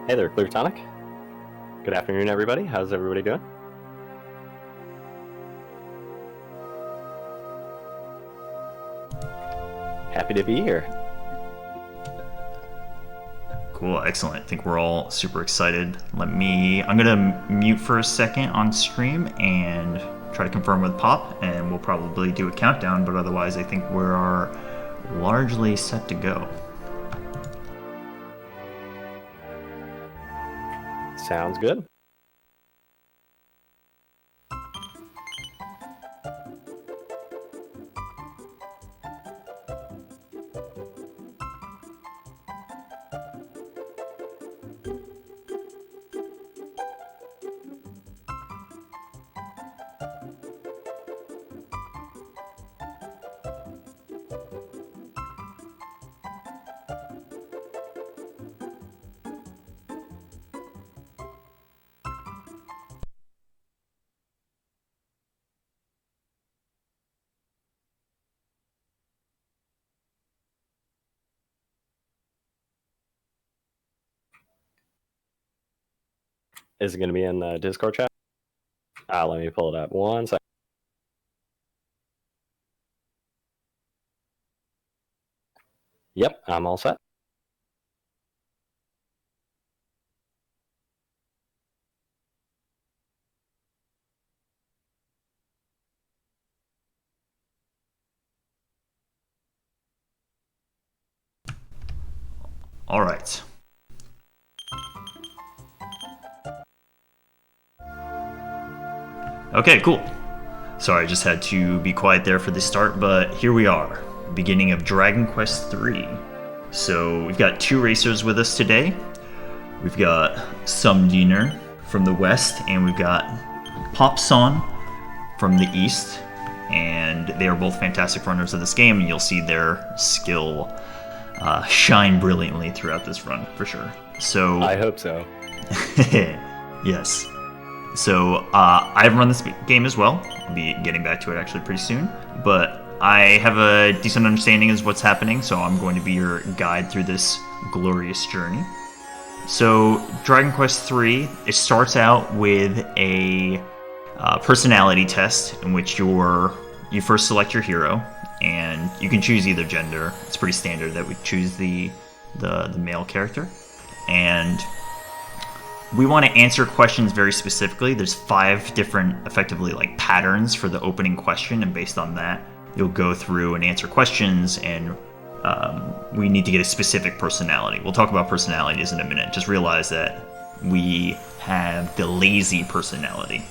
Hey there, Clear Tonic. Good afternoon, everybody. How's everybody doing? Happy to be here. Cool, excellent. I think we're all super excited. I'm gonna mute for a second on stream and try to confirm with Pop, and we'll probably do a countdown, but otherwise I think we're largely set to go. Sounds good. Is it going to be in the Discord chat? Let me pull it up. 1 second. Yep, I'm all set. All right. Okay, cool. Sorry, I just had to be quiet there for the start, but here we are, beginning of Dragon Quest III. So we've got two racers with us today. We've got SUMDeaner from the west, and we've got Popson from the east. And they are both fantastic runners of this game, and you'll see their skill shine brilliantly throughout this run, for sure. So I hope so. Yes. So I've run this game as well. I'll be getting back to it actually pretty soon. But I have a decent understanding of what's happening, so I'm going to be your guide through this glorious journey. So Dragon Quest III, it starts out with a personality test in which you first select your hero, and you can choose either gender. It's pretty standard that we choose the male character. And we want to answer questions very specifically. There's 5 different, effectively, like patterns for the opening question, and based on that, you'll go through and answer questions, and we need to get a specific personality. We'll talk about personalities in a minute. Just realize that we have the lazy personality.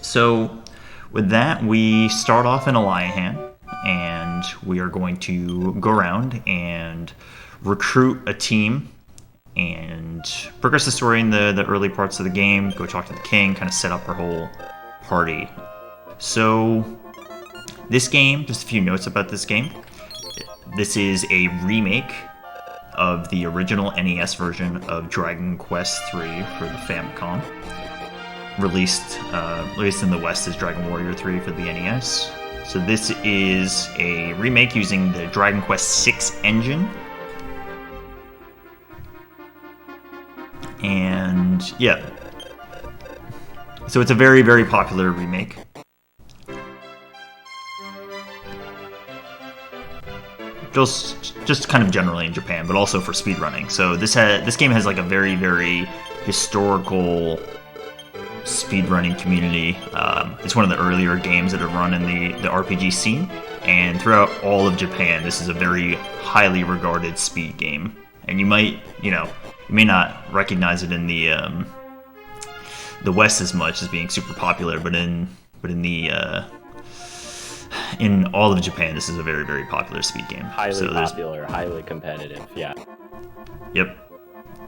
So with that, we start off in Eliahan, and we are going to go around and recruit a team and progress the story in the early parts of the game, go talk to the king, kind of set up our whole party. So this game, just a few notes about this game. This is a remake of the original NES version of Dragon Quest III for the Famicom. Released in the West as Dragon Warrior 3 for the NES. So this is a remake using the Dragon Quest VI engine. And yeah, so it's a very, very popular remake. Just kind of generally in Japan, but also for speedrunning. So this game has like a very, very historical speedrunning community. It's one of the earlier games that have run in the RPG scene, and throughout all of Japan, this is a very highly regarded speed game. And you may not recognize it in the West as much as being super popular, but in all of Japan, this is a very, very popular speed game. Highly popular, highly competitive, yeah. Yep.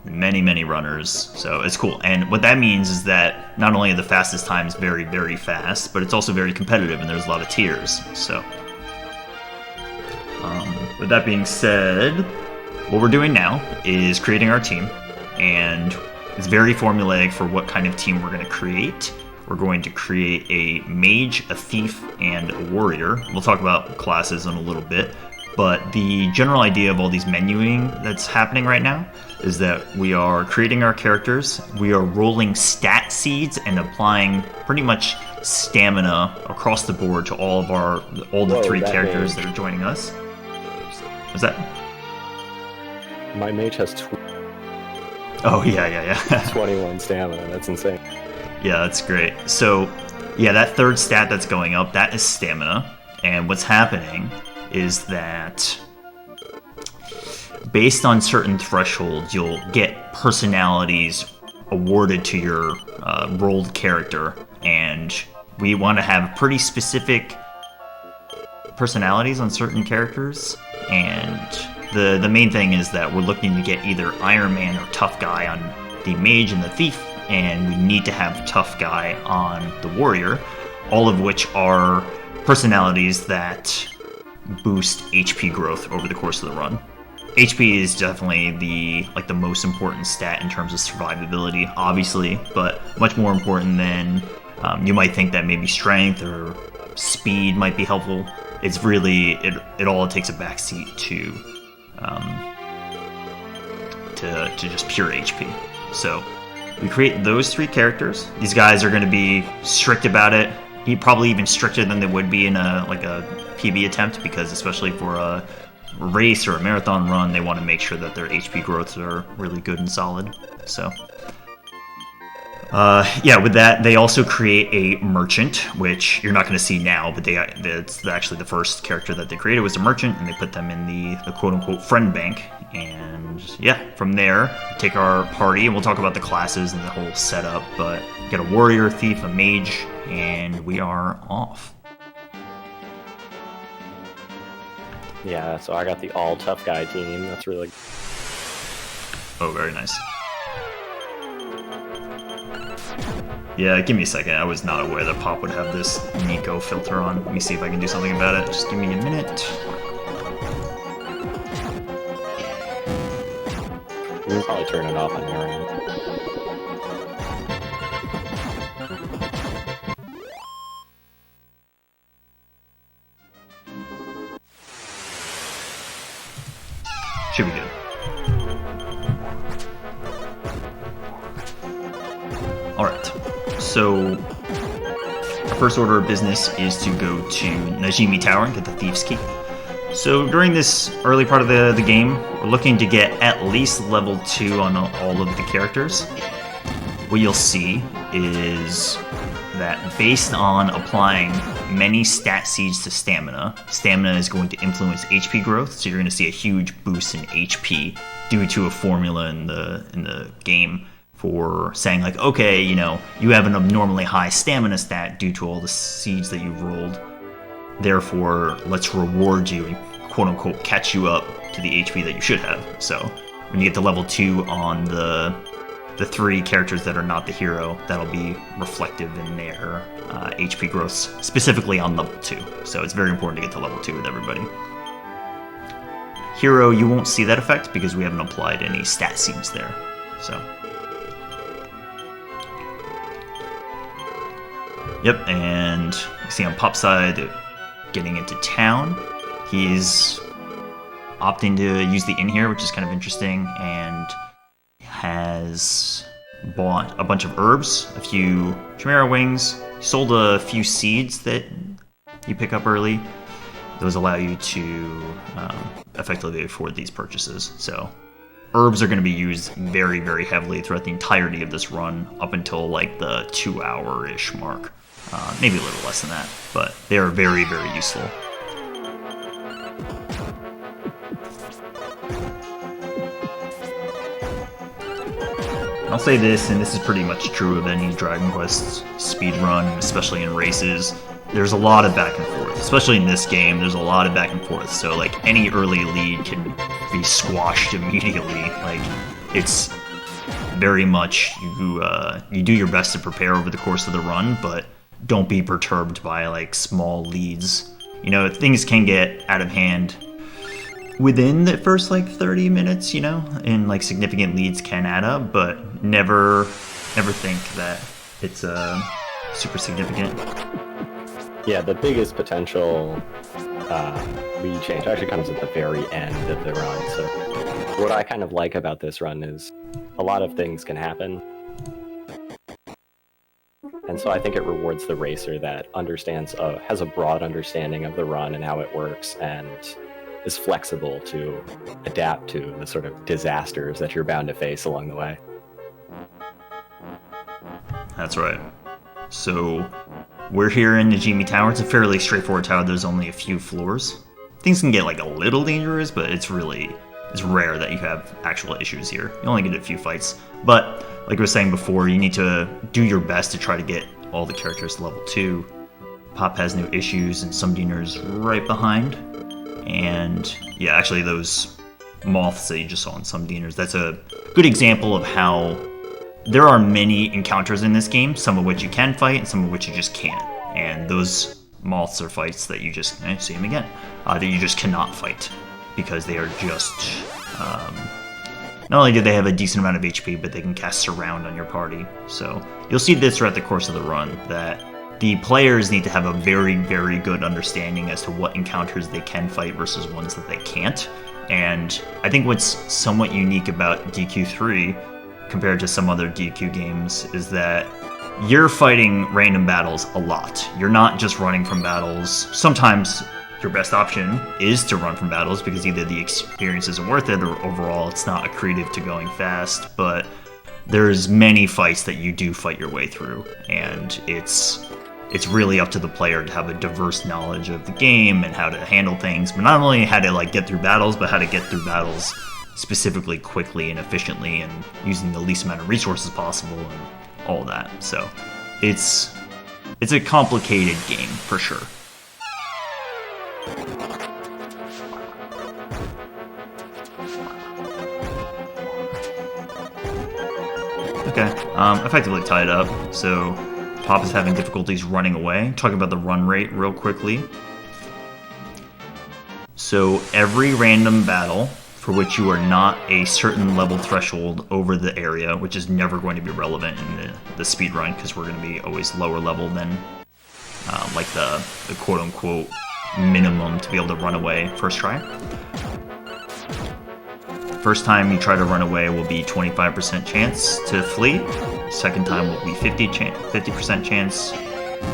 Many, many runners, so it's cool. And what that means is that not only are the fastest times very, very fast, but it's also very competitive, and there's a lot of tiers. So, with that being said, what we're doing now is creating our team, and it's very formulaic for what kind of team we're going to create. We're going to create a mage, a thief, and a warrior. We'll talk about classes in a little bit, But the general idea of all these menuing that's happening right now is that we are creating our characters, we are rolling stat seeds and applying pretty much stamina across the board to all the three characters that are joining us. What's that? My mage has Oh, yeah. 21 stamina. That's insane. Yeah, that's great. So, yeah, that third stat that's going up, that is stamina. And what's happening is that based on certain thresholds, you'll get personalities awarded to your rolled character. And we want to have pretty specific personalities on certain characters. And the main thing is that we're looking to get either Iron Man or Tough Guy on the Mage and the Thief, and we need to have Tough Guy on the Warrior, all of which are personalities that boost HP growth over the course of the run. HP is definitely the most important stat in terms of survivability, obviously, but much more important than you might think that maybe strength or speed might be helpful. It's really it all takes a backseat to just pure HP. So we create those three characters. These guys are going to be strict about it. Probably even stricter than they would be in a PB attempt, because especially for a race or a marathon run, they want to make sure that their HP growths are really good and solid. So with that, they also create a merchant, which you're not going to see now, but it's actually the first character that they created was a merchant, and they put them in the quote-unquote friend bank. And yeah, from there, take our party, and we'll talk about the classes and the whole setup, but get a warrior, a thief, a mage, and we are off. Yeah, so I got the all tough guy team. That's really... Oh, very nice. Yeah, give me a second. I was not aware that Pop would have this Nico filter on. Let me see if I can do something about it. Just give me a minute. You can probably turn it off on your end. Should be good. Alright, so our first order of business is to go to Najimi Tower and get the Thief's Key. So during this early part of the game, we're looking to get at least level 2 on all of the characters. What you'll see is that based on applying many stat seeds to stamina, stamina is going to influence HP growth, so you're going to see a huge boost in HP due to a formula in the game for saying like, okay, you have an abnormally high stamina stat due to all the seeds that you've rolled. Therefore, let's reward you and quote-unquote catch you up to the HP that you should have. So when you get to level 2 on the 3 characters that are not the hero, that'll be reflective in their HP growths, specifically on level 2. So it's very important to get to level 2 with everybody. Hero, you won't see that effect because we haven't applied any stat seeds there. So. Yep, and you see on Pop's side, getting into town, he's opting to use the inn here, which is kind of interesting, and has bought a bunch of herbs, a few chimera wings, sold a few seeds that you pick up early. Those allow you to effectively afford these purchases. So herbs are going to be used very, very heavily throughout the entirety of this run, up until like the 2-hour-ish mark. Maybe a little less than that, but they are very, very useful. I'll say this, and this is pretty much true of any Dragon Quest speedrun, especially in races. There's a lot of back and forth, especially in this game. There's a lot of back and forth, so like any early lead can be squashed immediately. Like it's very much you do your best to prepare over the course of the run, but don't be perturbed by like small leads. Things can get out of hand within the first like 30 minutes, and like significant leads can add up, but never think that it's super significant. Yeah, the biggest potential lead change actually comes at the very end of the run. So what I kind of like about this run is a lot of things can happen. And so I think it rewards the racer that understands, has a broad understanding of the run and how it works, and is flexible to adapt to the sort of disasters that you're bound to face along the way. That's right. So we're here in Najimi Tower. It's a fairly straightforward tower. There's only a few floors. Things can get like a little dangerous, but it's rare that you have actual issues here. You only get a few fights. But like I was saying before, you need to do your best to try to get all the characters to level 2. Pop has no issues, and SUMDeaner's right behind. And yeah, actually those moths that you just saw in SUMDeaner's, that's a good example of how there are many encounters in this game, some of which you can fight and some of which you just can't. And those moths are fights that you just, see them again, that you just cannot fight because they are just, not only do they have a decent amount of HP, but they can cast Surround on your party. So you'll see this throughout the course of the run, that the players need to have a very, very good understanding as to what encounters they can fight versus ones that they can't. And I think what's somewhat unique about DQ3 compared to some other DQ games is that you're fighting random battles a lot. You're not just running from battles. Sometimes your best option is to run from battles because either the experience isn't worth it or overall it's not accretive to going fast, but there's many fights that you do fight your way through, and it's really up to the player to have a diverse knowledge of the game and how to handle things, but not only how to like get through battles, but how to get through battles specifically quickly and efficiently and using the least amount of resources possible and all that. So it's a complicated game for sure. Okay, effectively tied up. So Pop is having difficulties running away. Talking about the run rate real quickly. So every random battle for which you are not a certain level threshold over the area, which is never going to be relevant in the speed run because we're going to be always lower level than like the quote-unquote minimum to be able to run away first try. First time you try to run away will be 25% chance to flee. Second time will be 50% chance.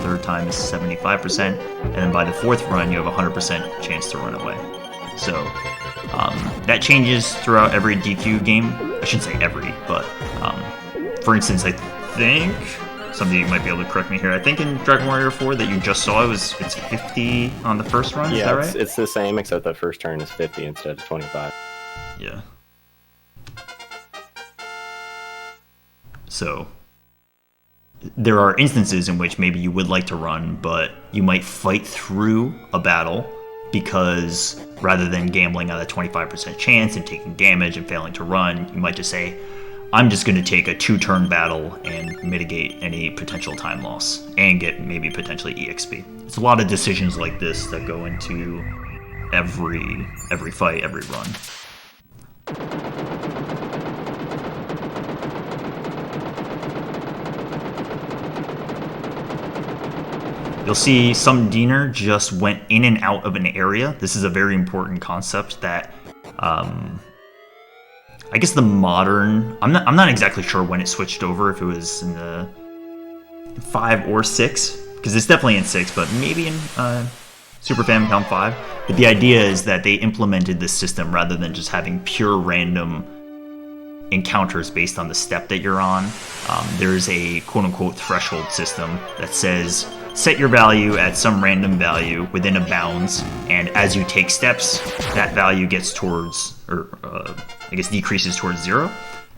Third time is 75%. And then by the fourth run, you have 100% chance to run away. So that changes throughout every DQ game. I shouldn't say every, but for instance, I think somebody might be able to correct me here. I think in Dragon Warrior 4 that you just saw, it's 50 on the first run. Yeah, is that right? It's the same, except the first turn is 50 instead of 25. Yeah. So there are instances in which maybe you would like to run, but you might fight through a battle because rather than gambling on a 25% chance and taking damage and failing to run, you might just say, I'm just going to take a 2-turn battle and mitigate any potential time loss and get maybe potentially EXP. It's a lot of decisions like this that go into every fight, every run. You'll see SUMDeaner just went in and out of an area. This is a very important concept that, I guess the modern, I'm not exactly sure when it switched over, if it was in the 5 or 6, because it's definitely in 6, but maybe in Super Famicom 5. But the idea is that they implemented this system rather than just having pure random encounters based on the step that you're on. There's a quote-unquote threshold system that says set your value at some random value within a bounds, and as you take steps, that value gets towards, or I guess decreases towards 0.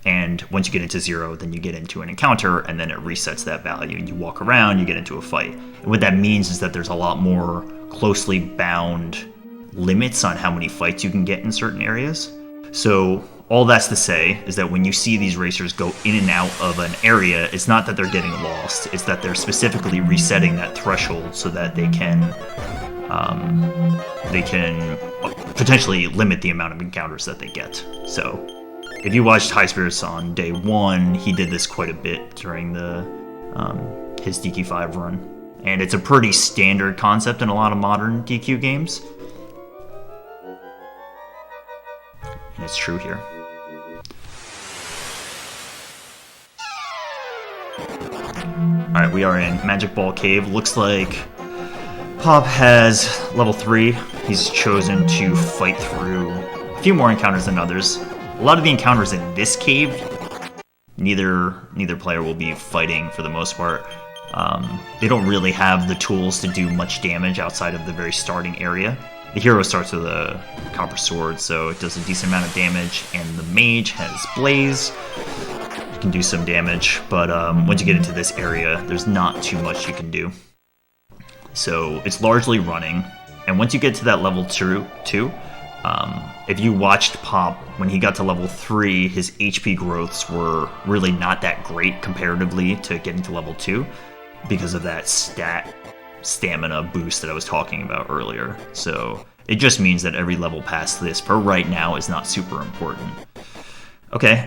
And once you get into 0, then you get into an encounter, and then it resets that value, and you walk around, you get into a fight. And what that means is that there's a lot more closely bound limits on how many fights you can get in certain areas. So all that's to say is that when you see these racers go in and out of an area, it's not that they're getting lost, it's that they're specifically resetting that threshold so that they can potentially limit the amount of encounters that they get. So if you watched High Spirits on day 1, he did this quite a bit during his DQ5 run. And it's a pretty standard concept in a lot of modern DQ games. it's true here. Alright, we are in Magic Ball Cave. Looks like Pop has level 3. He's chosen to fight through a few more encounters than others. A lot of the encounters in this cave, neither player will be fighting for the most part. They don't really have the tools to do much damage outside of the very starting area. The hero starts with a copper sword, so it does a decent amount of damage, and the mage has blaze. You can do some damage, but once you get into this area, there's not too much you can do. So it's largely running, and once you get to that level 2, if you watched Pop, when he got to level 3, his HP growths were really not that great comparatively to getting to level 2 because of that stamina boost that I was talking about earlier. So it just means that every level past this, for right now, is not super important. Okay,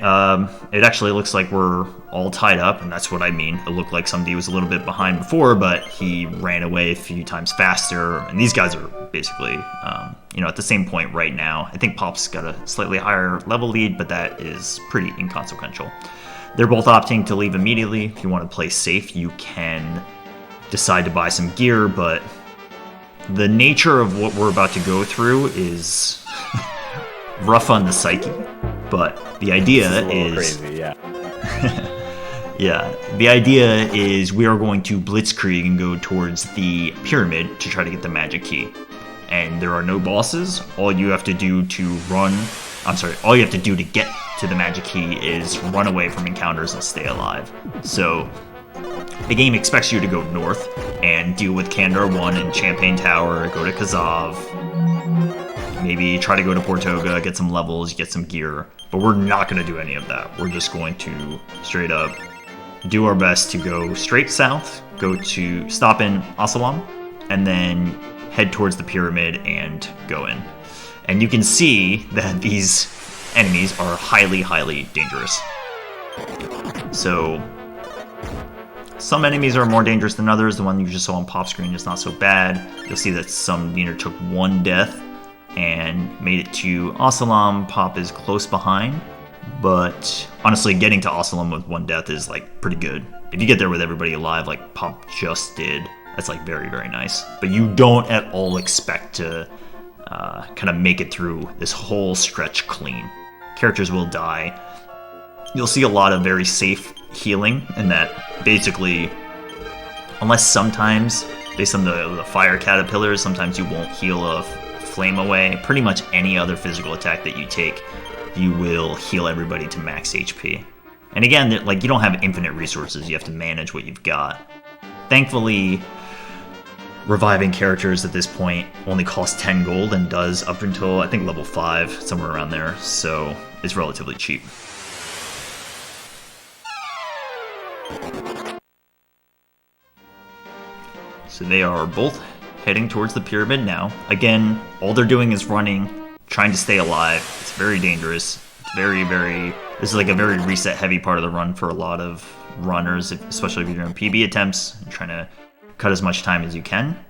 it actually looks like we're all tied up, and that's what I mean. It looked like somebody was a little bit behind before, but he ran away a few times faster, and these guys are basically, at the same point right now. I think Pop's got a slightly higher level lead, but that is pretty inconsequential. They're both opting to leave immediately. If you want to play safe, you can decide to buy some gear, but the nature of what we're about to go through is rough on the psyche. But the idea is crazy, yeah. Yeah, the idea is we are going to blitzkrieg and go towards the pyramid to try to get the magic key. And there are no bosses. All you have to do to get to the magic key is run away from encounters and stay alive. So the game expects you to go north and deal with Kandar 1 and Champagne Tower, go to Kazav, maybe try to go to Portoga, get some levels, get some gear. But we're not going to do any of that. We're just going to straight up do our best to go straight south, stop in Asalam, and then head towards the pyramid and go in. And you can see that these enemies are highly, highly dangerous. So some enemies are more dangerous than others. The one you just saw on Pop screen is not so bad. You'll see that SUMDeaner took 1 death and made it to Asalam. Pop is close behind, but honestly, getting to Asalam with 1 death is like pretty good. If you get there with everybody alive, like Pop just did, that's like very, very nice. But you don't at all expect to kind of make it through this whole stretch clean. Characters will die. You'll see a lot of very safe healing, and that basically, unless sometimes, based on the fire caterpillars, sometimes you won't heal a flame away. Pretty much any other physical attack that you take, you will heal everybody to max HP. And again, like, you don't have infinite resources. You have to manage what you've got. Thankfully, reviving characters at this point only costs 10 gold and does up until, I think, level 5, somewhere around there. So it's relatively cheap. So they are both heading towards the pyramid now. Again, all they're doing is running, trying to stay alive. It's very dangerous. It's this is like a very reset heavy part of the run for a lot of runners, especially if you're doing PB attempts and trying to cut as much time as you can.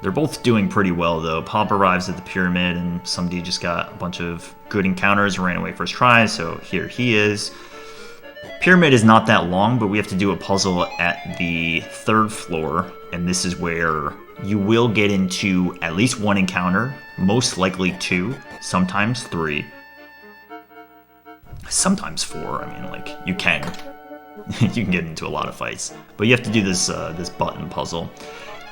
They're both doing pretty well though. Pop arrives at the pyramid and somebody just got a bunch of good encounters, ran away first try, so here he is. Pyramid is not that long, but we have to do a puzzle at the 3rd floor, and this is where you will get into at least 1 encounter, most likely 2, sometimes 3, sometimes 4. I mean, like, you can get into a lot of fights, but you have to do this button puzzle.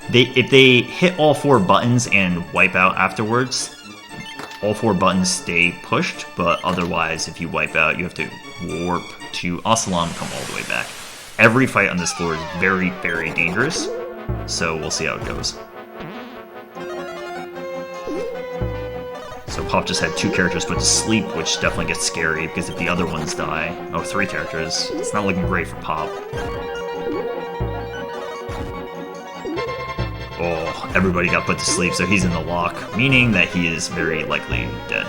If they hit all 4 buttons and wipe out afterwards, all 4 buttons stay pushed, but otherwise, if you wipe out, you have to warp to Asalam, come all the way back. Every fight on this floor is very, very dangerous, so we'll see how it goes. So Pop just had 2 characters put to sleep, which definitely gets scary, because if the other ones die... 3 characters. It's not looking great for Pop. Oh, everybody got put to sleep, so he's in the lock, meaning that he is very likely dead.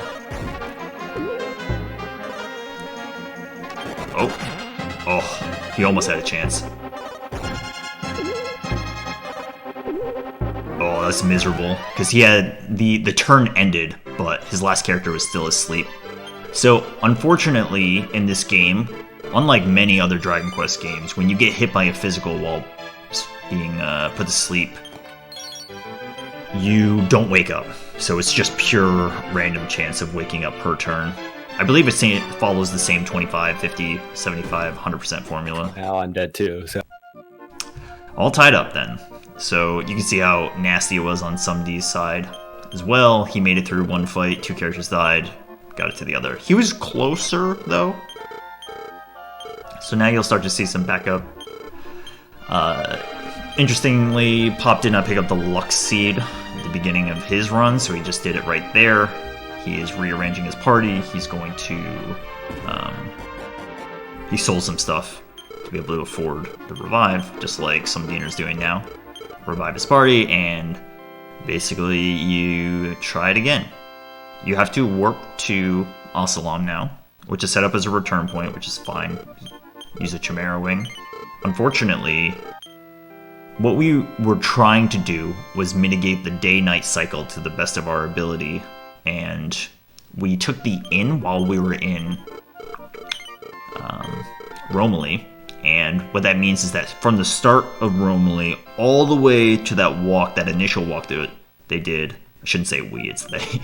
Oh, he almost had a chance. Oh, that's miserable, because he had the turn ended, but his last character was still asleep. So unfortunately, in this game, unlike many other Dragon Quest games, when you get hit by a physical while being put to sleep, you don't wake up. So it's just pure random chance of waking up per turn. I believe it follows the same 25, 50, 75, 100% formula. Now I'm dead too, so... All tied up then. So you can see how nasty it was on SUMDea's side as well. He made it through one fight, 2 characters died, got it to the other. He was closer though. So now you'll start to see some backup. Interestingly, Pop did not pick up the Lux Seed at the beginning of his run, so he just did it right there. He is rearranging his party. He's going to... he sold some stuff to be able to afford the revive, just like SUMDeaner's doing now. Revive his party, and basically you try it again. You have to warp to Ocelom now, which is set up as a return point, which is fine. Use a Chimera Wing. Unfortunately, what we were trying to do was mitigate the day-night cycle to the best of our ability, and we took the inn while we were in Romilly. And what that means is that from the start of Romilly all the way to that walk, that initial walk that they did, I shouldn't say we, it's they,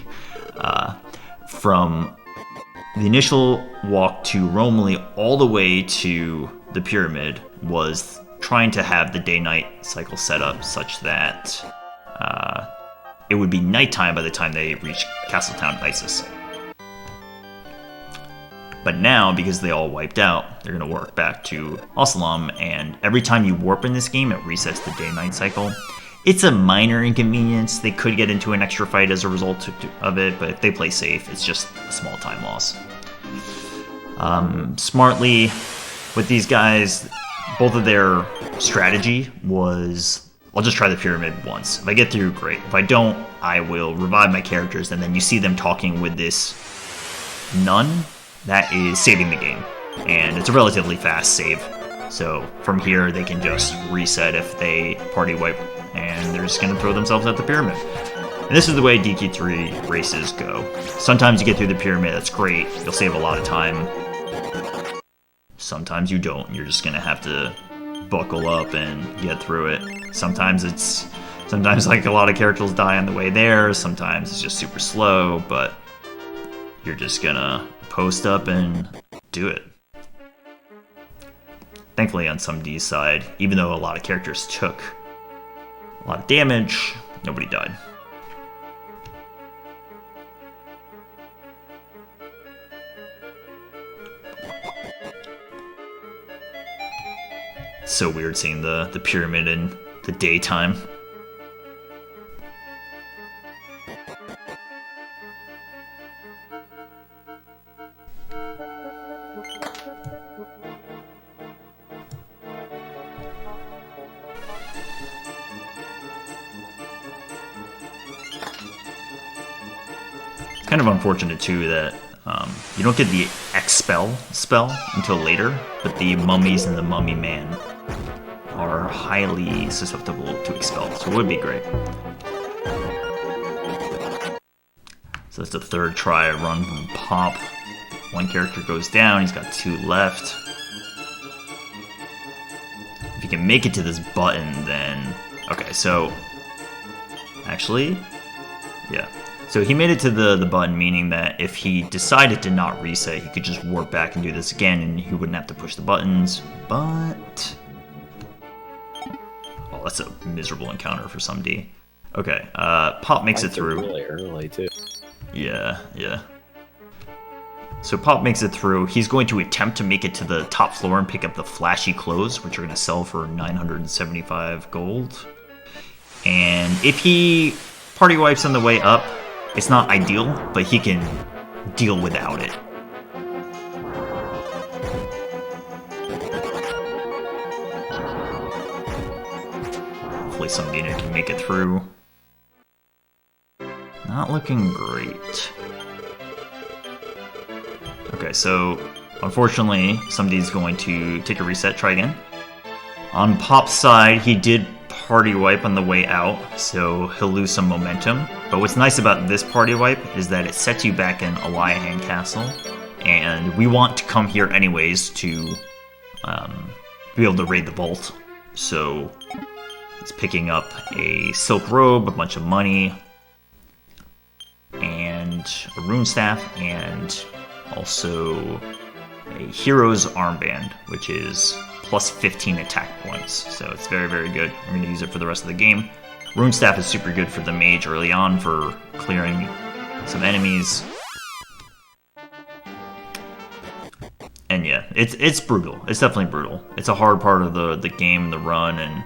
from the initial walk to Romilly all the way to the pyramid was trying to have the day-night cycle set up such that it would be nighttime by the time they reach Castletown Isis. But now, because they all wiped out, they're going to warp back to Ocelom, and every time you warp in this game, it resets the day-night cycle. It's a minor inconvenience. They could get into an extra fight as a result of it, but if they play safe, it's just a small time loss. Smartly, with these guys, both of their strategy was, I'll just try the pyramid once. If I get through, great. If I don't, I will revive my characters, and then you see them talking with this nun that is saving the game. And it's a relatively fast save. So from here, they can just reset if they party wipe, and they're just going to throw themselves at the pyramid. And this is the way DQ3 races go. Sometimes you get through the pyramid, that's great. You'll save a lot of time. Sometimes you don't. You're just going to have to buckle up and get through it. Sometimes like a lot of characters die on the way there. Sometimes it's just super slow, but you're just going to post up and do it. Thankfully on SUMDea's side, even though a lot of characters took a lot of damage, nobody died. It's so weird seeing the pyramid in the daytime. Kind of unfortunate too that you don't get the expel spell until later, but the mummies and the mummy man are highly susceptible to expel, so it would be great. So that's the third try run from Pop. One character goes down, he's got 2 left. If you can make it to this button, then... Okay, so... Actually... Yeah. So he made it to the button, meaning that if he decided to not reset, he could just warp back and do this again, and he wouldn't have to push the buttons, but... Oh, that's a miserable encounter for SUMDea. Okay, Pop makes it through. Really early, too. Yeah. So Pop makes it through. He's going to attempt to make it to the top floor and pick up the flashy clothes, which are going to sell for 975 gold. And if he party wipes on the way up, it's not ideal, but he can deal without it. Hopefully SUMDeaner can make it through. Not looking great. Okay, so unfortunately, SUMDea's going to take a reset, try again. On Pop's side, he did party wipe on the way out, so he'll lose some momentum. But what's nice about this party wipe is that it sets you back in Eliahan Castle, and we want to come here anyways to be able to raid the vault. So it's picking up a silk robe, a bunch of money, and a rune staff, and also a hero's armband, which is plus 15 attack points. So it's very, very good. I'm going to use it for the rest of the game. Rune staff is super good for the mage early on for clearing some enemies. And yeah, it's brutal. It's definitely brutal. It's a hard part of the game, the run, and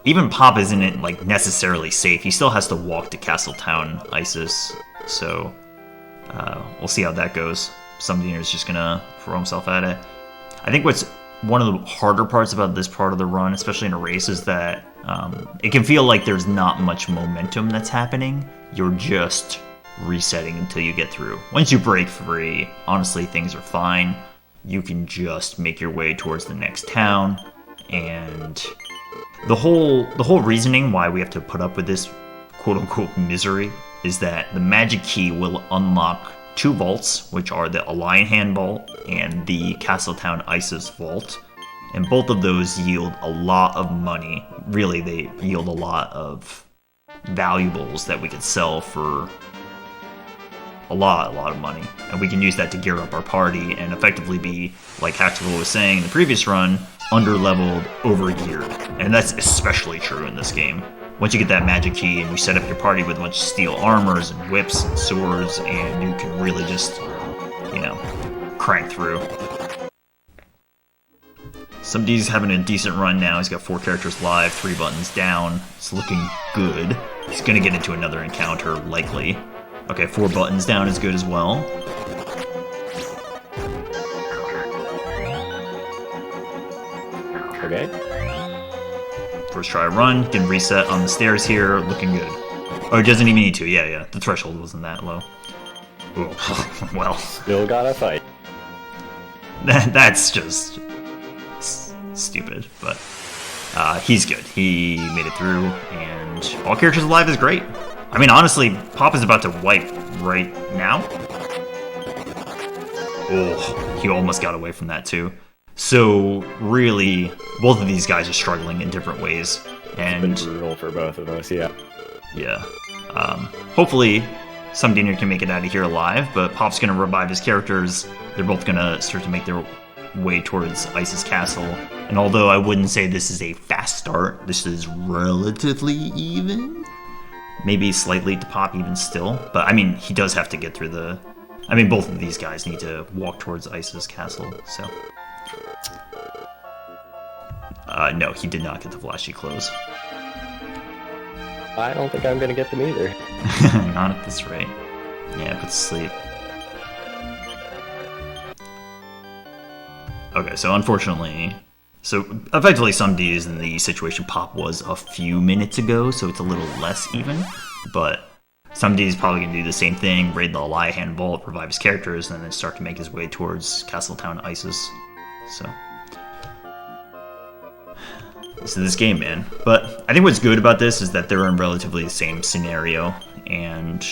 even Pop isn't like necessarily safe. He still has to walk to Castletown Isis, so we'll see how that goes. SUMDeaner's just gonna throw himself at it. I think what's one of the harder parts about this part of the run, especially in a race, is that it can feel like there's not much momentum that's happening. You're just resetting until you get through. Once you break free, honestly, things are fine. You can just make your way towards the next town, and the whole reasoning why we have to put up with this quote-unquote misery is that the magic key will unlock 2 vaults, which are the Eliahan Vault and the Castletown Isis Vault, and both of those yield a lot of money. Really, they yield a lot of valuables that we could sell for a lot of money, and we can use that to gear up our party and effectively be, like Hackable was saying in the previous run, under-leveled, over-geared, and that's especially true in this game. Once you get that magic key and you set up your party with a bunch of steel armors and whips and swords, and you can really just, you know, crank through. SUMD's having a decent run now. He's got 4 characters live, 3 buttons down. It's looking good. He's gonna get into another encounter, likely. Okay, 4 buttons down is good as well. Okay. First try run, can reset on the stairs here, looking good. Oh, it doesn't even need to, yeah, the threshold wasn't that low. Ooh. Well. Still gotta fight. That's just stupid, but he's good. He made it through, and all characters alive is great. I mean, honestly, Pop is about to wipe right now. Oh, he almost got away from that too. So really, both of these guys are struggling in different ways, and it's been brutal for both of us. Yeah. Yeah. Hopefully, SUMDeaner can make it out of here alive, but Pop's gonna revive his characters. They're both gonna start to make their way towards Isis Castle. And although I wouldn't say this is a fast start, this is relatively even. Maybe slightly to Pop even still, but I mean, he does have to get through the... I mean, both of these guys need to walk towards Isis Castle, so... no, he did not get the flashy clothes. I don't think I'm gonna get them either. Not at this rate. Yeah, put to sleep. Okay, so unfortunately... So, effectively, SUMD is in the situation Pop was a few minutes ago, so it's a little less even. But SUMD is probably going to do the same thing, raid the Eliahan Vault, revive his characters, and then start to make his way towards Castletown Isis. So... This is this game, man. But I think what's good about this is that they're in relatively the same scenario, and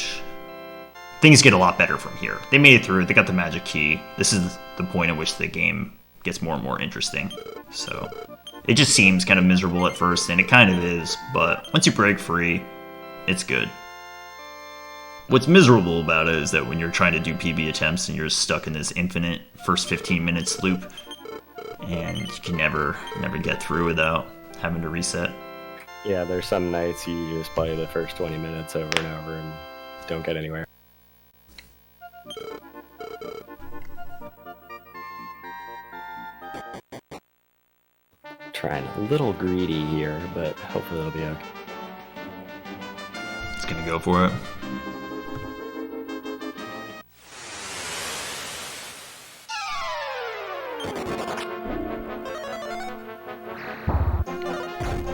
things get a lot better from here. They made it through, they got the magic key. This is the point at which the game gets more and more interesting. So it just seems kind of miserable at first, and it kind of is, but once you break free, it's good. What's miserable about it is that when you're trying to do PB attempts and you're stuck in this infinite first 15 minutes loop, and you can never get through without having to reset. Yeah, there's some nights you just play the first 20 minutes over and over and don't get anywhere. Trying a little greedy here, but hopefully it'll be okay. It's gonna go for it.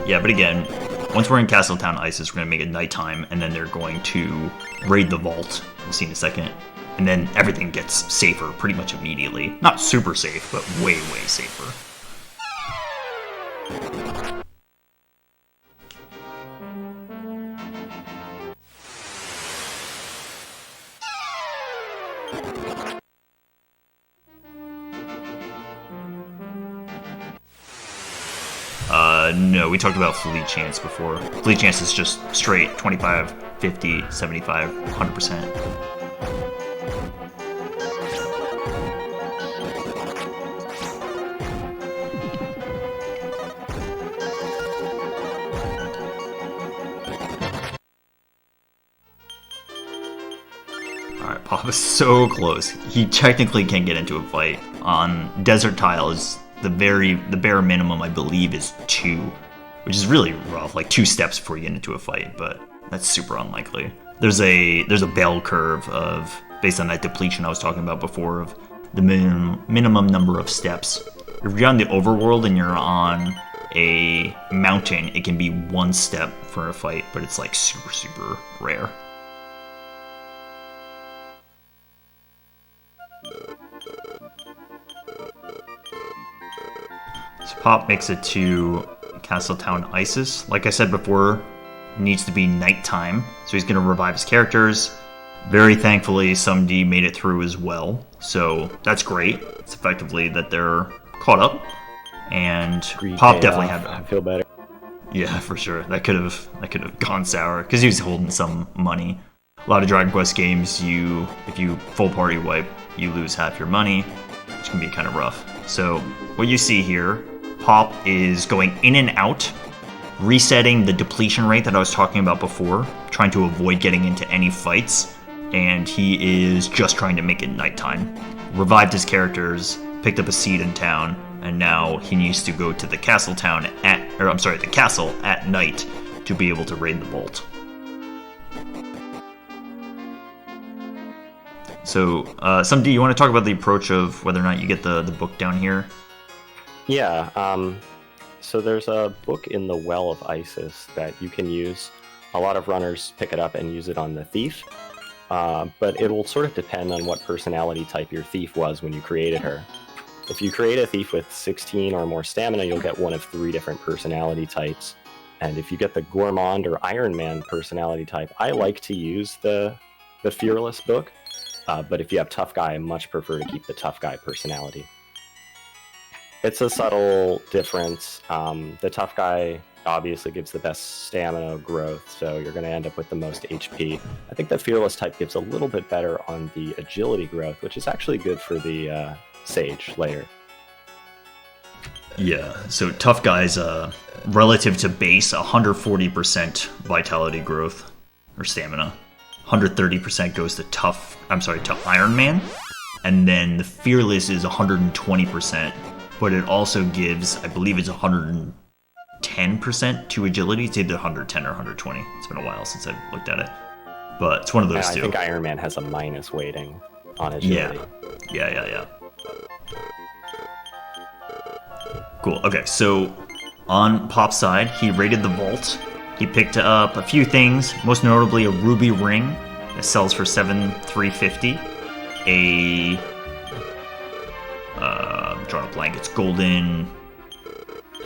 Yeah, but again, once we're in Castletown Isis, we're going to make it nighttime, and then they're going to raid the vault. We'll see in a second. And then everything gets safer pretty much immediately. Not super safe, but way, way safer. No, we talked about fleet chance before. Fleet chance is just straight 25, 50, 75, 100%. Alright, Pop is so close. He technically can get into a fight. On Desert Tile is the bare minimum, I believe, is 2, which is really rough, like 2 steps before you get into a fight, but that's super unlikely. There's a bell curve of, based on that depletion I was talking about before, of the minimum number of steps. If you're on the overworld and you're on a mountain, it can be 1 step for a fight, but it's like super rare. So Pop makes it to Castletown Isis. Like I said before, needs to be nighttime, so he's going to revive his characters. Very thankfully, SUMD made it through as well, so that's great. It's effectively that they're caught up, and Pop definitely had. I feel better. Yeah, for sure. That could have gone sour because he was holding some money. A lot of Dragon Quest games, if you full party wipe, you lose half your money, which can be kind of rough. So what you see here, Pop is going in and out, resetting the depletion rate that I was talking about before, trying to avoid getting into any fights, and he is just trying to make it nighttime. Revived his characters, picked up a seat in town, and now he needs to go to the the castle at night to be able to raid the vault. So, SUMD, you want to talk about the approach of whether or not you get the book down here? Yeah, so there's a book in the Well of Isis that you can use. A lot of runners pick it up and use it on the thief, but it will sort of depend on what personality type your thief was when you created her. If you create a thief with 16 or more stamina, you'll get one of 3 different personality types. And if you get the Gourmand or Iron Man personality type, I like to use the Fearless book. But if you have Tough Guy, I much prefer to keep the Tough Guy personality. It's a subtle difference. The Tough Guy obviously gives the best stamina growth, so you're going to end up with the most HP. I think the Fearless type gives a little bit better on the agility growth, which is actually good for the Sage layer. Yeah, so Tough Guy's relative to base, 140% vitality growth, or stamina. 130% goes to tough Iron Man, and then the Fearless is 120%, but it also gives, I believe it's 110% to agility. It's either 110 or 120. It's been a while since I've looked at it, but it's one of those two. I think Iron Man has a minus weighting on agility. Yeah. Cool, okay, so on Pop's side, he raided the vault. He picked up a few things, most notably a ruby ring that sells for 7,350. I'm drawing a blank. It's golden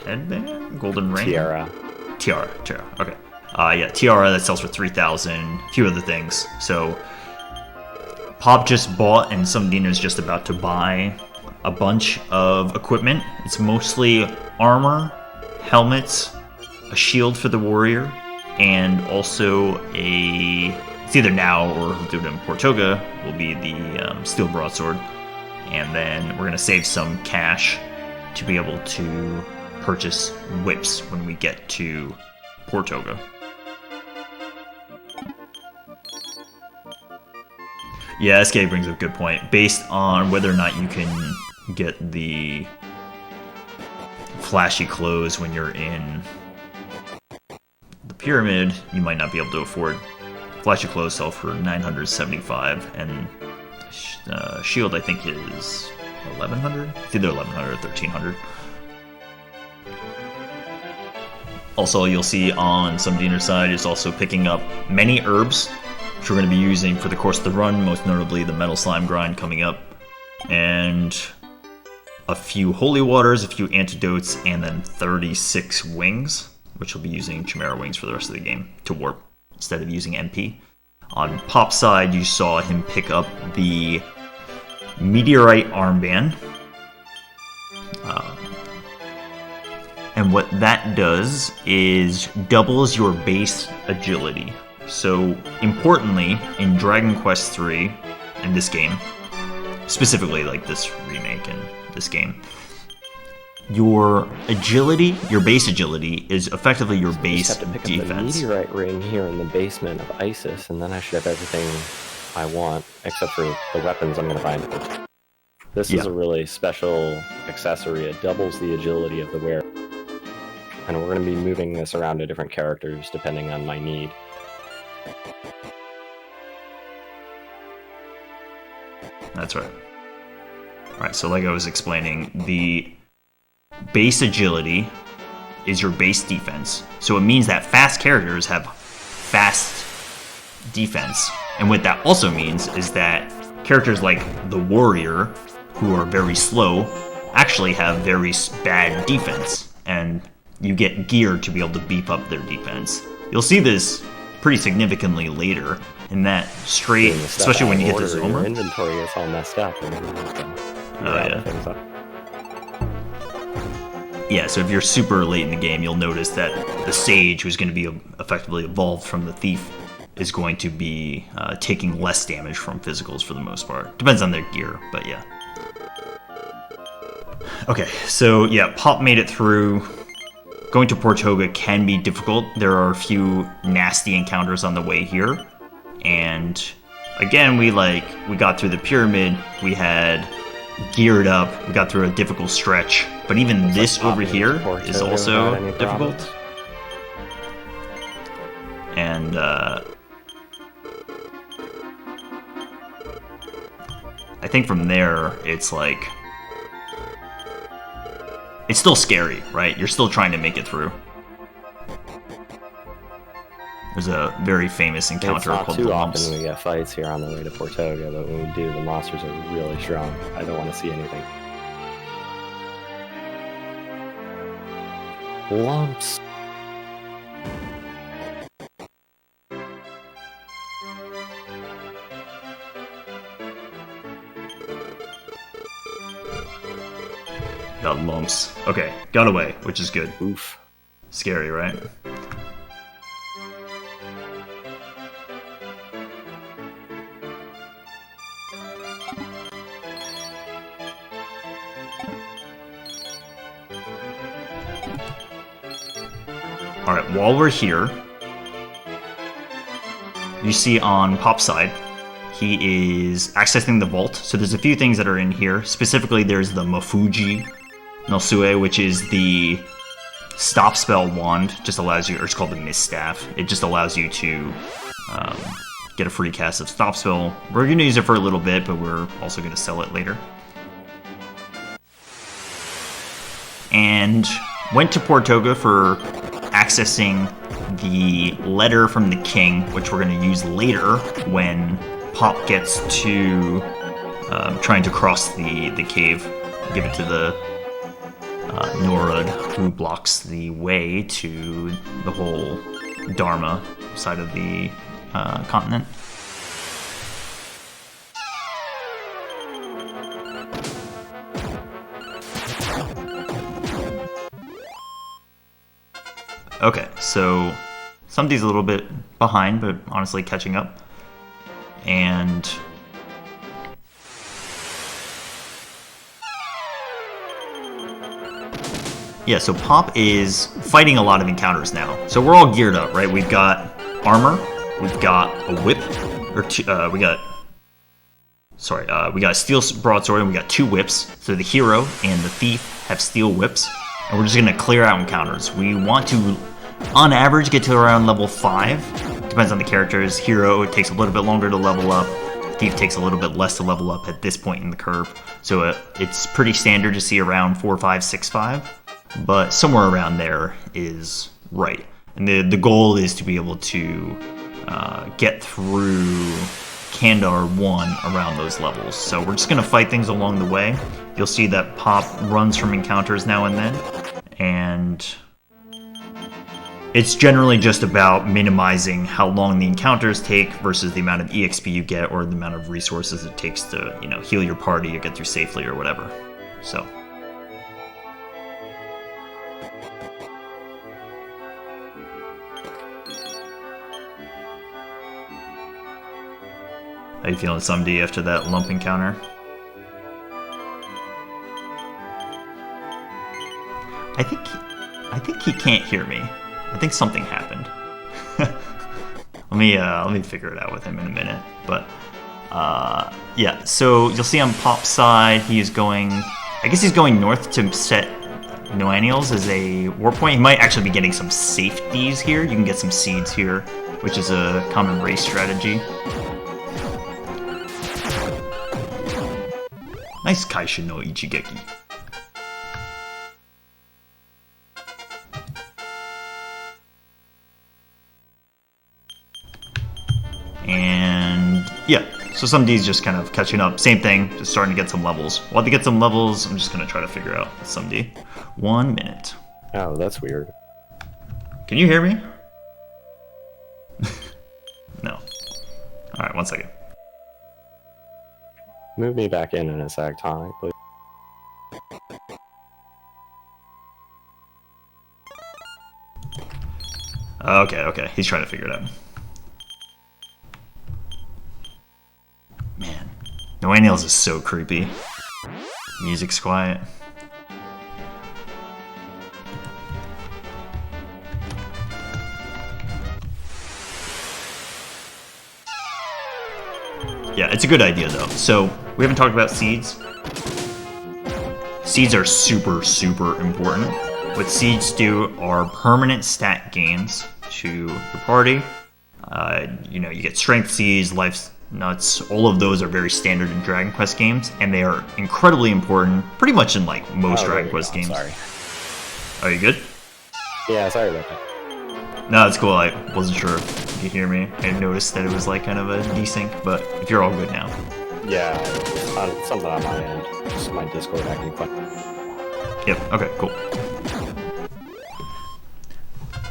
headband, golden ring, Tiara. Okay. Tiara that sells for 3,000. A few other things. So Pop just bought, and SUMDeaner is just about to buy a bunch of equipment. It's mostly armor, helmets, a shield for the warrior, and also it's either now or he'll do it in Portoga, will be the steel broadsword. And then we're going to save some cash to be able to purchase whips when we get to Portoga. Yeah, SK brings up a good point. Based on whether or not you can get the flashy clothes when you're in the pyramid, you might not be able to afford. Flashy clothes sell for 975, and shield I think is 1,100. It's either 1,100 or 1,300. Also, you'll see on SUMDeaner's side is also picking up many herbs, which we're going to be using for the course of the run, most notably the Metal Slime grind coming up, and a few holy waters, a few antidotes, and then 36 wings, which we'll be using Chimera wings for the rest of the game to warp instead of using MP. On Pop's side, you saw him pick up the Meteorite Armband. And what that does is doubles your base agility. So importantly, in Dragon Quest III, in this game, specifically like this remake and this game, your agility, your base agility, is effectively your base I just have to pick defense. up the meteorite ring here in the basement of Isis, and then I should have everything I want, except for the weapons I'm going to find. This is a really special accessory. It doubles the agility of the wearer. And we're going to be moving this around to different characters depending on my need. That's right. Alright, so like I was explaining, the base agility is your base defense. So it means that fast characters have fast defense. And what that also means is that characters like the warrior, who are very slow, actually have very bad defense. And you get gear to be able to beef up their defense. You'll see this pretty significantly later in that straight, especially when you get to Zoma. Your inventory is all messed up. And things up. Yeah, so if you're super late in the game, you'll notice that the Sage, who's going to be effectively evolved from the Thief, is going to be taking less damage from physicals for the most part. Depends on their gear, but yeah. Okay, so yeah, Pop made it through. Going to Portoga can be difficult. There are a few nasty encounters on the way here. And again, we got through the pyramid, we had geared up, we got through a difficult stretch. But even this over here is also difficult. And I think from there, it's like, it's still scary, right? You're still trying to make it through. There's a very famous encounter called the Lumps. It's not too often we get fights here on the way to Portoga, but when we do, the monsters are really strong. I don't want to see anything. Lumps. Got lumps. Okay, got away, which is good. Oof. Scary, right? Alright, while we're here, you see on Pop's side, he is accessing the vault. So there's a few things that are in here. Specifically, there's the Mafuji no Sue, which is the stop spell wand. Just allows you, or it's called the Mist Staff. It just allows you to get a free cast of stop spell. We're going to use it for a little bit, but we're also going to sell it later. And went to Portoga for accessing the letter from the king, which we're going to use later when Pop gets to trying to cross the cave. Give it to the Norud, who blocks the way to the whole Dharma side of the continent. Okay, so SUMDe's a little bit behind, but honestly catching up. And yeah, so Pop is fighting a lot of encounters now. So we're all geared up, right? We've got armor, we've got a whip, or we got a steel broadsword, and we got 2 whips. So the hero and the thief have steel whips, and we're just gonna clear out encounters. We want to, on average, get to around level 5. Depends on the characters. Hero, it takes a little bit longer to level up. Thief takes a little bit less to level up at this point in the curve. So it's pretty standard to see around 4, 5, 6, 5. But somewhere around there is right. And the goal is to be able to get through Kandar 1 around those levels. So we're just going to fight things along the way. You'll see that Pop runs from encounters now and then. And It's generally just about minimizing how long the encounters take versus the amount of EXP you get or the amount of resources it takes to, heal your party or get through safely or whatever. So. How you feeling, SUMD, after that lump encounter? I think he can't hear me. I think something happened. Let me figure it out with him in a minute. But yeah, so you'll see on Pop's side, I guess he's going north to set Noannials as a war point. He might actually be getting some safeties here. You can get some seeds here, which is a common race strategy. Nice Kaishu no Ichigeki. And yeah, so SUMD's just kind of catching up. Same thing, just starting to get some levels. While to get some levels, I'm just going to try to figure out SUMD. 1 minute. Oh, that's weird. Can you hear me? No. Alright, 1 second. Move me back in a sec, Tonic, please. Okay, he's trying to figure it out. Man, Noannials is so creepy. Music's quiet. Yeah, it's a good idea though. So, we haven't talked about seeds. Seeds are super, super important. What seeds do are permanent stat gains to your party. You get strength seeds, life nuts, all of those are very standard in Dragon Quest games, and they are incredibly important, pretty much in like most Dragon Quest games. Sorry. Are you good? Yeah, sorry about that. No, it's cool. I wasn't sure if you hear me. I noticed that it was like kind of a desync, but if you're all good now. Yeah, something on my end. Just my Discord acting fun. Yep, okay, cool.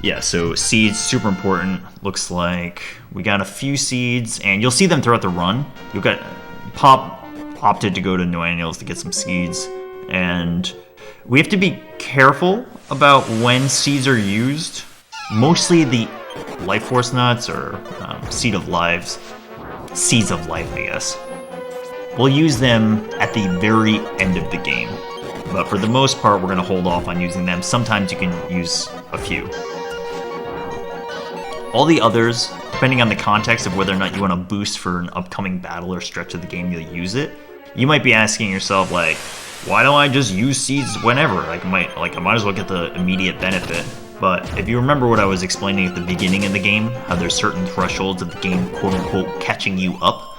Yeah, so seeds, super important. Looks like we got a few seeds, and you'll see them throughout the run. You've got Pop opted to go to Noannials to get some seeds, and we have to be careful about when seeds are used. Mostly the Life Force nuts or Seeds of Life, I guess. We'll use them at the very end of the game, but for the most part, we're going to hold off on using them. Sometimes you can use a few. All the others, depending on the context of whether or not you want to boost for an upcoming battle or stretch of the game, you'll use it. You might be asking yourself, like, why don't I just use seeds whenever? I might as well get the immediate benefit. But if you remember what I was explaining at the beginning of the game, how there's certain thresholds of the game, quote-unquote, catching you up,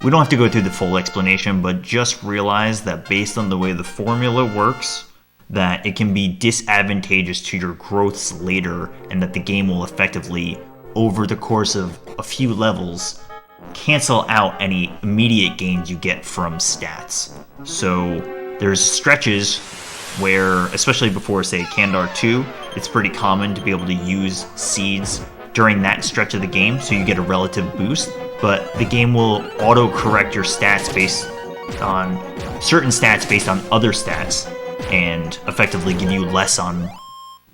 we don't have to go through the full explanation, but just realize that based on the way the formula works, that it can be disadvantageous to your growths later, and that the game will effectively, over the course of a few levels, cancel out any immediate gains you get from stats. So there's stretches where, especially before, say, Kandar 2, it's pretty common to be able to use seeds during that stretch of the game, so you get a relative boost, but the game will auto-correct your stats based on certain stats based on other stats, and effectively give you less on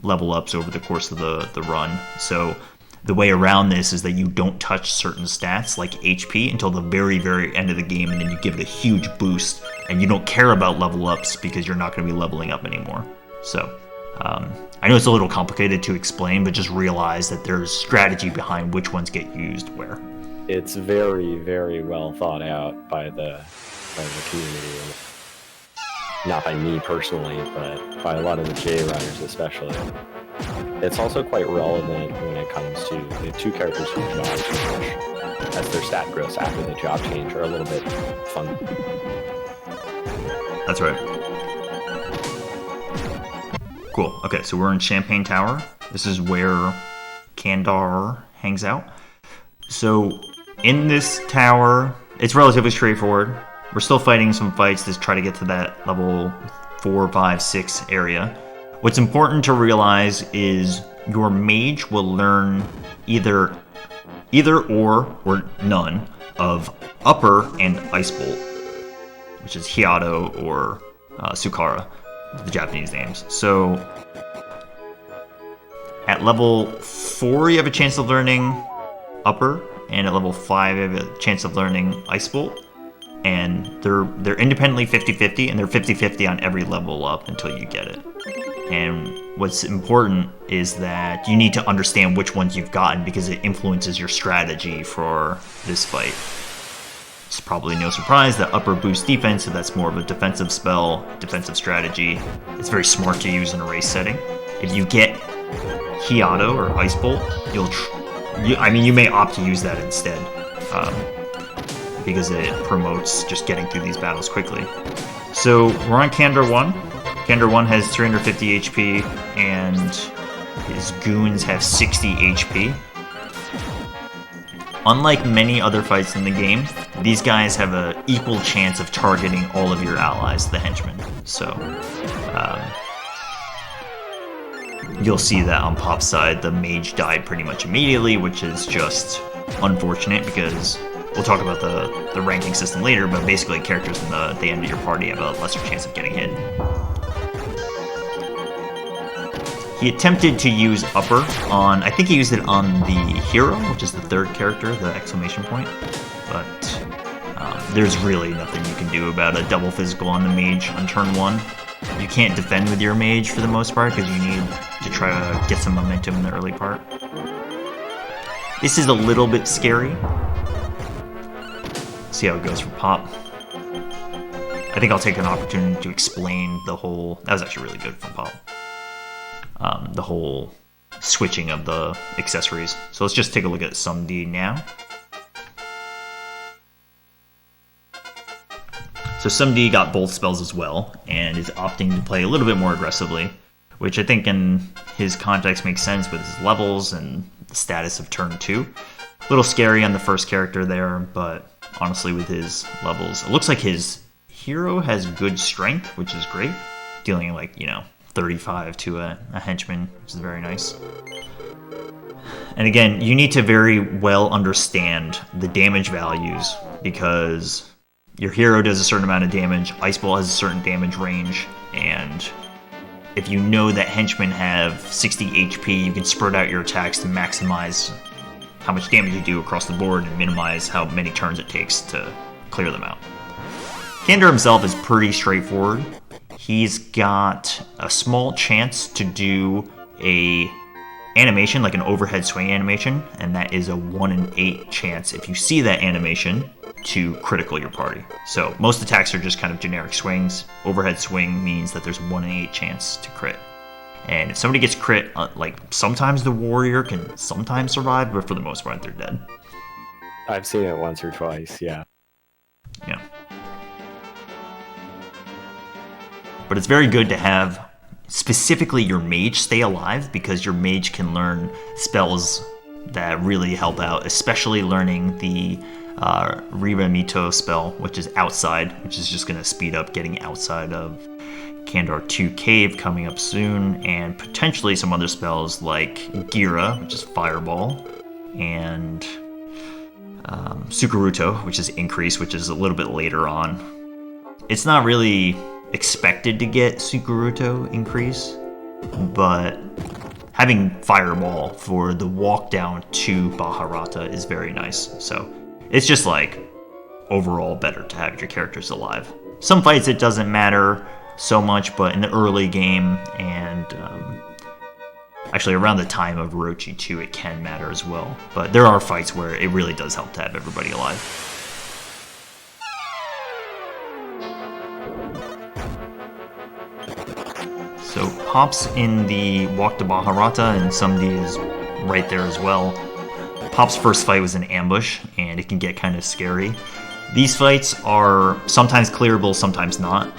level ups over the course of the run. So the way around this is that you don't touch certain stats like HP until the very, very end of the game, and then you give it a huge boost, and you don't care about level ups because you're not going to be leveling up anymore. So I know it's a little complicated to explain, but just realize that there's strategy behind which ones get used where. It's very, very well thought out by the community. Not by me personally, but by a lot of the J runners especially. It's also quite relevant when it comes to the two characters who job change, as their stat growths after the job change are a little bit fun. That's right. Cool. Okay, so we're in Champagne Tower. This is where Kandar hangs out. So in this tower, it's relatively straightforward. We're still fighting some fights to try to get to that level 4, 5, 6 area. What's important to realize is your mage will learn either or none of Upper and Ice Bolt, which is Hiato or Sukara, the Japanese names. So at level 4, you have a chance of learning Upper, and at level 5, you have a chance of learning Ice Bolt. And they're independently 50-50, and they're 50-50 on every level up until you get it. And what's important is that you need to understand which ones you've gotten because it influences your strategy for this fight. It's probably no surprise that Upper boosts defense, so that's more of a defensive spell, defensive strategy. It's very smart to use in a race setting. If you get Hiato or Ice Bolt, you may opt to use that instead, because it promotes just getting through these battles quickly. So we're on Kandar 1. Kandar 1 has 350 HP, and his goons have 60 HP. Unlike many other fights in the game, these guys have an equal chance of targeting all of your allies, the henchmen. So you'll see that on Pop's side, the mage died pretty much immediately, which is just unfortunate because we'll talk about the ranking system later, but basically characters in the end of your party have a lesser chance of getting hit. He attempted to use Upper on, I think he used it on the hero, which is the third character, the exclamation point. But there's really nothing you can do about a double physical on the mage on turn 1. You can't defend with your mage for the most part because you need to try to get some momentum in the early part. This is a little bit scary. See how it goes for Pop. I think I'll take an opportunity to explain the whole... That was actually really good from Pop. The whole switching of the accessories. So let's just take a look at SUMD now. So SUMD got both spells as well, and is opting to play a little bit more aggressively, which I think in his context makes sense with his levels and the status of turn 2. A little scary on the first character there, but honestly with his levels, it looks like his hero has good strength, which is great, dealing 35 to a henchman, which is very nice. And again, you need to very well understand the damage values because your hero does a certain amount of damage, Ice Ball has a certain damage range, and if you know that henchmen have 60 HP, you can spread out your attacks to maximize how much damage you do across the board and minimize how many turns it takes to clear them out. Kandar himself is pretty straightforward. He's got a small chance to do a animation, like an overhead swing animation, and that is a 1 in 8 chance if you see that animation to critical your party. So most attacks are just kind of generic swings. Overhead swing means that there's a 1 in 8 chance to crit. And if somebody gets crit, sometimes the warrior can sometimes survive, but for the most part they're dead. I've seen it once or twice, yeah. Yeah. But it's very good to have specifically your mage stay alive because your mage can learn spells that really help out, especially learning the Riba Mito spell, which is outside, which is just going to speed up getting outside of Kandar 2 Cave coming up soon, and potentially some other spells like Gira, which is Fireball, and Sukaruto, which is Increase, which is a little bit later on. It's not really expected to get Sukaruto Increase, but having Fireball for the walk down to Baharata is very nice. So it's just overall better to have your characters alive. Some fights it doesn't matter so much, but in the early game and actually around the time of Orochi 2 it can matter as well. But there are fights where it really does help to have everybody alive. So Pop's in the walk to Baharata, and SUMD is right there as well. Pop's first fight was an ambush, and it can get kind of scary. These fights are sometimes clearable, sometimes not.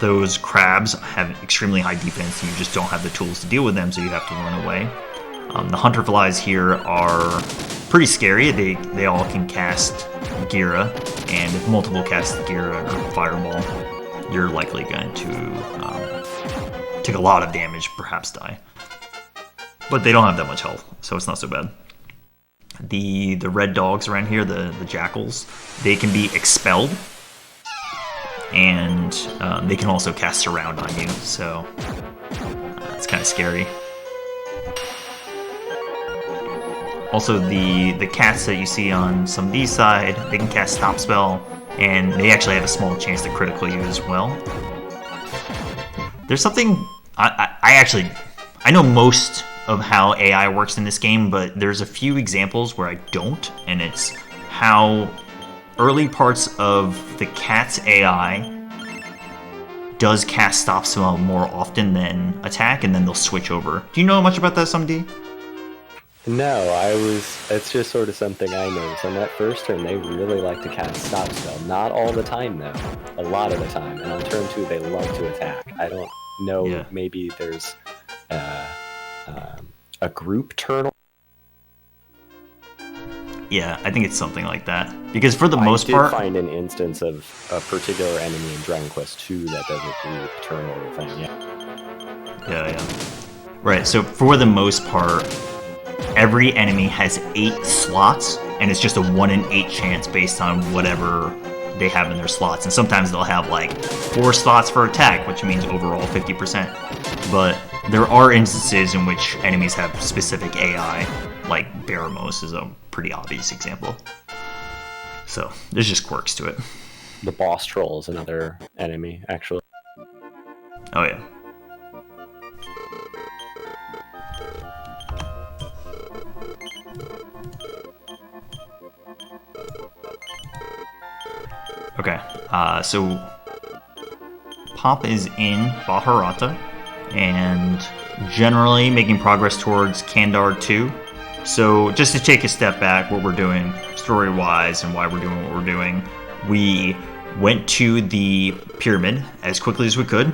Those crabs have extremely high defense, and you just don't have the tools to deal with them, so you have to run away. The hunter flies here are pretty scary. They all can cast Gira, and if multiple cast Gira or Fireball, you're likely going to take a lot of damage, perhaps die. but they don't have that much health, so it's not so bad. The red dogs around here, the jackals, they can be expelled, and they can also cast Surround on you, so it's kind of scary. Also, the cats that you see on SUMDea's side, they can cast Stop Spell, and they actually have a small chance to critical you as well. There's something... I know most of how AI works in this game, but there's a few examples where I don't, and it's how early parts of the cat's AI does cast Stop Spell more often than attack, and then they'll switch over. Do you know much about that, SUMDea? No, it's just sort of something I noticed. On that first turn, they really like to cast Stop Spell. Not all the time, though. A lot of the time. And on turn 2, they love to attack. I don't know, maybe there's a group turn. Yeah, I think it's something like that. Because for the most part... I did find an instance of a particular enemy in Dragon Quest II that does a group turn thing, Yeah. Right, so for the most part... every enemy has 8 slots, and it's just a 1 in 8 chance based on whatever they have in their slots. And sometimes they'll have like 4 slots for attack, which means overall 50%. But there are instances in which enemies have specific AI, like Baramos is a pretty obvious example. So there's just quirks to it. The boss troll is another enemy, actually. Oh yeah. Okay, so Pop is in Baharata, and generally making progress towards Kandar 2. So just to take a step back, what we're doing story-wise and why we're doing what we're doing, we went to the pyramid as quickly as we could.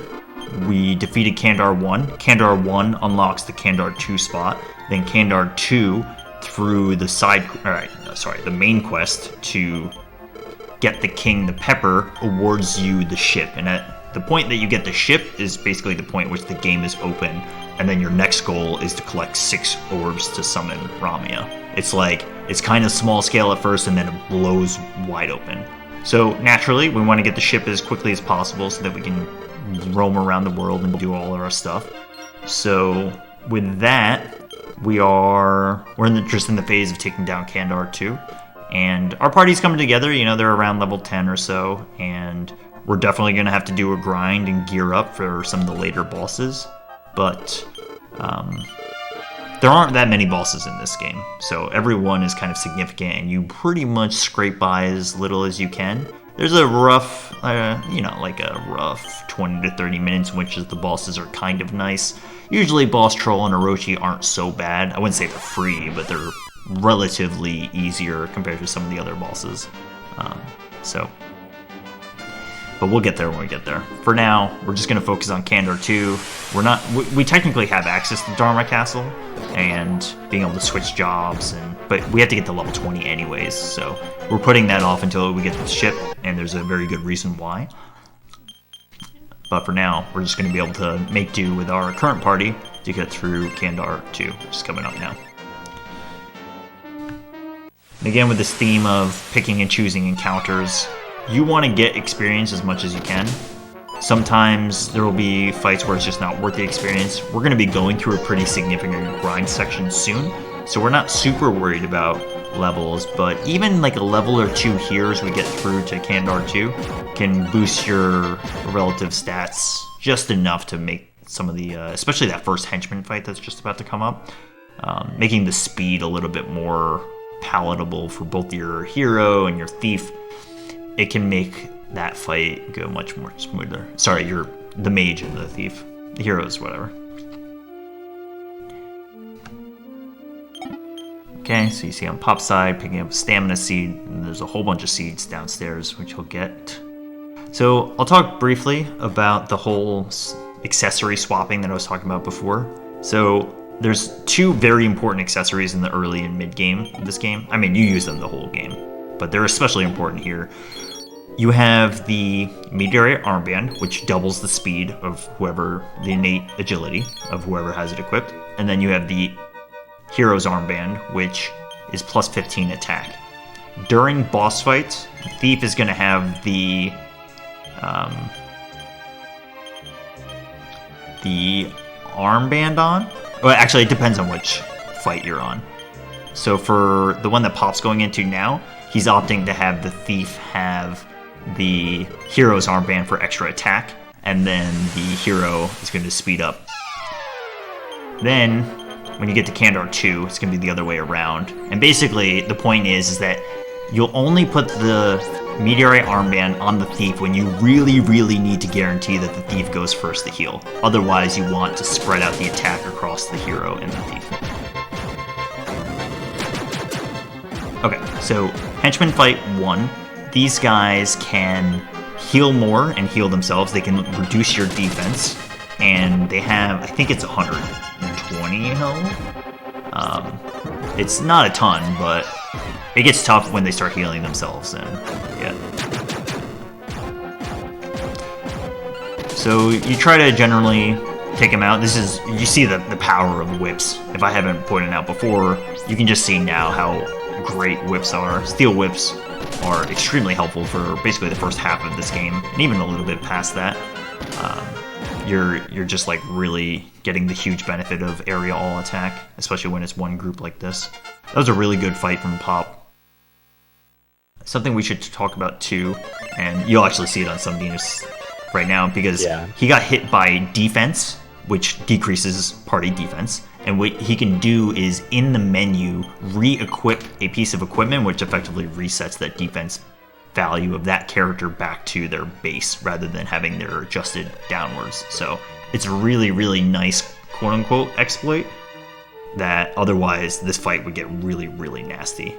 We defeated Kandar 1. Kandar 1 unlocks the Kandar 2 spot. Then Kandar 2 through the main quest to get the king the pepper awards you the ship, and at the point that you get the ship is basically the point which the game is open, and then your next goal is to collect 6 orbs to summon Ramia. It's kind of small scale at first, and then it blows wide open. So naturally we want to get the ship as quickly as possible so that we can roam around the world and do all of our stuff. So with that, we're just in the phase of taking down Kandar 2. And our party's coming together, they're around level 10 or so, and we're definitely going to have to do a grind and gear up for some of the later bosses. But there aren't that many bosses in this game, so every one is kind of significant, and you pretty much scrape by as little as you can. There's a rough, like a rough 20 to 30 minutes in which the bosses are kind of nice. Usually Boss Troll and Orochi aren't so bad. I wouldn't say they're free, but they're relatively easier compared to some of the other bosses. But we'll get there when we get there. For now, we're just going to focus on Kandar 2. We technically have access to Dharma Castle and being able to switch jobs, but we have to get to level 20 anyways, so we're putting that off until we get to the ship, and there's a very good reason why. But for now, we're just going to be able to make do with our current party to get through Kandar 2, which is coming up now. And again, with this theme of picking and choosing encounters, you want to get experience as much as you can. Sometimes there will be fights where it's just not worth the experience. We're going to be going through a pretty significant grind section soon, so we're not super worried about levels, but even like a level or 2 here as we get through to Kandar 2 can boost your relative stats just enough to make some of the, especially that first henchman fight that's just about to come up, making the speed a little bit more palatable for both your hero and your thief. It can make that fight go much more smoother. Sorry, the mage and the thief. The heroes, whatever. Okay, so you see on Pop's side, picking up a stamina seed, and there's a whole bunch of seeds downstairs, which you'll get. So I'll talk briefly about the whole accessory swapping that I was talking about before. So there's 2 very important accessories in the early and mid game of this game. I mean, you use them the whole game, but they're especially important here. You have the Meteorite Armband, which doubles the speed of the innate agility of whoever has it equipped. And then you have the Hero's Armband, which is plus 15 attack. During boss fights, the Thief is going to have the armband on. Well, actually, it depends on which fight you're on. So for the one that Pop's going into now, he's opting to have the Thief have the Hero's Armband for extra attack, and then the Hero is going to speed up. Then, when you get to Kandar 2, it's going to be the other way around. And basically, the point is that you'll only put the Meteorite Armband on the Thief when you really, really need to guarantee that the Thief goes first to heal. Otherwise, you want to spread out the attack across the Hero and the Thief. Okay, so Henchman Fight 1. These guys can heal more and heal themselves. They can reduce your defense. And they have, I think it's 120 health. It's not a ton, but it gets tough when they start healing themselves, and yeah. So you try to generally take them out. You see the power of whips. If I haven't pointed out before, you can just see now how great whips are. Steel whips are extremely helpful for basically the first half of this game, and even a little bit past that. You're just like really getting the huge benefit of area all attack, especially when it's one group like this. That was a really good fight from Pop. Something we should talk about too, and you'll actually see it on SUMDeaner right now, because he got hit by defense, which decreases party defense, and what he can do is in the menu re-equip a piece of equipment, which effectively resets that defense value of that character back to their base rather than having their adjusted downwards. So it's a really, really nice quote-unquote exploit that otherwise this fight would get really, really nasty.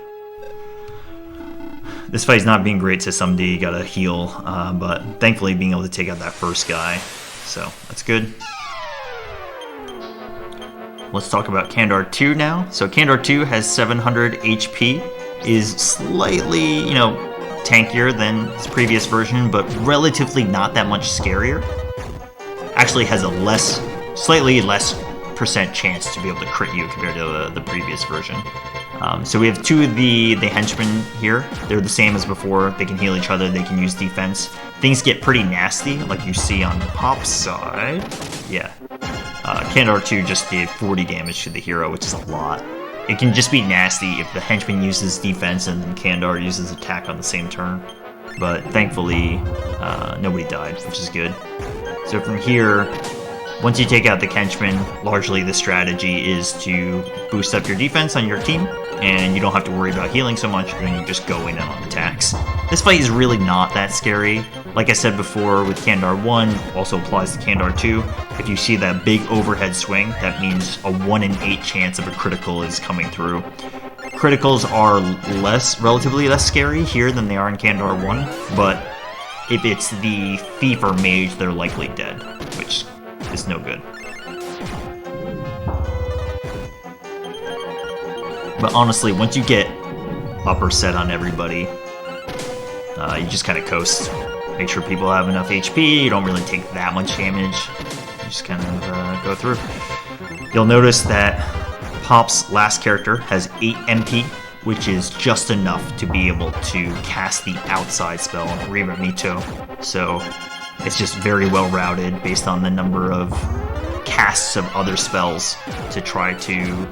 This fight's not being great to SUMD, gotta heal, but thankfully being able to take out that first guy, so that's good. Let's talk about Kandar 2 now. So Kandar 2 has 700 HP, is slightly, tankier than its previous version, but relatively not that much scarier. Actually has a slightly less percent chance to be able to crit you compared to the previous version. So we have two of the henchmen here. They're the same as before. They can heal each other. They can use defense. Things get pretty nasty, like you see on Pop's side. Yeah. Kandar 2 just did 40 damage to the hero, which is a lot. It can just be nasty if the henchman uses defense and then Kandar uses attack on the same turn. But thankfully, nobody died, which is good. So from here, once you take out the henchman, largely the strategy is to boost up your defense on your team, and you don't have to worry about healing so much, and then you just go in and on attacks. This fight is really not that scary. Like I said before, with Kandar 1, also applies to Kandar 2. If you see that big overhead swing, that means a 1 in 8 chance of a critical is coming through. Criticals are relatively less scary here than they are in Kandar 1, but if it's the Thief or Mage, they're likely dead, which is no good. But honestly, once you get upper set on everybody, you just kind of coast. Make sure people have enough HP, you don't really take that much damage. You just kind of go through. You'll notice that Pop's last character has 8 MP, which is just enough to be able to cast the outside spell, Najimi Tower. So it's just very well routed based on the number of casts of other spells to try to,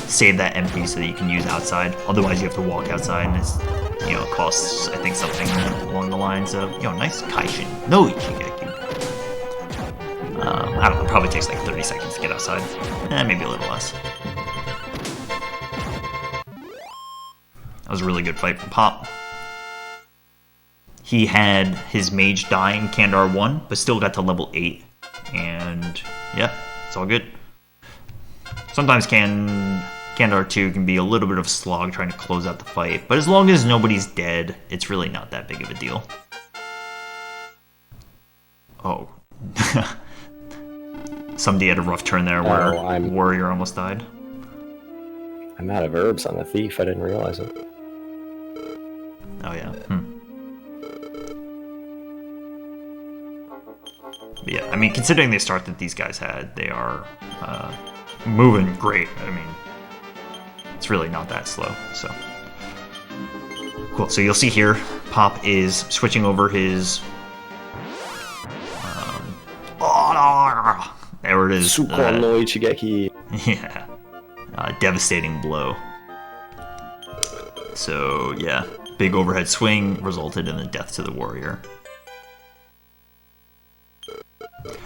save that MP so that you can use outside. Otherwise, you have to walk outside, and it's, it costs, I think, something along the lines of, nice Kaishin. No Ichigeki. I don't know, probably takes like 30 seconds to get outside. Maybe a little less. That was a really good fight from Pop. He had his mage die in Kandar 1, but still got to level 8. And yeah, it's all good. Sometimes Kandar 2 can be a little bit of a slog trying to close out the fight, but as long as nobody's dead, it's really not that big of a deal. Oh. Somebody had a rough turn there where Warrior almost died. I'm out of herbs on the Thief, I didn't realize it. Oh yeah. But yeah, I mean, considering the start that these guys had, they are moving great. I mean, it's really not that slow, so. Cool, so you'll see here, Pop is switching over his... there it is. Suko no Ichigeki. Yeah. Devastating blow. So, yeah. Big overhead swing resulted in the death to the warrior.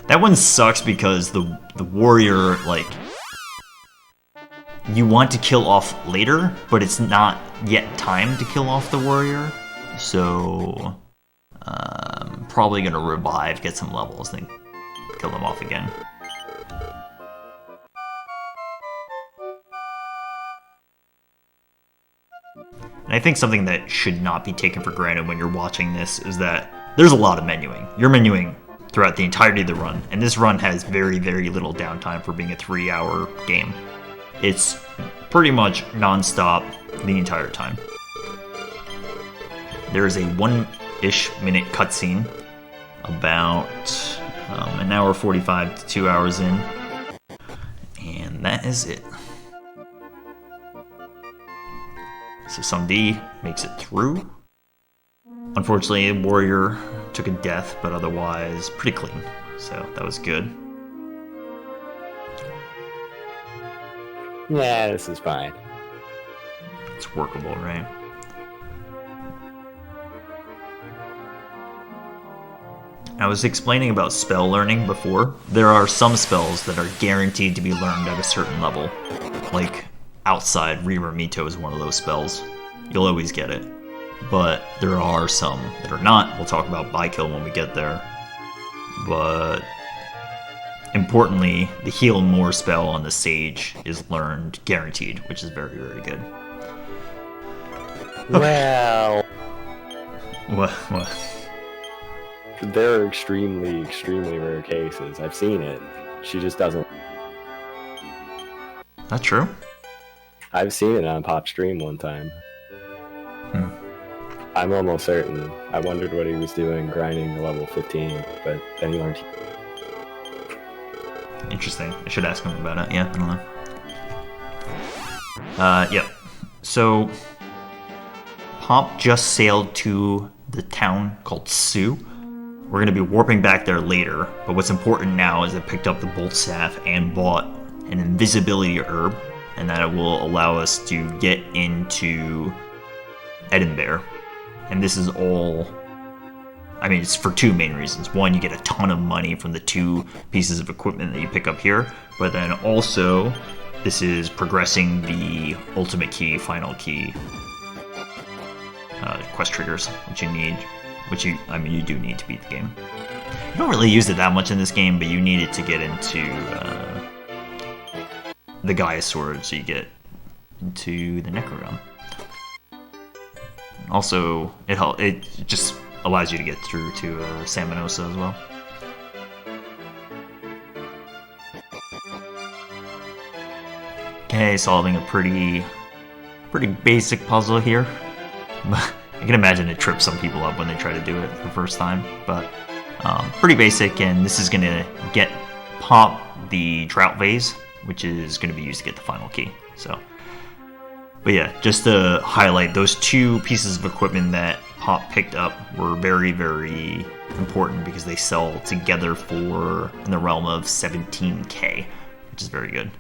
That one sucks because the warrior, like... You want to kill off later, but it's not yet time to kill off the warrior. So... probably gonna revive, get some levels, then kill them off again. And I think something that should not be taken for granted when you're watching this is that there's a lot of menuing. You're menuing throughout the entirety of the run, and this run has very, very little downtime for being a 3-hour game. It's pretty much non-stop the entire time. There is a 1-ish minute cutscene about an hour 45 to 2 hours in, and that is it. So SUMD makes it through. Unfortunately, the warrior took a death, but otherwise pretty clean. So that was good. Yeah, this is fine. It's workable, right? I was explaining about spell learning before. There are some spells that are guaranteed to be learned at a certain level. Like Outside, Reaver Mito is one of those spells. You'll always get it. But there are some that are not. We'll talk about Bykill when we get there. But importantly, the Heal More spell on the Sage is learned guaranteed, which is very, very good. Well... What? There are extremely, extremely rare cases. I've seen it. She just doesn't... That true? I've seen it on Pop Stream one time. I'm almost certain. I wondered what he was doing grinding to level 15, but then he learned... Interesting. I should ask him about it. Yeah, I don't know. Yep. So, Pop just sailed to the town called Su. We're going to be warping back there later, but what's important now is I picked up the Bolt Staff and bought an invisibility herb, and that will allow us to get into Edinburgh. And this is all... I mean, it's for two main reasons. One, you get a ton of money from the 2 pieces of equipment that you pick up here, but then also, this is progressing the ultimate key, final key, quest triggers, which you need, you do need to beat the game. You don't really use it that much in this game, but you need it to get into the Gaia Sword, so you get into the Necrogram. Also, it just allows you to get through to Samanosa as well. Okay, solving a pretty basic puzzle here. I can imagine it trips some people up when they try to do it for the first time, but pretty basic, and this is going to get Pop the Drought Vase, which is going to be used to get the final key. So, but yeah, just to highlight, those 2 pieces of equipment that Pop picked up were very, very important because they sell together for in the realm of 17k, which is very good.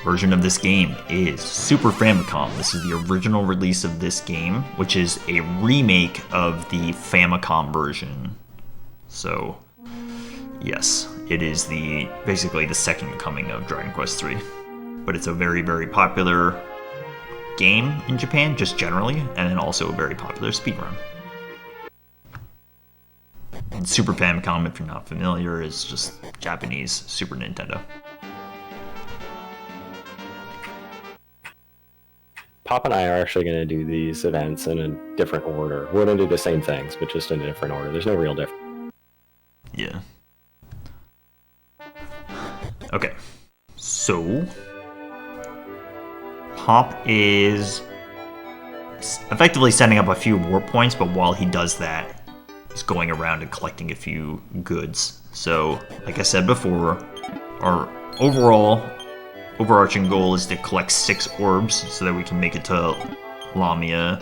Version of this game is Super Famicom. This is the original release of this game, which is a remake of the Famicom version. So, yes, it is basically the second coming of Dragon Quest III. But it's a very, very popular game in Japan, just generally, and then also a very popular speedrun. And Super Famicom, if you're not familiar, is just Japanese Super Nintendo. Pop and I are actually going to do these events in a different order. We're going to do the same things, but just in a different order. There's no real difference. Yeah. Okay. So, Pop is effectively setting up a few warp points, but while he does that, he's going around and collecting a few goods. So, like I said before, our overarching goal is to collect 6 orbs so that we can make it to Lamia,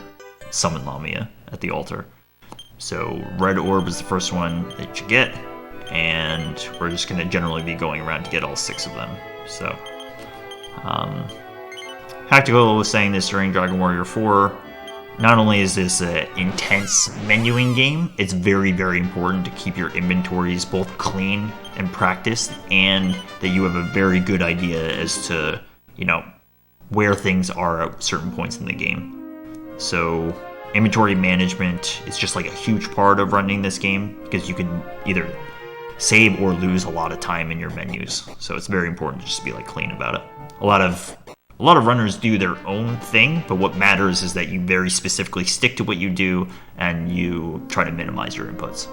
summon Lamia at the altar. So, red orb is the first one that you get, and we're just going to generally be going around to get all 6 of them. So, Tactical was saying this during Dragon Warrior 4. Not only is this an intense menuing game, it's very, very important to keep your inventories both clean and practiced, and that you have a very good idea as to, where things are at certain points in the game. So, inventory management is just like a huge part of running this game, because you can either save or lose a lot of time in your menus. So it's very important to just be clean about it. A lot of runners do their own thing, but what matters is that you very specifically stick to what you do and you try to minimize your inputs.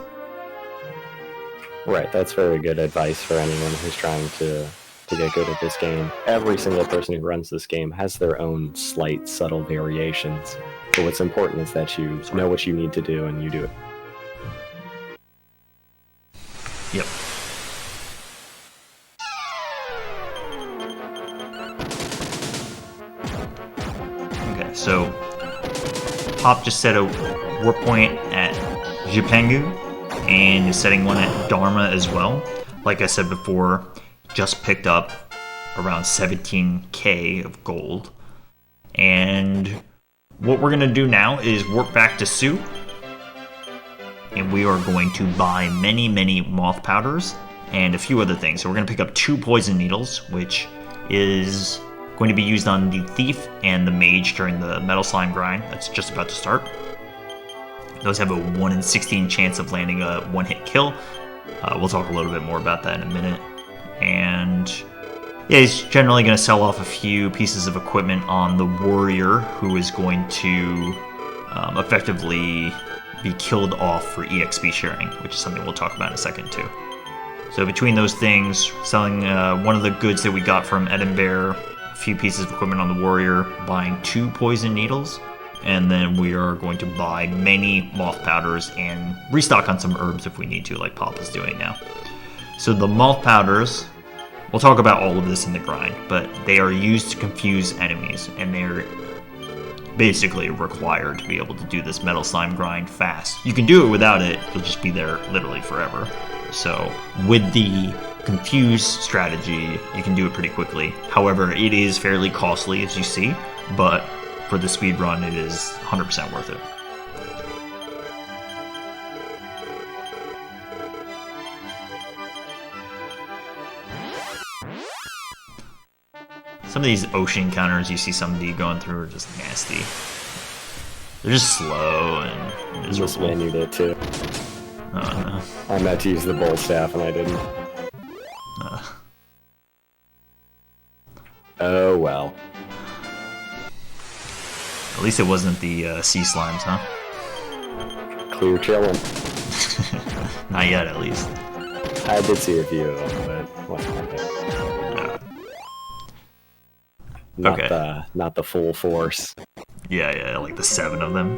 Right, that's very good advice for anyone who's trying to get good at this game. Every single person who runs this game has their own slight, subtle variations. But what's important is that you know what you need to do and you do it. Yep. Okay, so Pop just set a warp point at Jipengu, and is setting one at Dharma as well. Like I said before, just picked up around 17k of gold. And what we're going to do now is warp back to Su, and we are going to buy many, many moth powders and a few other things. So we're going to pick up 2 poison needles, which is going to be used on the thief and the mage during the metal slime grind that's just about to start. Those have a 1 in 16 chance of landing a one-hit kill. We'll talk a little bit more about that in a minute. And yeah, he's generally going to sell off a few pieces of equipment on the warrior, who is going to effectively be killed off for EXP sharing, which is something we'll talk about in a second too. So between those things, selling one of the goods that we got from Edinburgh, a few pieces of equipment on the warrior, buying 2 poison needles, and then we are going to buy many moth powders and restock on some herbs if we need to, like Pop is doing now. So the moth powders, we'll talk about all of this in the grind, but they are used to confuse enemies, and they're basically required to be able to do this metal slime grind fast. You can do it without it, you'll just be there literally forever. So with the confuse strategy, you can do it pretty quickly. However, it is fairly costly, as you see, but for the speed run, it is 100% worth it. Some of these ocean encounters you see SUMD going through are just nasty. They're just slow and miserable. Just menued it too. Oh no. I meant to use the bowl staff and I didn't. Oh well. At least it wasn't the sea slimes, huh? Clear chillin'. Not yet, at least. I did see a few of them, but wasn't like it. Not the full force. Yeah, like the 7 of them.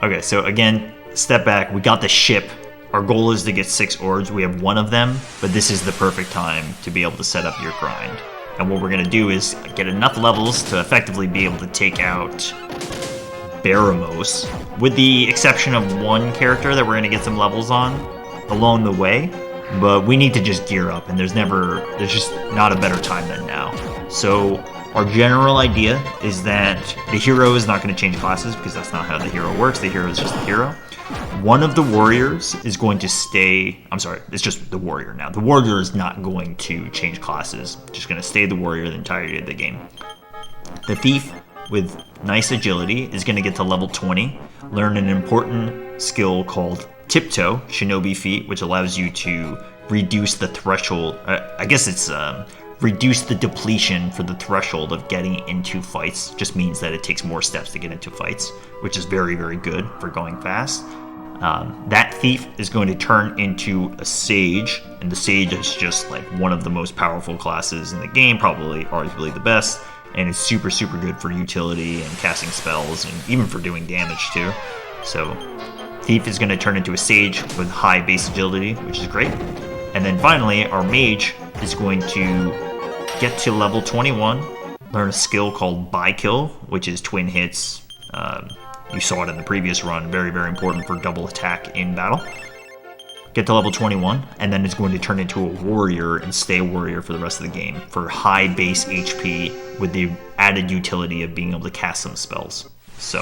Okay, so again, step back. We got the ship. Our goal is to get 6 orbs. We have 1 of them, but this is the perfect time to be able to set up your grind. And what we're going to do is get enough levels to effectively be able to take out Baramos, with the exception of 1 character that we're going to get some levels on along the way. But we need to just gear up, and there's just not a better time than now. So our general idea is that the hero is not going to change classes, because that's not how the hero works. The hero is just the hero. One of the warriors is going to stay... I'm sorry, it's just the warrior now. The warrior is not going to change classes. Just going to stay the warrior the entirety of the game. The thief, with nice agility, is going to get to level 20, learn an important skill called Tiptoe, Shinobi Feat, which allows you to reduce the threshold... I guess it's... reduce the depletion for the threshold of getting into fights. Just means that it takes more steps to get into fights, which is very, very good for going fast. That thief is going to turn into a sage, and the sage is just like one of the most powerful classes in the game, probably arguably the best. and is super, super good for utility and casting spells, and even for doing damage too. So Thief is going to turn into a Sage with high base agility, which is great. And then finally, our Mage is going to get to level 21, learn a skill called Buy Kill, which is twin hits. You saw it in the previous run, very, very important for double attack in battle. Get to level 21, and then it's going to turn into a warrior and stay a warrior for the rest of the game for high base HP with the added utility of being able to cast some spells. So,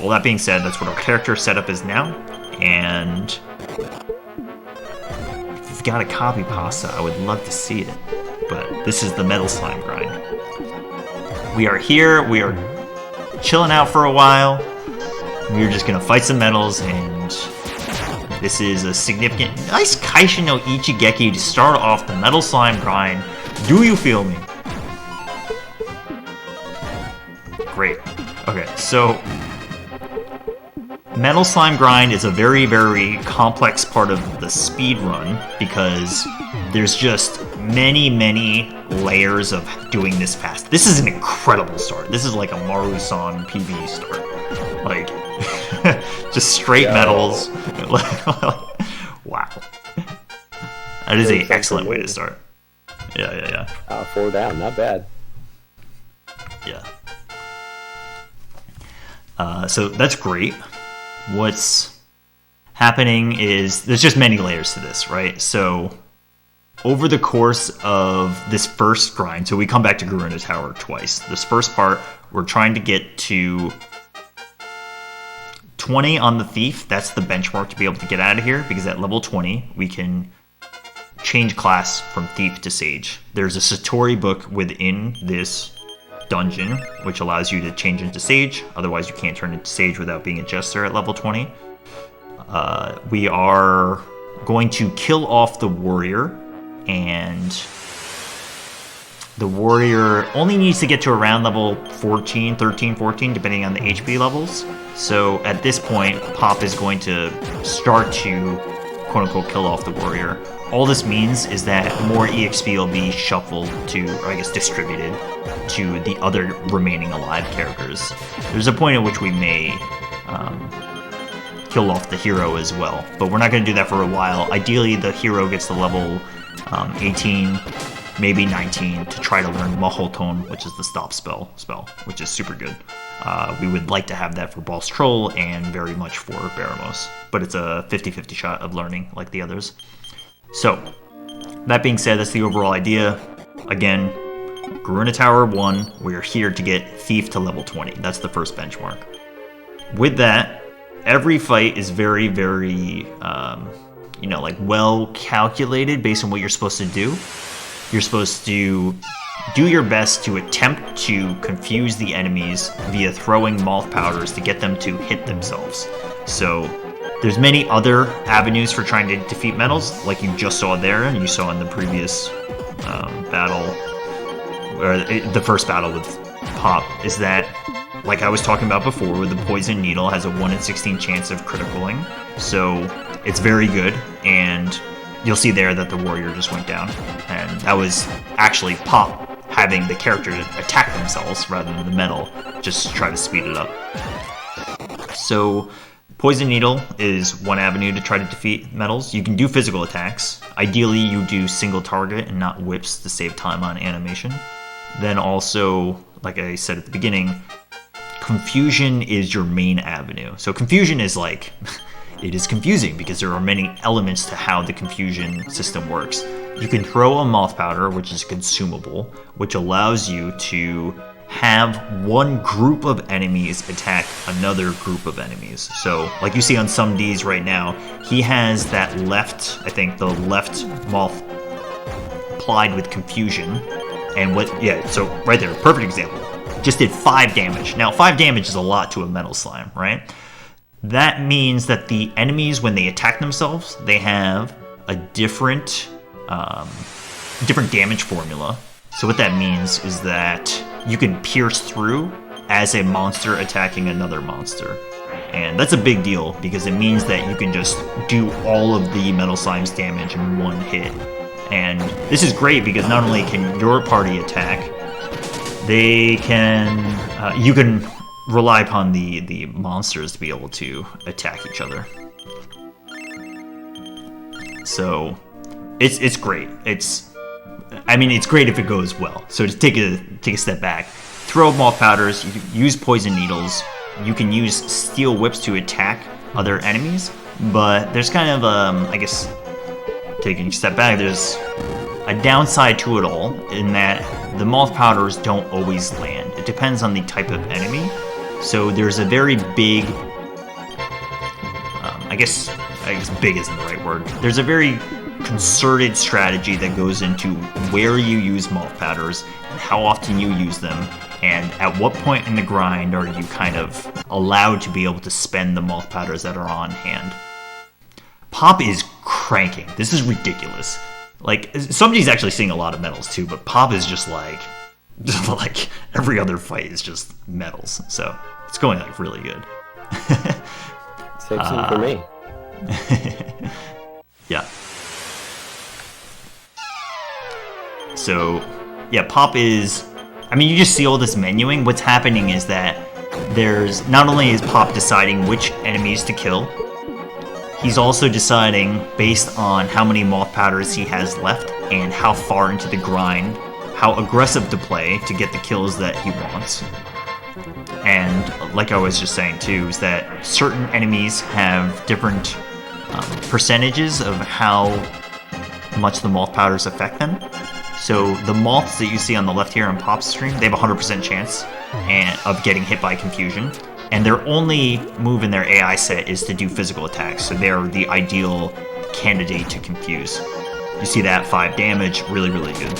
all that being said, that's what our character setup is now, and if you've got a copy pasta, I would love to see it, but this is the Metal Slime grind. We are here, we are chilling out for a while, we're just going to fight some metals, and this is a significant, nice Kaishin no Ichigeki to start off the Metal Slime grind. Do you feel me? Great. Okay, so Metal Slime grind is a very, very complex part of the speed run because there's just many, many layers of doing this fast. This is an incredible start. This is like a Maru-san PvE start. Like, just straight metals. Wow. That is an excellent way to start. Yeah. 4 down, not bad. Yeah. So that's great. What's happening is there's just many layers to this, right? So over the course of this first grind, so we come back to Garuna Tower twice. This first part, we're trying to get to 20 on the Thief. That's the benchmark to be able to get out of here, because at level 20, we can change class from Thief to Sage. There's a Satori book within this dungeon, which allows you to change into Sage. Otherwise, you can't turn into Sage without being a Jester at level 20. We are going to kill off the Warrior, and the Warrior only needs to get to around level 13, 14, depending on the HP levels. So at this point, Pop is going to start to quote-unquote kill off the Warrior. All this means is that more EXP will be shuffled to, or I guess distributed, to the other remaining alive characters. There's a point at which we may kill off the hero as well, but we're not going to do that for a while. Ideally, the hero gets to level 18, maybe 19, to try to learn Mahoton, which is the stop spell, which is super good. We would like to have that for Boss Troll and very much for Baramos, but it's a 50-50 shot of learning like the others. So, that being said, that's the overall idea. Again, Garuna Tower 1, we're here to get Thief to level 20. That's the first benchmark. With that, every fight is very, very, well calculated based on what you're supposed to do. You're supposed to do your best to attempt to confuse the enemies via throwing moth powders to get them to hit themselves. So, there's many other avenues for trying to defeat metals, like you just saw there, and you saw in the previous battle, or the first battle with Pop, is that, like I was talking about before, with the Poison Needle has a 1 in 16 chance of criticaling, so it's very good, and you'll see there that the Warrior just went down, and that was actually Pop having the character attack themselves rather than the metal, just to try to speed it up. So Poison Needle is one avenue to try to defeat metals. You can do physical attacks. Ideally, you do single target and not whips to save time on animation. Then also, like I said at the beginning, confusion is your main avenue. So confusion is like, it is confusing because there are many elements to how the confusion system works. You can throw a moth powder, which is consumable, which allows you to have one group of enemies attack another group of enemies. So, like you see on SUMDea's right now, he has that left, I think the left moth applied with confusion. And so right there, perfect example. Just did 5 damage. Now, 5 damage is a lot to a metal slime, right? That means that the enemies, when they attack themselves, they have a different damage formula. So what that means is that you can pierce through as a monster attacking another monster. And that's a big deal because it means that you can just do all of the Metal Slime's damage in one hit. And this is great because not only can your party attack they can you can rely upon the monsters to be able to attack each other. So it's great. I mean, it's great if it goes well. So to take a step back, throw moth powders, you can use poison needles, you can use steel whips to attack other enemies, but there's kind of I guess, taking a step back, there's a downside to it all in that the moth powders don't always land. It depends on the type of enemy. So there's a very big, I guess big isn't the right word. There's a very concerted strategy that goes into where you use moth powders and how often you use them, and at what point in the grind are you kind of allowed to be able to spend the moth powders that are on hand. Pop is cranking. This is ridiculous. Like, somebody's actually seeing a lot of medals too, but Pop is just like every other fight is just medals. So it's going like really good. Save some for me. Yeah. So, yeah, Pop is... I mean, you just see all this menuing. What's happening is that there's... Not only is Pop deciding which enemies to kill, he's also deciding, based on how many moth powders he has left and how far into the grind, how aggressive to play to get the kills that he wants. And like I was just saying too, is that certain enemies have different percentages of how much the moth powders affect them. So the moths that you see on the left here on Pop's stream, they have a 100% chance of getting hit by confusion. And their only move in their AI set is to do physical attacks. So they're the ideal candidate to confuse. You see that 5 damage, really, really good.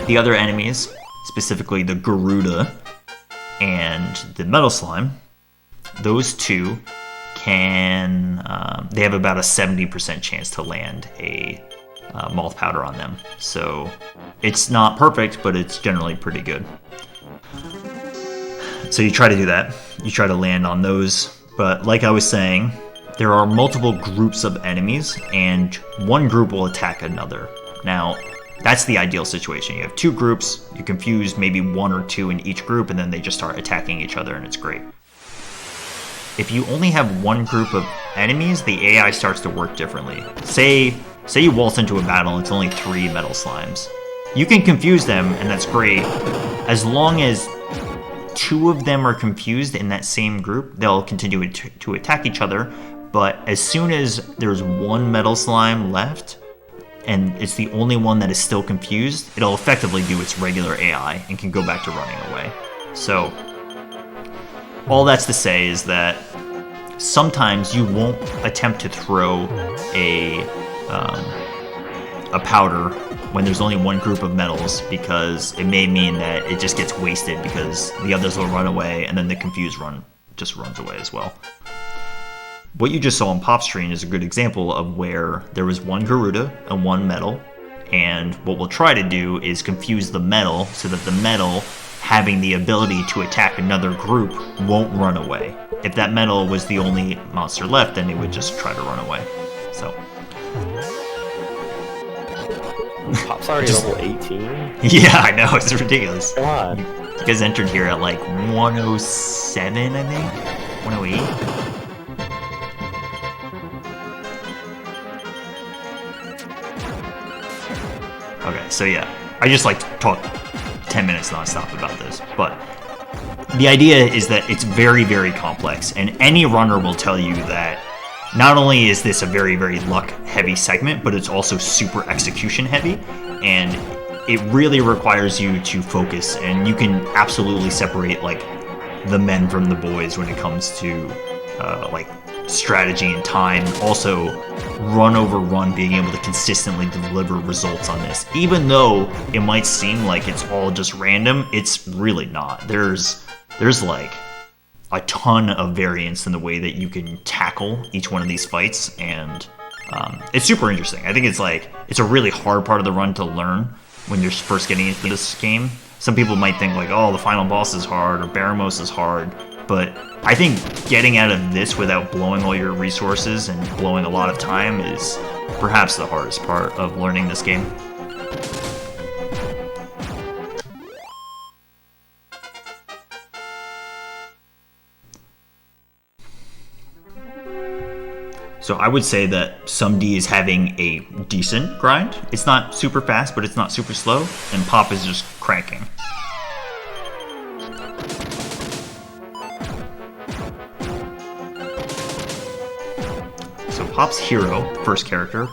The other enemies, specifically the Garuda and the Metal Slime, those two can, they have about a 70% chance to land a moth powder on them. So it's not perfect, but it's generally pretty good. So you try to do that. You try to land on those. But like I was saying, there are multiple groups of enemies, and one group will attack another. Now, that's the ideal situation. You have 2 groups, you confuse maybe 1 or 2 in each group, and then they just start attacking each other, and it's great. If you only have 1 group of enemies, the AI starts to work differently. Say you waltz into a battle and it's only 3 metal slimes. You can confuse them, and that's great. As long as 2 of them are confused in that same group, they'll continue to attack each other. But as soon as there's 1 metal slime left, and it's the only one that is still confused, it'll effectively do its regular AI and can go back to running away. So, all that's to say is that sometimes you won't attempt to throw a powder when there's only 1 group of metals, because it may mean that it just gets wasted because the others will run away, and then the confused just runs away as well. What you just saw on Pop's screen is a good example of where there was 1 Garuda and 1 metal, and what we'll try to do is confuse the metal so that the metal, having the ability to attack another group, won't run away. If that metal was the only monster left, then it would just try to run away. So... Pop's already level 18? Yeah, I know, it's ridiculous. Come on. You guys entered here at like 107, I think? 108? Okay, so yeah, I just like to talk 10 minutes non-stop about this, but the idea is that it's very, very complex, and any runner will tell you that not only is this a very, very luck-heavy segment, but it's also super execution-heavy, and it really requires you to focus, and you can absolutely separate, like, the men from the boys when it comes to, like, strategy and time. Also, run over run, being able to consistently deliver results on this. Even though it might seem like it's all just random, it's really not. There's like a ton of variance in the way that you can tackle each one of these fights, and it's super interesting. I think it's a really hard part of the run to learn when you're first getting into this game. Some people might think like, oh, the final boss is hard or Baramos is hard, but I think getting out of this without blowing all your resources and blowing a lot of time is perhaps the hardest part of learning this game. So I would say that SUMD is having a decent grind. It's not super fast, but it's not super slow, and Pop is just cranking. So Pop's hero, first character,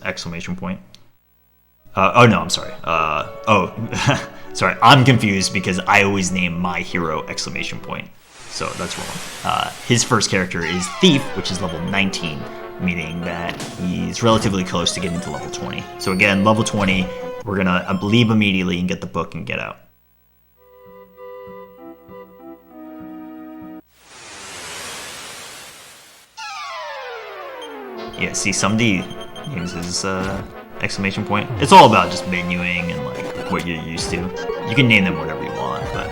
exclamation point. Oh no, I'm sorry. Sorry, I'm confused because I always name my hero exclamation point. So that's wrong. His first character is Thief, which is level 19, meaning that he's relatively close to getting to level 20. So again, level 20, we're gonna leave immediately and get the book and get out. Yeah, see, somebody uses exclamation point. It's all about just menuing and like what you're used to. You can name them whatever you want, but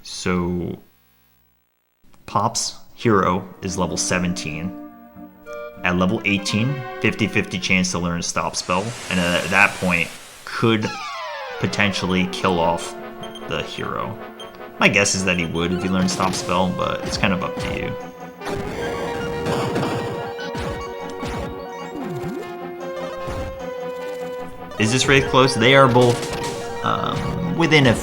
so Pop's hero is level 17. At level 18, 50-50 chance to learn Stop Spell, and at that point could potentially kill off the hero. My guess is that he would if he learned Stop Spell, but it's kind of up to you. Is this race close? They are both within a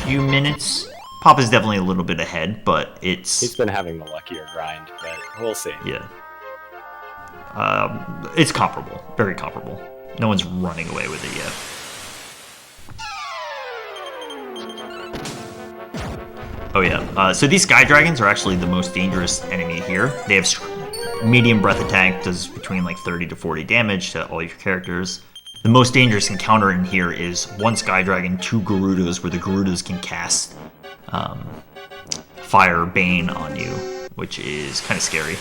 few minutes. Pop is definitely a little bit ahead, but He's been having the luckier grind, but we'll see. Yeah. It's comparable. Very comparable. No one's running away with it yet. Oh yeah. So these Sky Dragons are actually the most dangerous enemy here. They have medium breath attack, does between like 30 to 40 damage to all your characters. The most dangerous encounter in here is one Sky Dragon, 2 Gerudos, where the Gerudos can cast Fire Bane on you, which is kind of scary.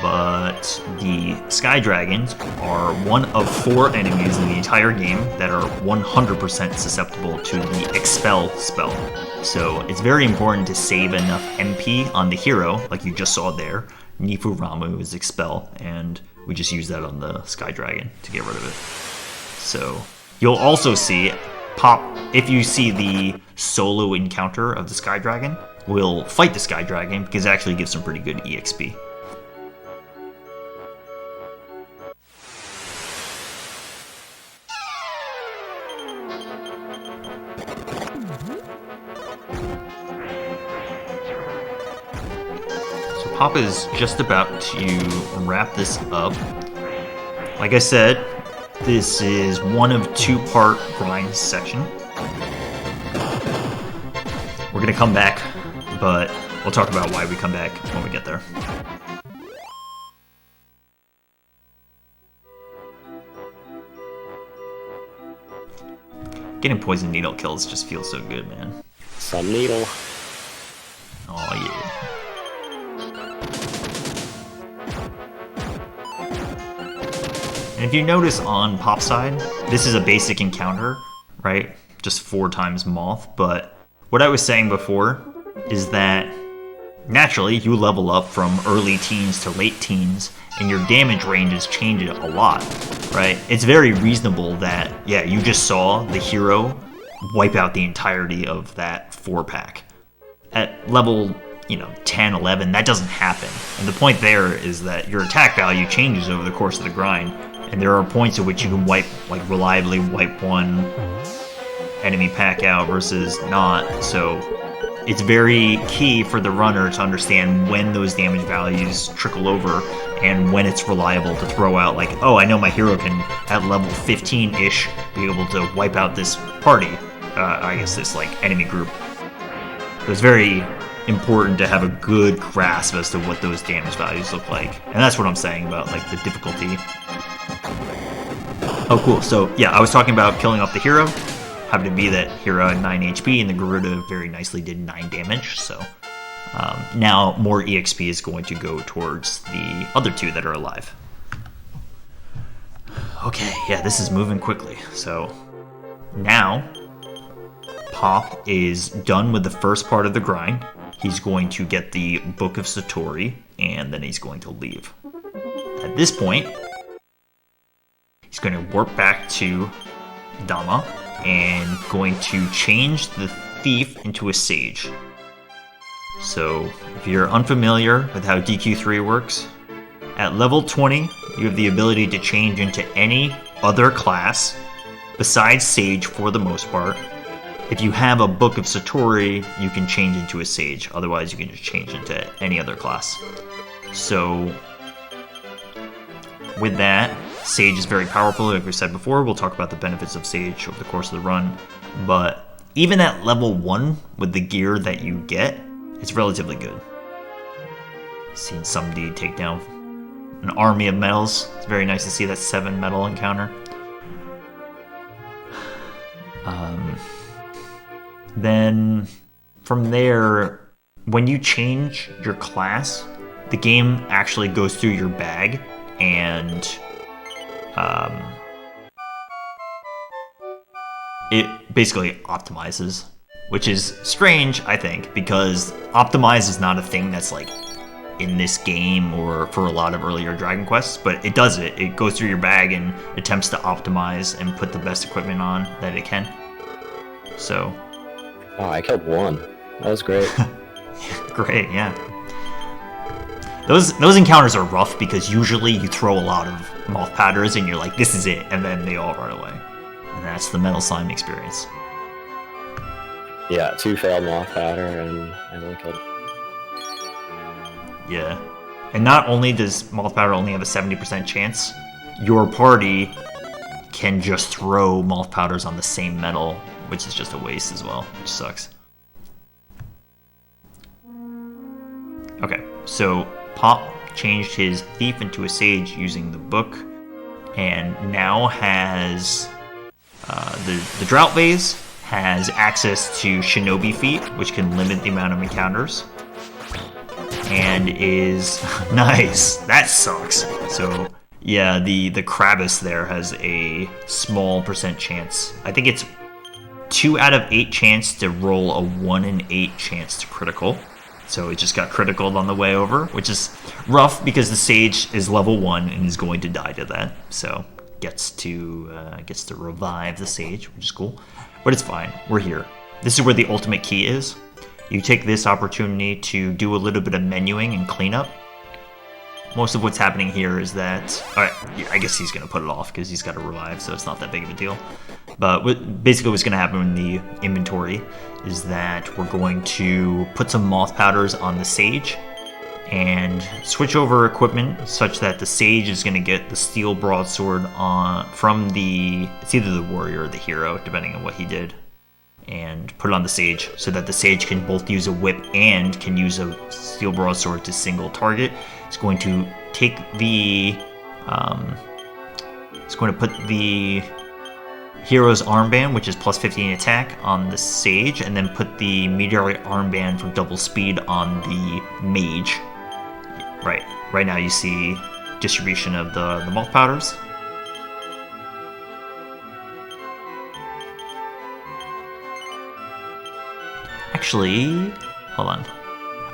But the Sky Dragons are one of 4 enemies in the entire game that are 100% susceptible to the Expel spell. So it's very important to save enough MP on the hero, like you just saw there. Nifu Ramu is Expel, and we just use that on the Sky Dragon to get rid of it. So you'll also see Pop, if you see the solo encounter of the Sky Dragon, will fight the Sky Dragon because it actually gives some pretty good EXP. Pop is just about to wrap this up. Like I said, this is one of 2-part grind section. We're gonna come back, but we'll talk about why we come back when we get there. Getting poison needle kills just feels so good, man. Some needle. Oh yeah. And if you notice on Pop's side, this is a basic encounter, right? Just 4 times Moth, but what I was saying before is that naturally you level up from early teens to late teens and your damage ranges change a lot, right? It's very reasonable that, yeah, you just saw the hero wipe out the entirety of that 4-pack. At level 10, 11, that doesn't happen. And the point there is that your attack value changes over the course of the grind, and there are points at which you can reliably wipe one enemy pack out versus not. So it's very key for the runner to understand when those damage values trickle over and when it's reliable to throw out oh, I know my hero can at level 15-ish be able to wipe out this party. I guess this enemy group. So it's very important to have a good grasp as to what those damage values look like. And that's what I'm saying about the difficulty. Oh cool, so yeah, I was talking about killing off the hero. Happened to be that hero had 9 HP and the Garuda very nicely did 9 damage, so now more EXP is going to go towards the other 2 that are alive. Okay, yeah, this is moving quickly. So now Pop is done with the first part of the grind. He's going to get the Book of Satori, and then he's going to leave. At this point, going to warp back to Dama and going to change the thief into a sage. So if you're unfamiliar with how DQ3 works, at level 20 you have the ability to change into any other class besides sage for the most part. If you have a Book of Satori, you can change into a sage. Otherwise, you can just change into any other class. So, with that, sage is very powerful. Like we said before, we'll talk about the benefits of sage over the course of the run. But even at level 1, with the gear that you get, it's relatively good. Seen SUMDeaner take down an army of metals. It's very nice to see that 7 metal encounter. Then from there, when you change your class, the game actually goes through your bag and it basically optimizes, which is strange, I think, because optimize is not a thing that's like in this game or for a lot of earlier Dragon Quests, but it does it. It goes through your bag and attempts to optimize and put the best equipment on that it can. So... Oh, I killed 1. That was great. Great, yeah. Those encounters are rough because usually you throw a lot of moth powders and you're like, this is it, and then they all run away. And that's the metal slime experience. Yeah, 2 failed moth powder and I only killed... Yeah. And not only does moth powder only have a 70% chance, your party can just throw moth powders on the same metal, which is just a waste as well, which sucks. Okay, so Pop changed his thief into a sage using the book, and now has the Drought Vase has access to Shinobi Feet, which can limit the amount of encounters, and is nice. That sucks. So yeah, the Krabus there has a small % chance. I think it's 2 out of 8 chance to roll a 1 in 8 chance to critical. So it just got criticaled on the way over, which is rough because the sage is level 1 and is going to die to that. So gets to revive the sage, which is cool. But it's fine. We're here. This is where the ultimate key is. You take this opportunity to do a little bit of menuing and cleanup. Most of what's happening here is that... Alright, I guess he's going to put it off because he's got to revive, so it's not that big of a deal. But basically what's going to happen in the inventory is that we're going to put some moth powders on the sage and switch over equipment such that the sage is going to get the steel broadsword from the... It's either the warrior or the hero, depending on what he did. And put it on the sage so that the sage can both use a whip and can use a steel broadsword to single target. It's going to take the... it's going to put the hero's armband, which is plus 15 attack, on the sage, and then put the meteoric armband for double speed on the mage. Right now you see distribution of the moth powders. Actually, hold on.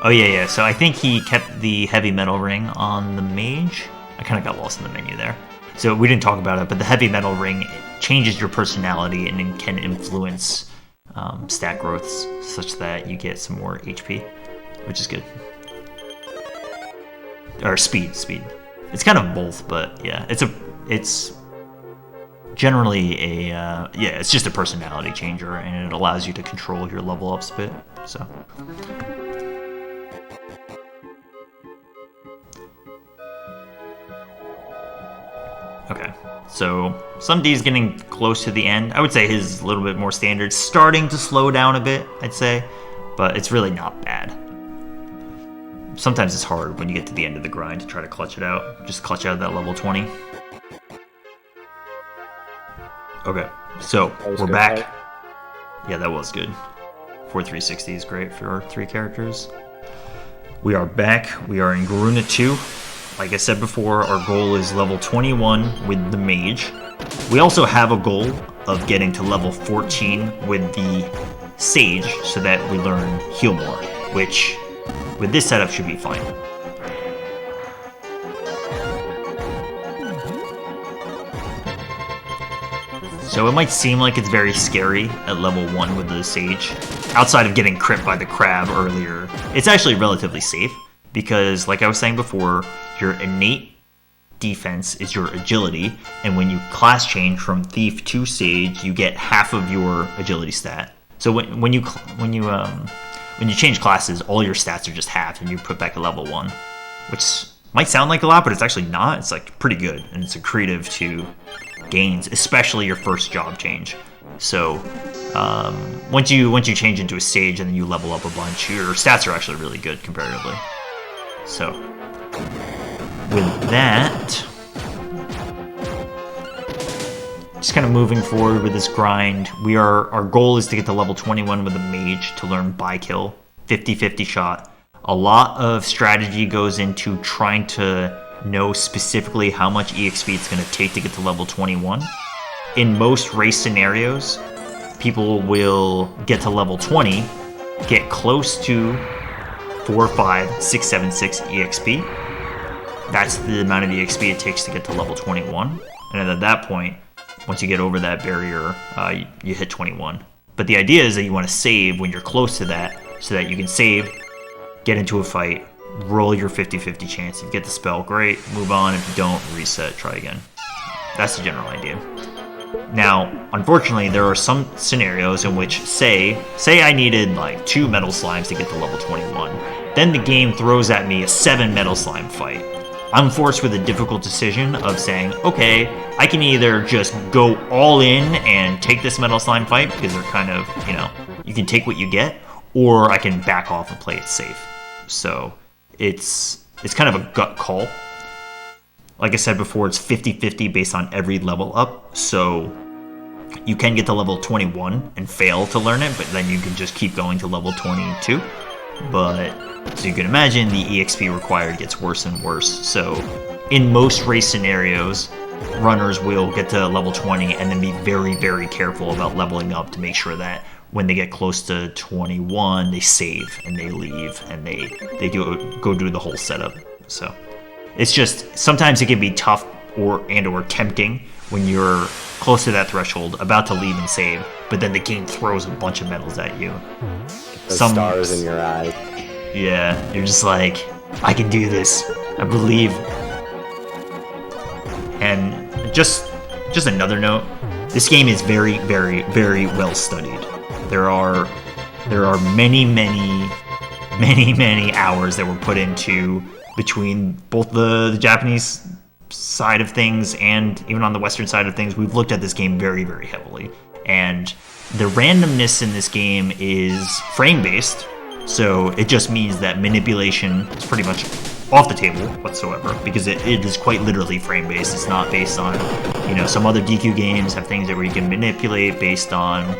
Oh yeah, so I think he kept the heavy metal ring on the mage. I kind of got lost in the menu there. So we didn't talk about it, but the heavy metal ring changes your personality and can influence stat growths such that you get some more HP, which is good. Or speed. It's kind of both, but yeah, it's generally it's just a personality changer, and it allows you to control your level ups a bit. So. Okay, so SUMDeaner's getting close to the end. I would say his is a little bit more standard, starting to slow down a bit, I'd say, but it's really not bad. Sometimes it's hard when you get to the end of the grind to try to clutch it out. Just clutch out that level 20. Okay, so we're back. Fight. Yeah, that was good. 4360 is great for our 3 characters. We are back. We are in Garuna 2. Like I said before, our goal is level 21 with the mage. We also have a goal of getting to level 14 with the sage so that we learn heal more, which with this setup should be fine. So it might seem like it's very scary at level 1 with the Sage. Outside of getting crit by the crab earlier, it's actually relatively safe because, like I was saying before, your innate defense is your agility, and when you class change from Thief to Sage, you get half of your agility stat. So when you change classes, all your stats are just halved, and you put back a level 1, which might sound like a lot, but it's actually not. It's like pretty good, and it's accretive to gains, especially your first job change. So once you change into a Sage and then you level up a bunch, your stats are actually really good comparatively. So with that, just kind of moving forward with this grind, our goal is to get to level 21 with a mage to learn buy kill, 50-50 shot. A lot of strategy goes into trying to know specifically how much EXP it's going to take to get to level 21. In most race scenarios, people will get to level 20, get close to 45676 EXP. That's the amount of EXP it takes to get to level 21. And at that point, once you get over that barrier, you hit 21. But the idea is that you want to save when you're close to that, so that you can save, get into a fight, roll your 50-50 chance. If you get the spell, great, move on. If you don't, reset, try again. That's the general idea. Now, unfortunately, there are some scenarios in which, say I needed like 2 metal slimes to get to level 21. Then the game throws at me a 7 metal slime fight. I'm forced with a difficult decision of saying, okay, I can either just go all in and take this metal slime fight, because they're kind of, you can take what you get, or I can back off and play it safe. So it's kind of a gut call. Like I said before, it's 50-50 based on every level up, so you can get to level 21 and fail to learn it, but then you can just keep going to level 22. But, so you can imagine, the EXP required gets worse and worse. So in most race scenarios, runners will get to level 20 and then be very, very careful about leveling up to make sure that when they get close to 21, they save and they leave and they go do the whole setup. So it's just, sometimes it can be tough or tempting when you're close to that threshold, about to leave and save, but then the game throws a bunch of medals at you. Some stars in your eyes. Yeah, you're just like, I can do this. I believe. And just another note, this game is very, very, very well studied. There are many, many, many, many hours that were put into between both the Japanese side of things and even on the Western side of things. We've looked at this game very, very heavily. And the randomness in this game is frame-based, so it just means that manipulation is pretty much off the table whatsoever, because it is quite literally frame-based. It's not based on, some other DQ games have things that where you can manipulate based on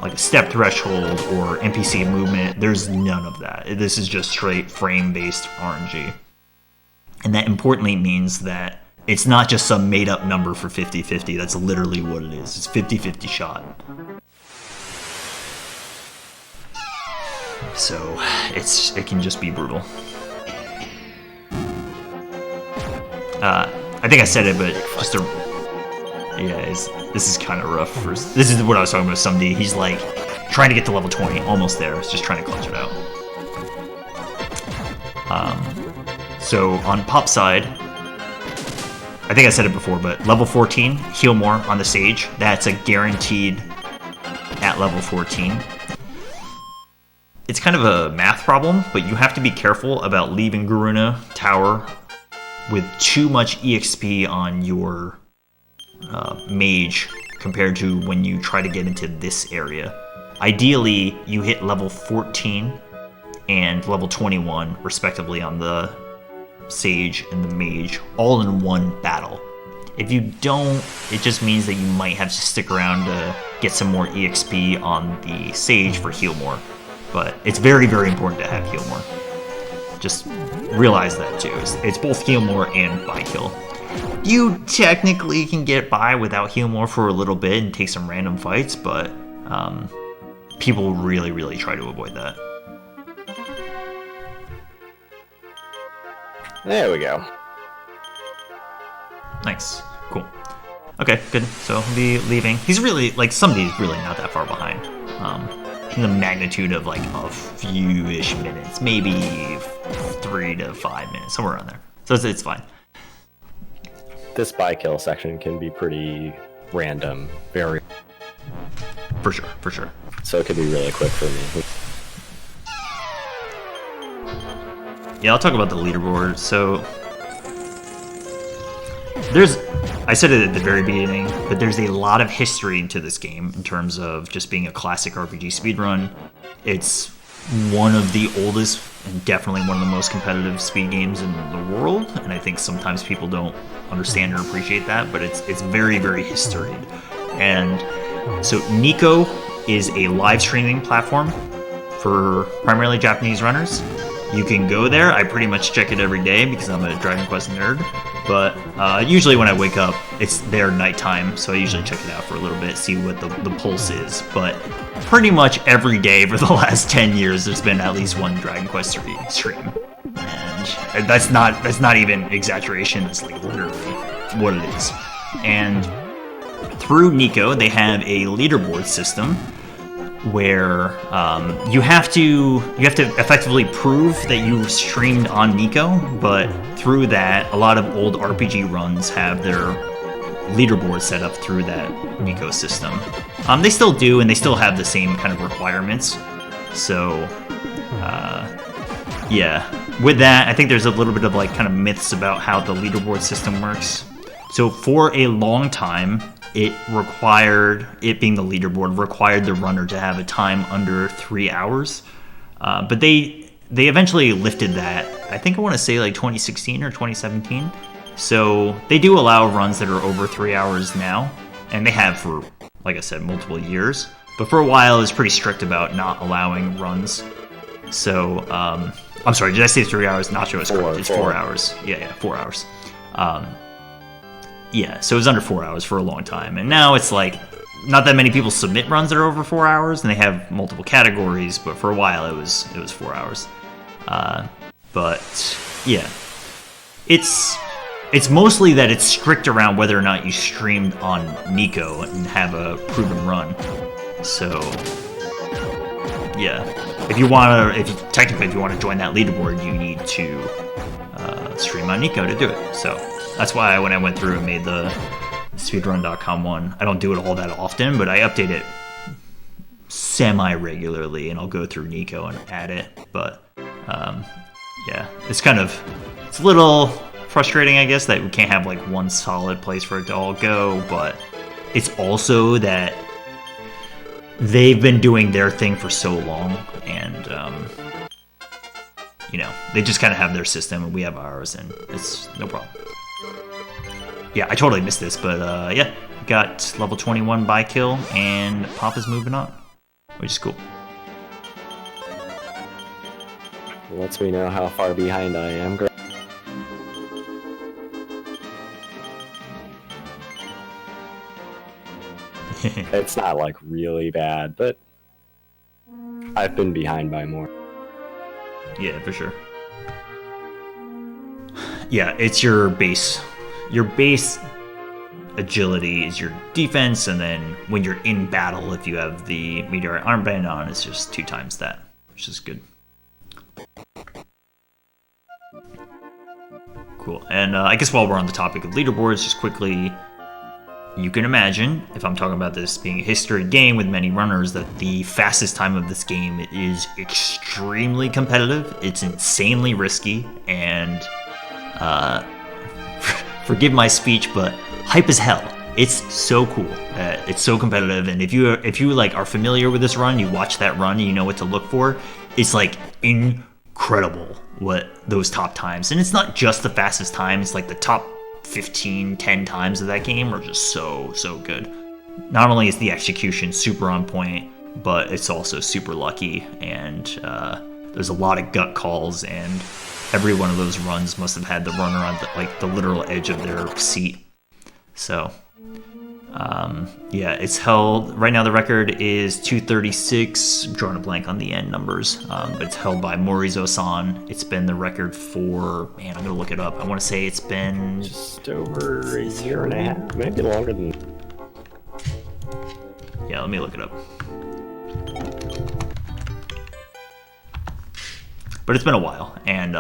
like a step threshold or NPC movement. There's none of that. This is just straight frame-based RNG. And that importantly means that it's not just some made-up number for 50-50. That's literally what it is. It's 50-50 shot. So it can just be brutal. I think I said it, but just this is kind of rough. This is what I was talking about. SUMDe, he's like trying to get to level 20, almost there. It's just trying to clutch it out. So on Pop side, I think I said it before, but level 14, heal more on the Sage. That's a guaranteed at level 14. It's kind of a math problem, but you have to be careful about leaving Garuna Tower with too much EXP on your mage compared to when you try to get into this area. Ideally, you hit level 14 and level 21, respectively, on the Sage and the mage, all in one battle. If you don't, it just means that you might have to stick around to get some more EXP on the Sage for heal more. But it's very, very important to have heal more. Just realize that too. It's both heal more and buy kill. You technically can get by without heal more for a little bit and take some random fights, but people really, really try to avoid that. There we go. Nice. Cool. Okay, good. So he'll be leaving. He's really, like, somebody's really not that far behind. In the magnitude of, like, a few-ish minutes. Maybe 3 to 5 minutes, somewhere around there. So it's fine. This buy kill section can be pretty random, very... For sure. So it could be really quick for me. Yeah, I'll talk about the leaderboard. So I said it at the very beginning, but there's a lot of history into this game in terms of just being a classic RPG speedrun. It's one of the oldest and definitely one of the most competitive speed games in the world, and I think sometimes people don't understand or appreciate that, but it's very, very historied. And so Nico is a live streaming platform for primarily Japanese runners. You can go there. I pretty much check it every day because I'm a Dragon Quest nerd. But usually when I wake up, it's their nighttime, so I usually check it out for a little bit, see what the pulse is. But pretty much every day for the last 10 years, there's been at least one Dragon Quest 3 stream. And that's not even exaggeration. It's like literally what it is. And through Nico, they have a leaderboard system where you have to effectively prove that you streamed on Nico, but through that, a lot of old RPG runs have their leaderboard set up through that Nico system. They still do, and they still have the same kind of requirements. So, yeah. With that, I think there's a little bit of like kind of myths about how the leaderboard system works. So for a long time, it being the leaderboard, required the runner to have a time under 3 hours. But they eventually lifted that, I think I want to say like 2016 or 2017. So they do allow runs that are over 3 hours now, and they have for, like I said, multiple years. But for a while, it was pretty strict about not allowing runs. So, I'm sorry, did I say 3 hours? Not sure it's correct. It's 4 hours. Yeah, 4 hours. Yeah, so it was under 4 hours for a long time. And now it's like, not that many people submit runs that are over 4 hours, and they have multiple categories, but for a while it was 4 hours. But, yeah. It's mostly that it's strict around whether or not you streamed on Nico and have a proven run. So, yeah. If you want to join that leaderboard, you need to stream on Nico to do it. So that's why when I went through and made the speedrun.com one, I don't do it all that often, but I update it semi-regularly, and I'll go through Nico and add it. But yeah, it's a little frustrating, I guess, that we can't have like one solid place for it to all go, but it's also that they've been doing their thing for so long, and they just kind of have their system and we have ours, and it's no problem. Yeah, I totally missed this, but yeah, got level 21 by kill, and Pop is moving on, which is cool. Lets me know how far behind I am. It's not like really bad, but I've been behind by more. Yeah, for sure. Yeah, it's your base. Your base agility is your defense, and then when you're in battle, if you have the meteorite armband on, it's just 2 times that, which is good. Cool. And I guess while we're on the topic of leaderboards, just quickly, you can imagine, if I'm talking about this being a history game with many runners, that the fastest time of this game is extremely competitive. It's insanely risky, and forgive my speech, but hype as hell. It's so cool. It's so competitive, and if you like are familiar with this run, you watch that run, and you know what to look for. It's like incredible what those top times, and it's not just the fastest time. It's like the top 15, 10 times of that game are just so good. Not only is the execution super on point, but it's also super lucky, and there's a lot of gut calls, and every one of those runs must have had the runner on the literal edge of their seat. So Yeah, it's held right now. The record is 236. I'm drawing a blank on the end numbers, but it's held by Morizo-san. It's been the record for, man, I'm gonna look it up. I want to say it's been just over a year and a half, maybe longer than. Yeah, let me look it up. But it's been a while, and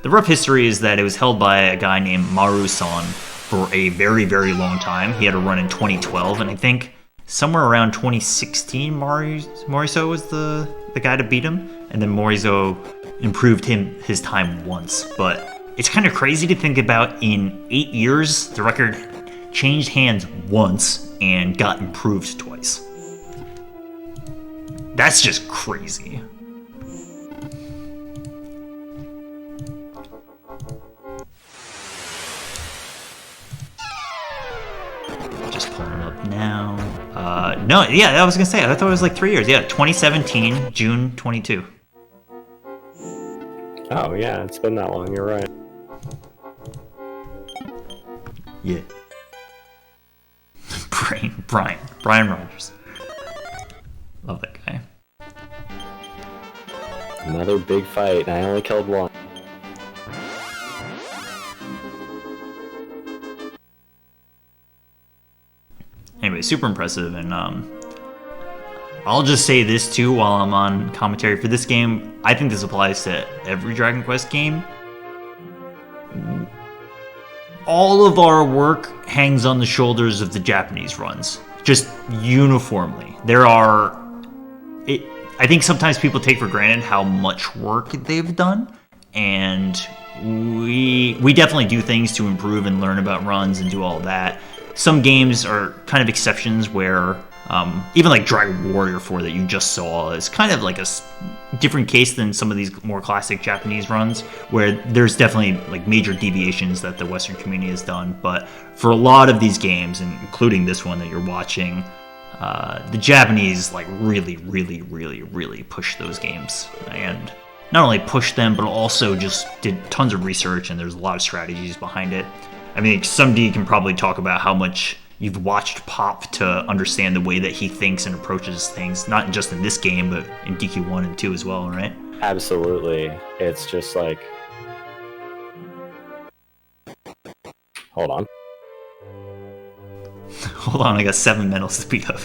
the rough history is that it was held by a guy named Maru-san for a very, very long time. He had a run in 2012, and I think somewhere around 2016, Morizo was the guy to beat him, and then Morizo improved his time once. But it's kind of crazy to think about. In 8 years, the record changed hands once and got improved twice. That's just crazy. Just pulling them up now. No, yeah, I was gonna say, I thought it was like 3 years. Yeah, 2017, June 22. Oh yeah, it's been that long. You're right. Yeah. Brian Rogers. Love that guy. Another big fight, and I only killed one. Anyway, super impressive, and I'll just say this too while I'm on commentary for this game. I think this applies to every Dragon Quest game. All of our work hangs on the shoulders of the Japanese runs, just uniformly. I think sometimes people take for granted how much work they've done, and we definitely do things to improve and learn about runs and do all that. Some games are kind of exceptions where even like Dragon Warrior 4 that you just saw is kind of like a different case than some of these more classic Japanese runs, where there's definitely like major deviations that the Western community has done. But for a lot of these games, and including this one that you're watching, the Japanese like really, really, really, really pushed those games, and not only pushed them, but also just did tons of research, and there's a lot of strategies behind it. I mean, SUMD can probably talk about how much you've watched Pop to understand the way that he thinks and approaches things, not just in this game, but in DQ1 and 2 as well, right? Absolutely. It's just like... Hold on. Hold on, I got 7 medals to beat up.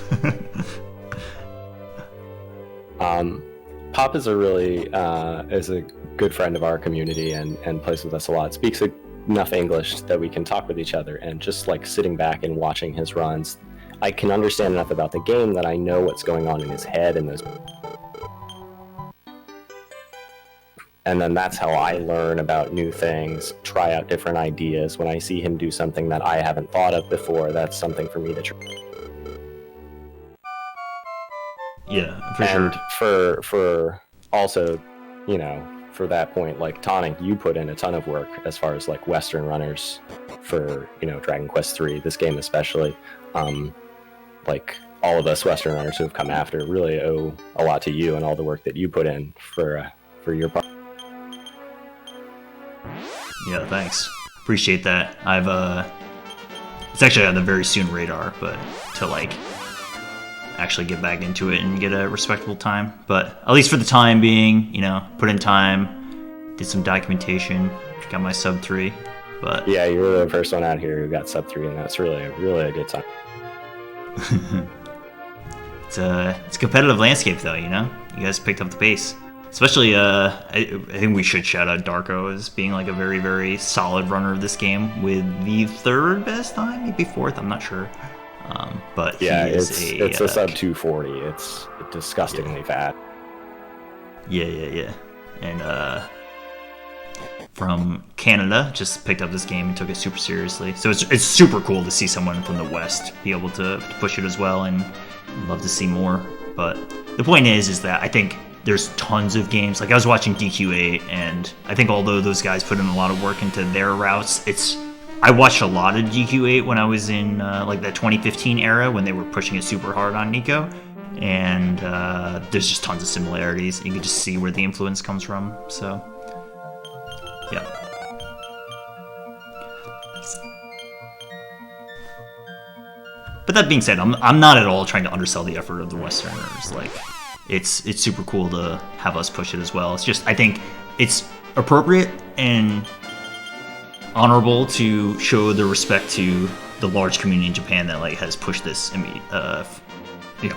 Pop is a good friend of our community and plays with us a lot. Speaks enough English that we can talk with each other, and just like sitting back and watching his runs, I can understand enough about the game that I know what's going on in his head and those. And then that's how I learn about new things, try out different ideas. When I see him do something that I haven't thought of before, that's something for me to try. Yeah, for and sure. For also, you know, for that point, like Tonic, you put in a ton of work as far as like Western runners for, you know, Dragon Quest 3, this game especially. Like all of us Western runners who have come after really owe a lot to you and all the work that you put in for your part. Yeah, thanks. Appreciate that. It's actually on the very soon radar, but to like actually get back into it and get a respectable time. But at least for the time being, you know, put in time, did some documentation, got my sub 3. But yeah, you were the first one out here who got sub 3, and that's really a good time. It's a competitive landscape though, you know? You guys picked up the pace. Especially, I think we should shout out Darko as being like a very, very solid runner of this game with the 3rd best time, maybe 4th, I'm not sure. But yeah, he is it's a sub 240. It's disgustingly fat. Yeah. And from Canada, just picked up this game and took it super seriously. So it's super cool to see someone from the West be able to push it as well, and love to see more. But the point is that I think there's tons of games. Like I was watching DQ8, and I think although those guys put in a lot of work into their routes, I watched a lot of DQ8 when I was in like the 2015 era when they were pushing it super hard on Nico, and there's just tons of similarities. You can just see where the influence comes from. So, yeah. But But that being said, I'm not at all trying to undersell the effort of the Westerners. Like, it's super cool to have us push it as well. It's just, I think it's appropriate and honorable to show the respect to the large community in Japan that like has pushed this,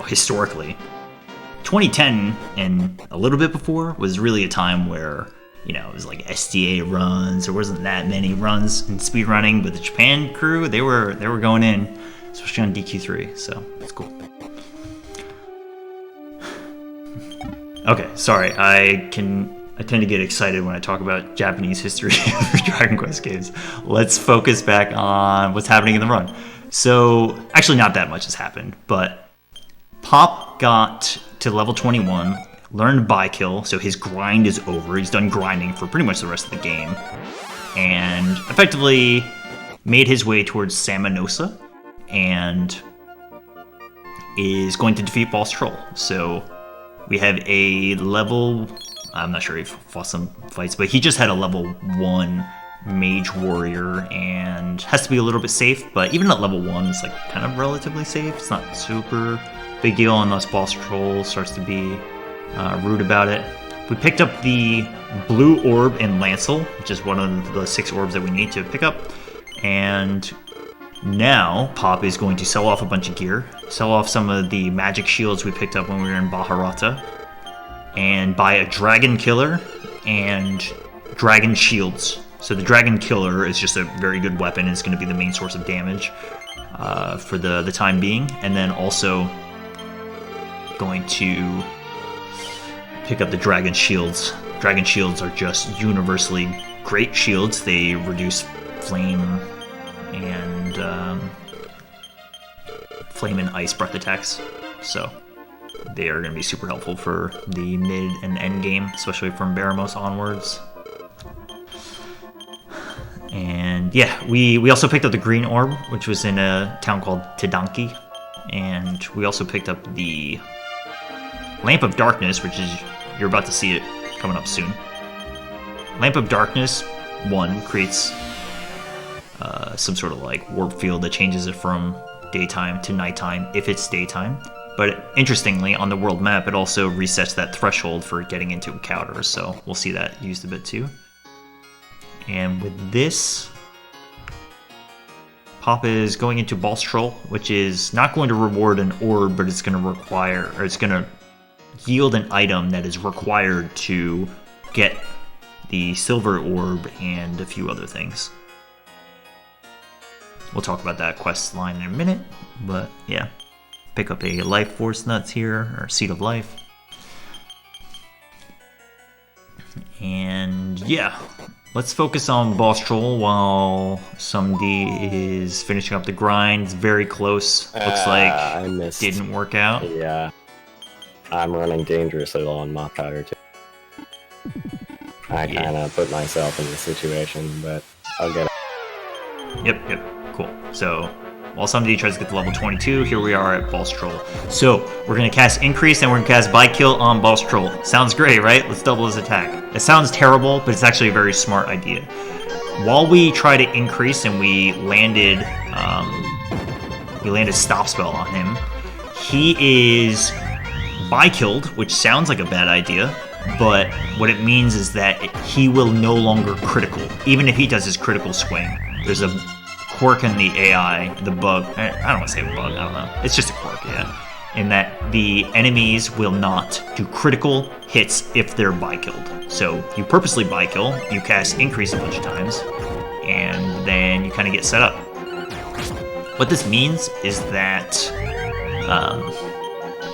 historically. 2010 and a little bit before was really a time where, it was like STA runs. There wasn't that many runs in speedrunning, but the Japan crew, they were going in, especially on DQ3, so it's cool. Okay, sorry, I tend to get excited when I talk about Japanese history for Dragon Quest games. Let's focus back on what's happening in the run. So, actually not that much has happened, but Pop got to level 21, learned Bykill, so his grind is over. He's done grinding for pretty much the rest of the game, and effectively made his way towards Samanosa, and is going to defeat Boss Troll. So we have a level, I'm not sure if he fought some fights, but he just had a level 1 mage warrior and has to be a little bit safe, but even at level 1 it's like kind of relatively safe. It's not super big deal unless Boss Troll starts to be rude about it. We picked up the blue orb in Lancel, which is one of the 6 orbs that we need to pick up, and now Pop is going to sell off a bunch of gear, sell off some of the magic shields we picked up when we were in Baharata, and buy a dragon killer and dragon shields. So the dragon killer is just a very good weapon. It's going to be the main source of damage for the time being, and then also going to pick up the dragon shields. Dragon shields are just universally great shields. They reduce flame and ice breath attacks, so they are going to be super helpful for the mid and end game, especially from Baramos onwards. And yeah, we also picked up the green orb, which was in a town called Tedanki, and we also picked up the Lamp of Darkness, which is, you're about to see it coming up soon. Lamp of Darkness 1 creates some sort of like warp field that changes it from daytime to nighttime if it's daytime. But interestingly, on the world map, it also resets that threshold for getting into encounters, so we'll see that used a bit too. And with this, Pop is going into Boss Troll, which is not going to reward an orb, but it's going to yield an item that is required to get the silver orb and a few other things. We'll talk about that quest line in a minute, but yeah. Pick up a life force nuts here, or seed of life. And yeah, let's focus on Boss Troll while SUMD is finishing up the grind. It's very close. Looks like didn't work out. Yeah. I'm running dangerously low on Mop Powder too. I kind of put myself in this situation, but I'll get it. Yep, cool. So, while somebody tries to get to level 22, here we are at Boss Troll. So, we're going to cast Increase and we're going to cast Bykill on Boss Troll. Sounds great, right? Let's double his attack. It sounds terrible, but it's actually a very smart idea. While we try to increase and we landed Stop Spell on him, he is Bykilled, which sounds like a bad idea, but what it means is that he will no longer critical, even if he does his critical swing. There's a quirk in the AI, the bug, I don't want to say bug, I don't know, it's just a quirk, yeah, in that the enemies will not do critical hits if they're Bykilled. So you purposely Bykill, you cast Increase a bunch of times, and then you kind of get set up. What this means is that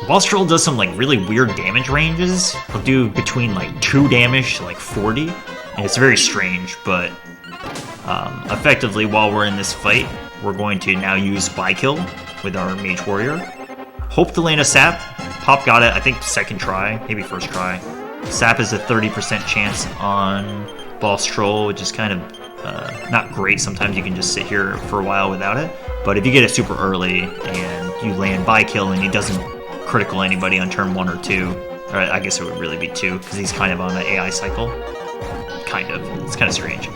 Boss Troll does some like really weird damage ranges. He'll do between like 2 damage to like 40, and it's very strange, but effectively, while we're in this fight, we're going to now use Bykill with our Mage Warrior. Hope to land a Sap. Pop got it, I think, second try, maybe first try. Sap is a 30% chance on Boss Troll, which is kind of not great. Sometimes you can just sit here for a while without it. But if you get it super early and you land Bykill and he doesn't critical anybody on turn 1 or 2, or I guess it would really be 2, because he's kind of on an AI cycle. Kind of. It's kind of strange.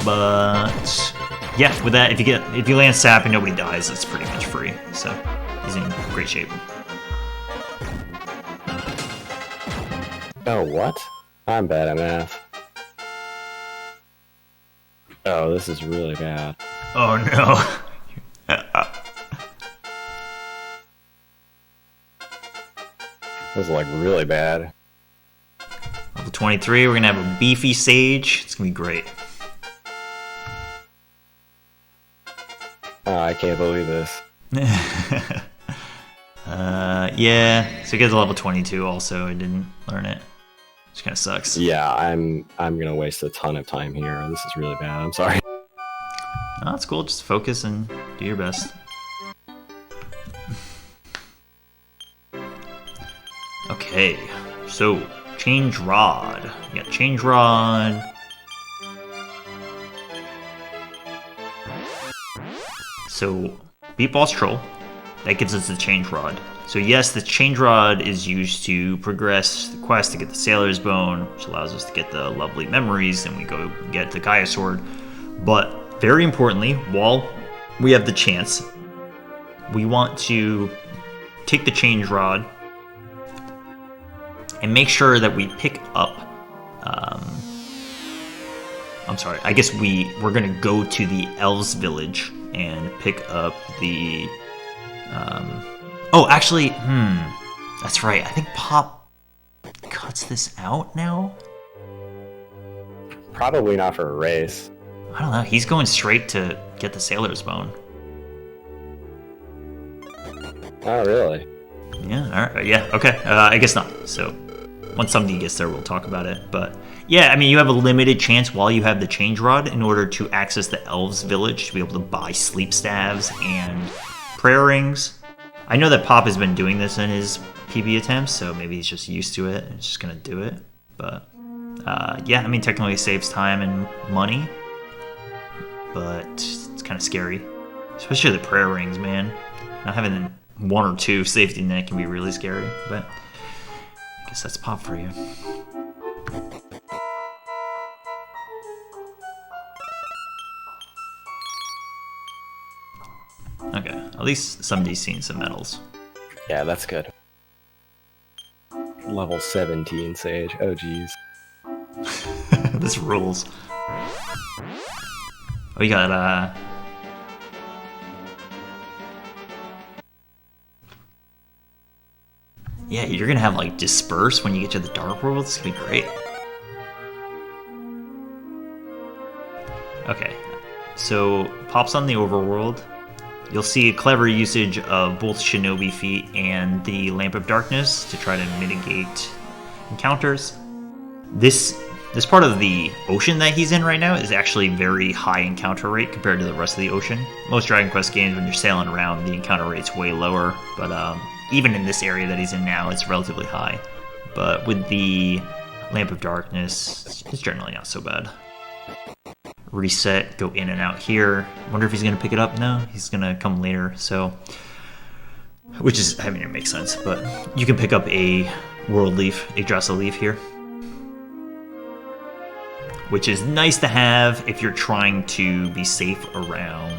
But Yeah, with that, if you land sap and nobody dies, it's pretty much free. So he's in great shape. Oh, what? I'm bad at math. Oh, this is really bad. Oh no. This is like really bad. Level 23, we're gonna have a beefy sage. It's gonna be great. Oh, I can't believe this. Yeah. So he gets a level 22 also. I didn't learn it. Which kind of sucks. Yeah, I'm gonna waste a ton of time here. This is really bad. I'm sorry. No, that's cool. Just focus and do your best. Okay, so change rod. You got change rod. So beat boss troll. That gives us the change rod. So yes, the change rod is used to progress the quest to get the sailor's bone, which allows us to get the lovely memories, and we go get the Gaia sword. But very importantly, while we have the chance, we want to take the change rod and make sure that we pick up. I'm sorry. I guess we're gonna go to the elves village and pick up the. Oh, actually, that's right. I think Pop cuts this out now. Probably not for a race. I don't know. He's going straight to get the sailor's bone. Oh, really? Yeah. All right. Yeah. Okay. I guess not. So once somebody gets there, we'll talk about it. But yeah, I mean, you have a limited chance while you have the change rod in order to access the elves village to be able to buy sleep staves and prayer rings. I know that Pop has been doing this in his PB attempts, so maybe he's just used to it and he's just gonna do it. But yeah, I mean, technically it saves time and money, but it's kind of scary, especially the prayer rings, man. Not having one or two safety net can be really scary, but I guess that's Pop for you. Okay, at least somebody's seen some medals. Yeah, that's good. Level 17 Sage. Oh, jeez. This rules. Oh, you got, yeah, you're gonna have, like, Disperse when you get to the Dark World. It's gonna be great. Okay, so Pop's on the Overworld. You'll see a clever usage of both Shinobi Feet and the Lamp of Darkness to try to mitigate encounters. This part of the ocean that he's in right now is actually very high encounter rate compared to the rest of the ocean. Most Dragon Quest games, when you're sailing around, the encounter rate's way lower, but even in this area that he's in now, it's relatively high. But with the Lamp of Darkness, it's generally not so bad. Reset, go in and out here. Wonder if he's gonna pick it up. No, he's gonna come later. So, which is, I mean, it makes sense. But you can pick up a World Leaf, Yggdrasil Leaf here, which is nice to have if you're trying to be safe around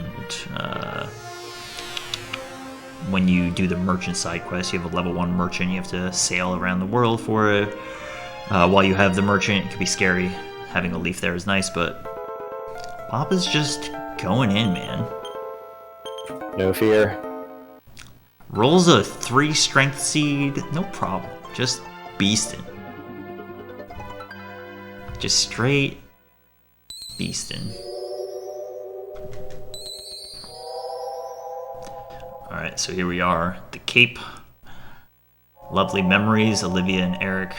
when you do the merchant side quest. You have a level 1 merchant. You have to sail around the world for it. While you have the merchant, it can be scary. Having a leaf there is nice, but Pop is just going in, man. No fear. Rolls a 3 strength seed, no problem. Just beastin'. Just straight beastin'. Alright, so here we are. The Cape. Lovely memories, Olivia and Eric.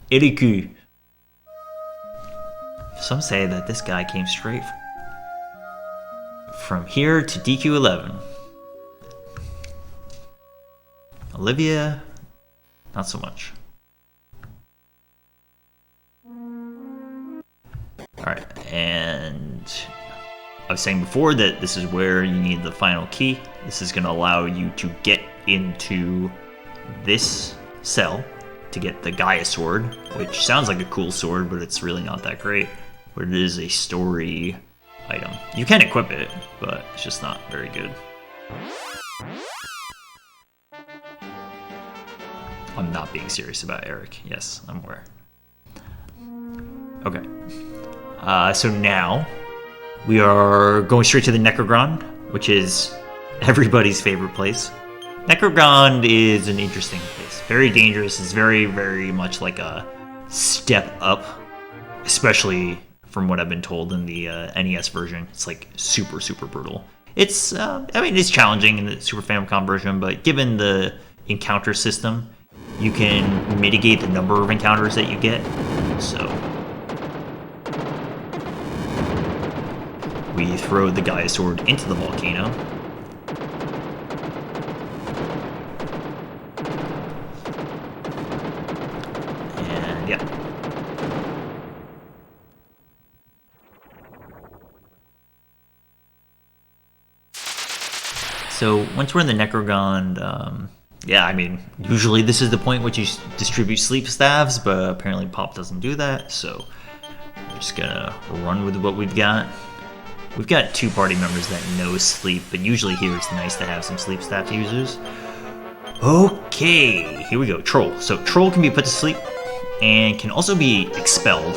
Iriku. Some say that this guy came straight from here to DQ11. Olivia, not so much. Alright, and I was saying before that this is where you need the final key. This is going to allow you to get into this cell to get the Gaia sword, which sounds like a cool sword, but it's really not that great. but it is a story item. You can equip it, but it's just not very good. I'm not being serious about Eric. Yes, I'm aware. Okay. So now we are going straight to the Necrogrond, which is everybody's favorite place. Necrogrond is an interesting place. Very dangerous. It's very, very much like a step up, especially from what I've been told in the NES version. It's like super, super brutal. It's, it's challenging in the Super Famicom version, but given the encounter system, you can mitigate the number of encounters that you get. So we throw the Gaia Sword into the volcano. And yeah. So once we're in the Necrogond, usually this is the point which you distribute sleep staves, but apparently Pop doesn't do that, so we're just gonna run with what we've got. We've got 2 party members that know sleep, but usually here it's nice to have some sleep staff users. Okay, here we go, Troll. So Troll can be put to sleep and can also be expelled.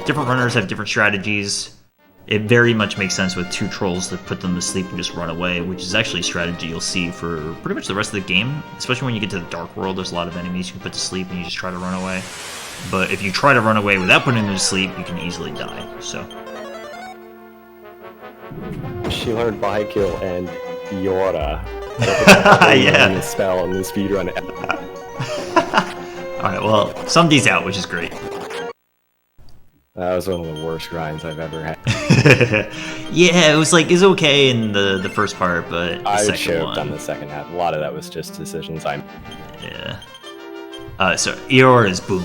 Different runners have different strategies. It very much makes sense with 2 trolls to put them to sleep and just run away, which is actually a strategy you'll see for pretty much the rest of the game. Especially when you get to the Dark World, there's a lot of enemies you can put to sleep and you just try to run away. But if you try to run away without putting them to sleep, you can easily die, so. She learned Bykill and Yora. Yeah. The spell and the speedrun. Alright, well, SUMDea's out, which is great. That was one of the worst grinds I've ever had. Yeah, it was like, it's okay in the first part, but the I second choked one... on the second half. A lot of that was just decisions I... Yeah. So, Eeyore is Boom.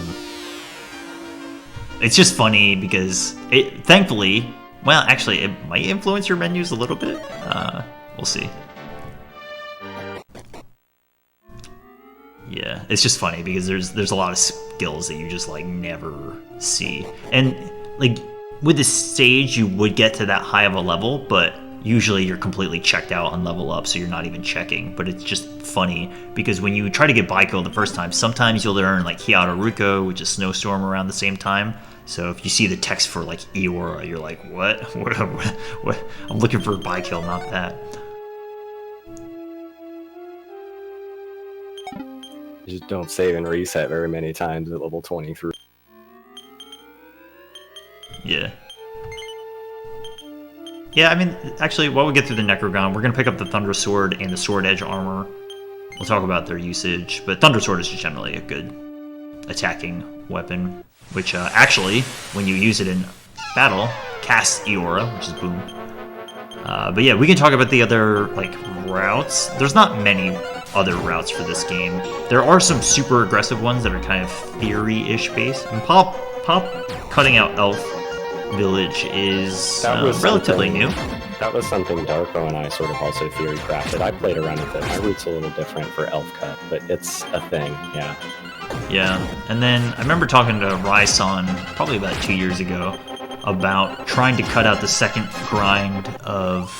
It's just funny because it, thankfully... Well, actually, it might influence your menus a little bit. We'll see. Yeah, it's just funny because there's a lot of skills that you just like never see. And like with the stage, you would get to that high of a level, but usually you're completely checked out on level up, so you're not even checking. But it's just funny because when you try to get Bykill the first time, sometimes you'll learn like Hiaruruko, which is Snowstorm, around the same time. So if you see the text for like Eeyore, you're like, what? What? I'm looking for Bykill, not that. You just don't save and reset very many times at level 23. Yeah. Yeah, I mean, actually, while we get through the Necrogond, we're going to pick up the Thunder Sword and the Sword Edge armor. We'll talk about their usage, but Thunder Sword is just generally a good attacking weapon, which actually, when you use it in battle, casts Eora, which is Boom. But yeah, we can talk about the other like routes. There's not many other routes for this game. There are some super aggressive ones that are kind of theory-ish based. And Pop cutting out Elf Village is relatively new. That was something Darko and I sort of also theory crafted. I played around with it. My route's a little different for Elf Cut, but it's a thing, yeah. Yeah, and then I remember talking to Rai-san probably about 2 years ago about trying to cut out the second grind of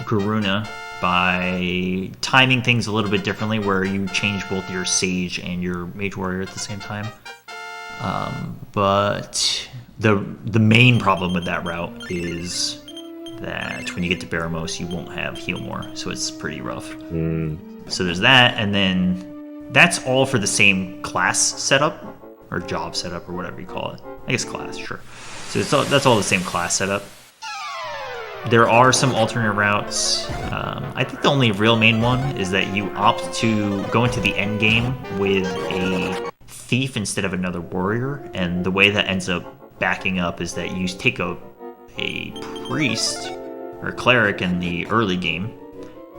Garuna by timing things a little bit differently, where you change both your Sage and your Mage Warrior at the same time. But the main problem with that route is that when you get to Baramos, you won't have Heal More, so it's pretty rough. So there's that, and then that's all for the same class setup, or job setup, or whatever you call it. I guess class, sure. So that's all the same class setup. There are some alternate routes. I think the only real main one is that you opt to go into the end game with a thief instead of another warrior, and the way that ends up backing up is that you take a priest or a cleric in the early game,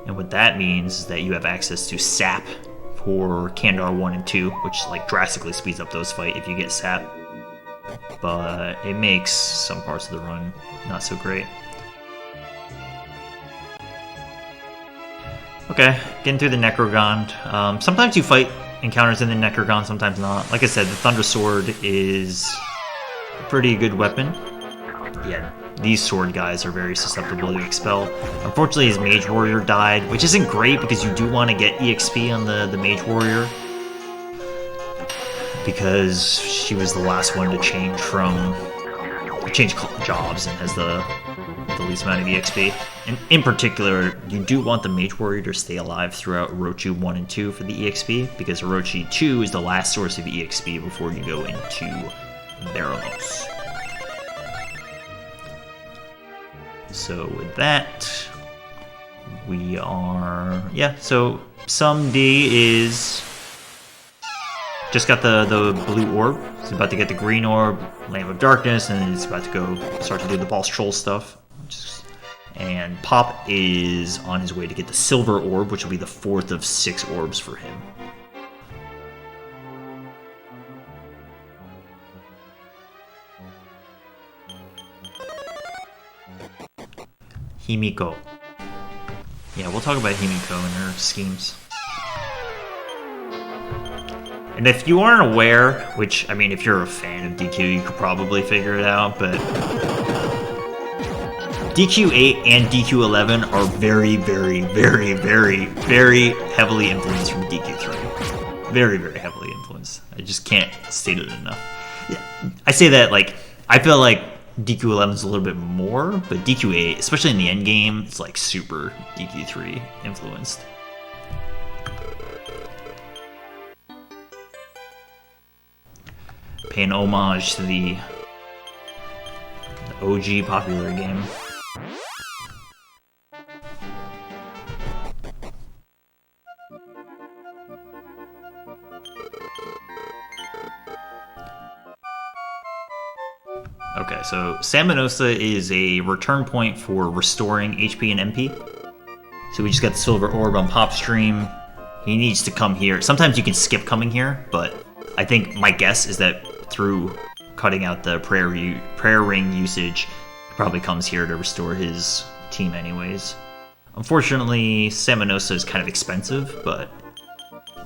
and what that means is that you have access to sap for Kandar 1 and 2, which like drastically speeds up those fights if you get sap, but it makes some parts of the run not so great. Okay, getting through the Necrogond. Sometimes you fight encounters in the Necrogond, sometimes not. Like I said, the Thunder Sword is a pretty good weapon. Yeah, these sword guys are very susceptible to expel. Unfortunately, his mage warrior died, which isn't great because you do want to get EXP on the mage warrior, because she was the last one to change jobs and has the least amount of EXP. And in particular, you do want the mage warrior to stay alive throughout Orochi 1 and 2 for the EXP, because Orochi 2 is the last source of EXP before you go into Baramos. So with that, we are... yeah, so SUMD is... just got the blue orb. He's about to get the green orb, Lamp of Darkness, and he's about to go start to do the boss troll stuff. And Pop is on his way to get the silver orb, which will be the 4th of 6 orbs for him. Himiko. Yeah, we'll talk about Himiko and her schemes. And if you aren't aware, which, I mean, if you're a fan of DQ, you could probably figure it out, but DQ8 and DQ11 are very, very, very, very, very heavily influenced from DQ3. Very, very heavily influenced. I just can't state it enough. Yeah, I say that, like, I feel like DQ11 is a little bit more, but DQ8, especially in the end game, it's like super DQ3 influenced. Paying homage to the OG popular game. Okay, so Samanosa is a return point for restoring HP and MP. So we just got the silver orb on Pop Stream. He needs to come here. Sometimes you can skip coming here, but I think my guess is that through cutting out the prayer ring usage, he probably comes here to restore his team anyways. Unfortunately, Samanosa is kind of expensive, but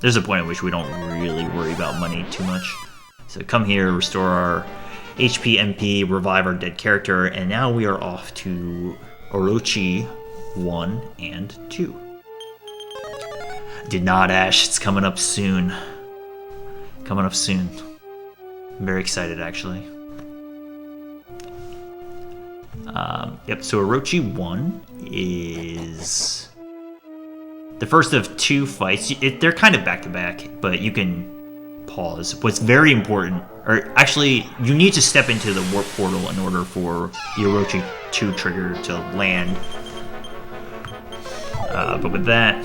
there's a point at which we don't really worry about money too much. So come here, restore our HP, MP, revive our dead character, and now we are off to Orochi 1 and 2. Did not, Ash. It's coming up soon. Coming up soon. I'm very excited, actually. Yep, so Orochi 1 is the first of 2 fights. They're kind of back-to-back, but you can pause. What's very important, or actually, you need to step into the warp portal in order for the Orochi 2 trigger to land. But with that,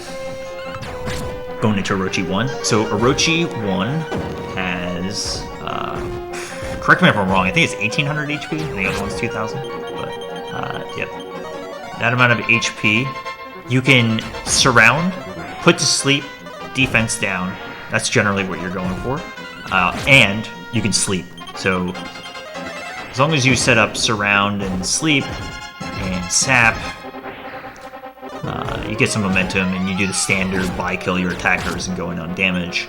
going into Orochi 1. So Orochi 1 has, correct me if I'm wrong, I think it's 1800 HP, and the other one's 2000, but, yep. That amount of HP, you can surround, put to sleep, defense down. That's generally what you're going for. And you can sleep. So as long as you set up surround and sleep and sap, you get some momentum and you do the standard buy kill your attackers and go in on damage.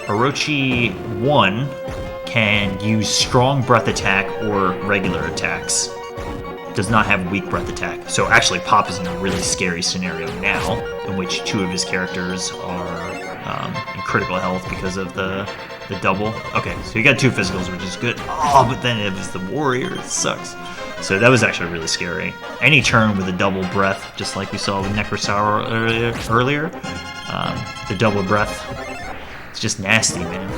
Orochi 1 can use strong breath attack or regular attacks. Does not have weak breath attack. So actually Pop is in a really scary scenario now, in which 2 of his characters are in critical health because of the double. Okay, so you got 2 physicals, which is good. Oh, but then it was the warrior. It sucks. So that was actually really scary. Any turn with a double breath, just like we saw with Necrosaur earlier, the double breath, it's just nasty, man.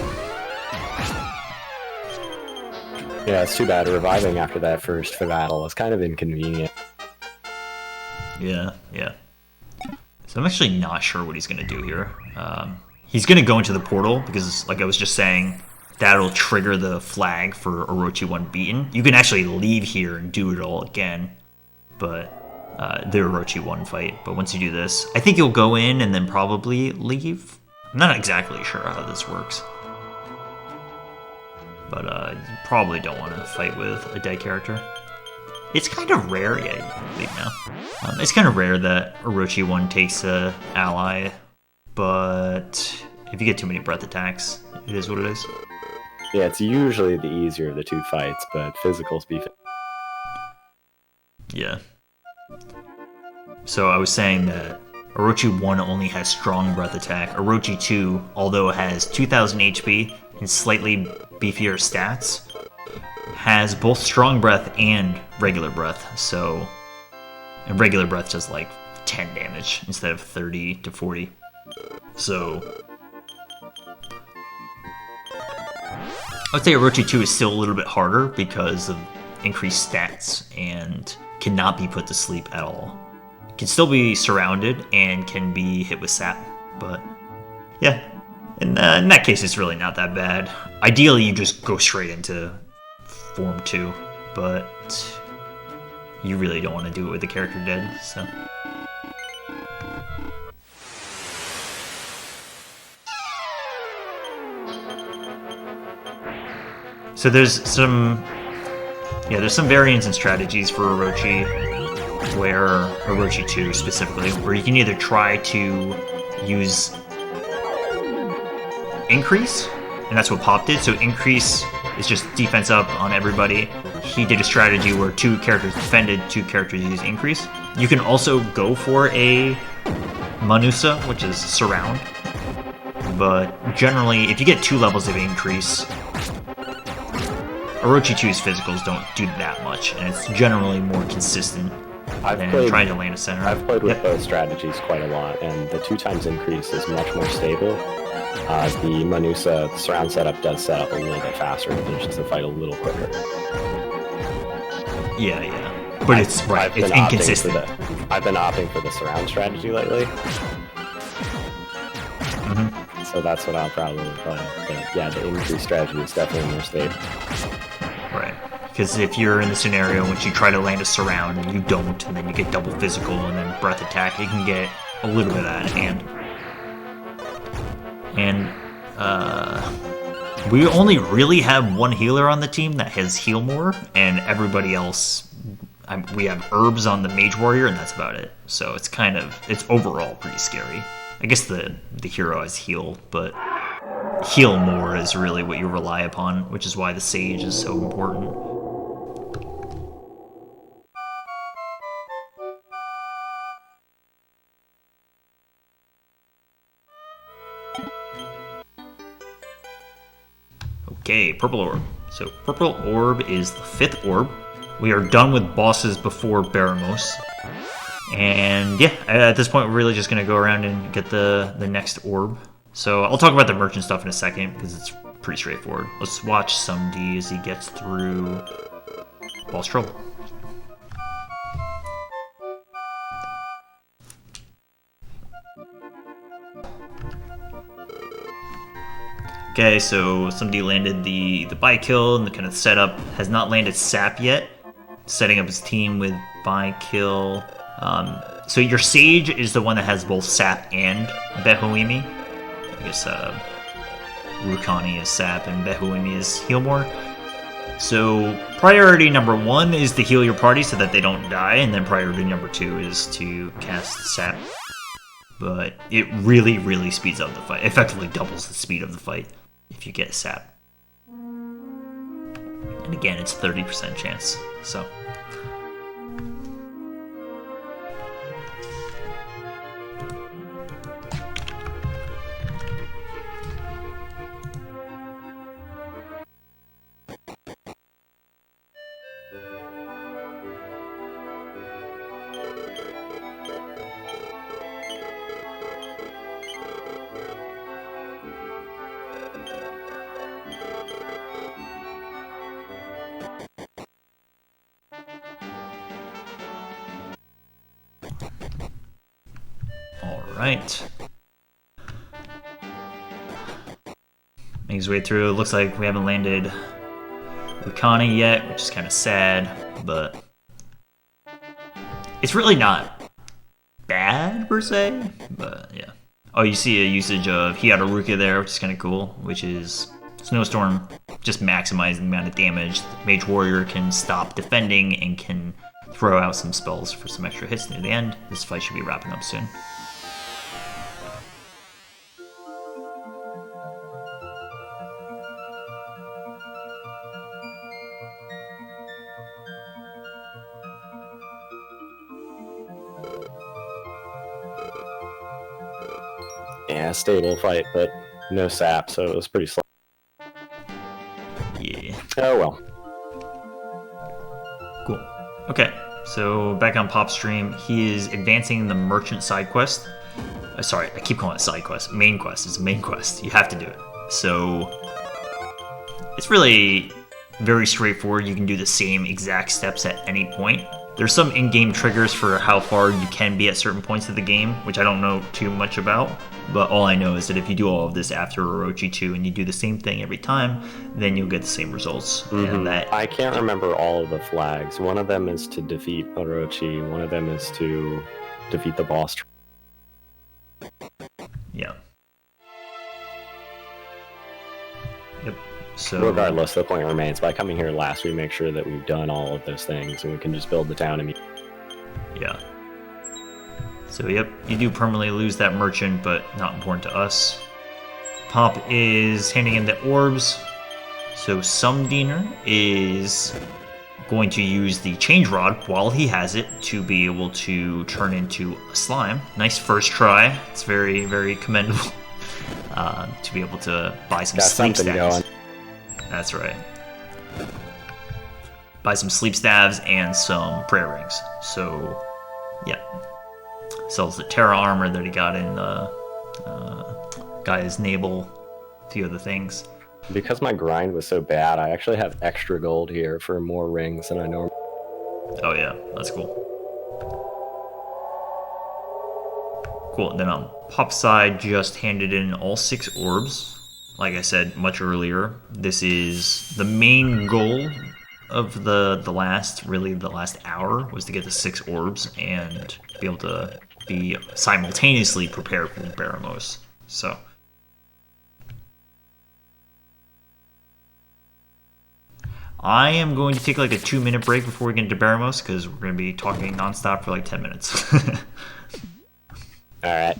Yeah, it's too bad reviving after that first battle is kind of inconvenient. Yeah. So I'm actually not sure what he's going to do here. He's going to go into the portal because, like I was just saying, that'll trigger the flag for Orochi 1 beaten. You can actually leave here and do it all again, but the Orochi 1 fight. But once you do this, I think you'll go in and then probably leave. I'm not exactly sure how this works. But you probably don't want to fight with a dead character. It's kind of rare, yeah, you can leave now. It's kind of rare that Orochi 1 takes a ally, but if you get too many breath attacks, it is what it is. Yeah, it's usually the easier of the two fights, but physicals be... Yeah. So I was saying that Orochi 1 only has strong breath attack. Orochi 2, although it has 2000 HP and slightly beefier stats, has both strong breath and regular breath. So, and regular breath does like 10 damage instead of 30 to 40. So, I would say Orochi 2 is still a little bit harder because of increased stats and cannot be put to sleep at all. Can still be surrounded and can be hit with sap, but yeah, in that case it's really not that bad. Ideally you just go straight into Form 2, but you really don't want to do it with the character dead, so... So there's some variants and strategies for Orochi, where Orochi 2 specifically, where you can either try to use Increase, and that's what Pop did. So Increase is just defense up on everybody. He did a strategy where 2 characters defended, 2 characters used Increase. You can also go for a Manusa, which is Surround, but generally, if you get 2 levels of Increase, Orochi 2's physicals don't do that much, and it's generally more consistent than trying to land a center. I've played with both strategies quite a lot, and the 2 times increase is much more stable. The Manusa surround setup does set up a little bit faster and finishes the fight a little quicker. Yeah. But it's inconsistent. I've been opting for the surround strategy lately. Mm-hmm. So that's what I'll probably play. But yeah, the increase strategy is definitely more stable. Right. Because if you're in the scenario in which you try to land a surround and you don't, and then you get double physical and then breath attack, it can get a little bit out of hand. And we only really have one healer on the team that has Heal More, and everybody else, we have herbs on the Mage Warrior, and that's about it. So it's it's overall pretty scary. I guess the hero has Heal, but Heal More is really what you rely upon, which is why the Sage is so important. Okay, Purple Orb. So Purple Orb is the 5th orb. We are done with bosses before Baramos. And yeah, at this point we're really just going to go around and get the next orb. So I'll talk about the merchant stuff in a second because it's pretty straightforward. Let's watch SUMD as he gets through Boss Trouble. Okay, so somebody landed the buy kill, and the kind of setup has not landed Sap yet. Setting up his team with buy kill. So your Sage is the one that has both Sap and Behuimi. I guess Rukani is Sap and Behuimi is Heal More. So priority number 1 is to heal your party so that they don't die, and then priority number 2 is to cast Sap. But it really, really speeds up the fight. Effectively doubles the speed of the fight if you get Sap. And again, it's 30% chance, so... Alright. Making his way through. It looks like we haven't landed Rukani yet, which is kind of sad, but it's really not bad per se, but yeah. Oh, you see a usage of Hiyaruka there, which is kind of cool, which is Snowstorm just maximizing the amount of damage. The Mage Warrior can stop defending and can throw out some spells for some extra hits near the end. This fight should be wrapping up soon. Yeah, stable fight, but no sap, so it was pretty slow. Yeah. Oh well. Cool. Okay, so back on Pop's stream, he is advancing the merchant side quest. Sorry, I keep calling it side quest. Main quest is a main quest. You have to do it. So it's really very straightforward. You can do the same exact steps at any point. There's some in-game triggers for how far you can be at certain points of the game, which I don't know too much about. But all I know is that if you do all of this after Orochi 2 and you do the same thing every time, then you'll get the same results. Mm-hmm. And that I can't remember all of the flags. One of them is to defeat Orochi. One of them is to defeat the boss. Yeah. Yep. So regardless, the point remains, by coming here last, we make sure that we've done all of those things, and we can just build the town immediately. Yeah. So, yep, you do permanently lose that merchant, but not important to us. Pop is handing in the orbs. So, SUMDeaner is going to use the change rod while he has it to be able to turn into a slime. Nice first try. It's very, very commendable to be able to buy some sleep staves. That's right. Buy some sleep staves and some prayer rings. So, yeah. Sells the Terra armor that he got in got his navel, a few other things. Because my grind was so bad, I actually have extra gold here for more rings than I normally. Oh yeah, that's cool. Cool, then on Pop's side, just handed in all 6 orbs. Like I said much earlier, this is the main goal of the last hour, was to get the 6 orbs and be able to be simultaneously prepared for Baramos. So I am going to take like a 2-minute break before we get into Baramos, because we're going to be talking nonstop for like 10 minutes. Alright.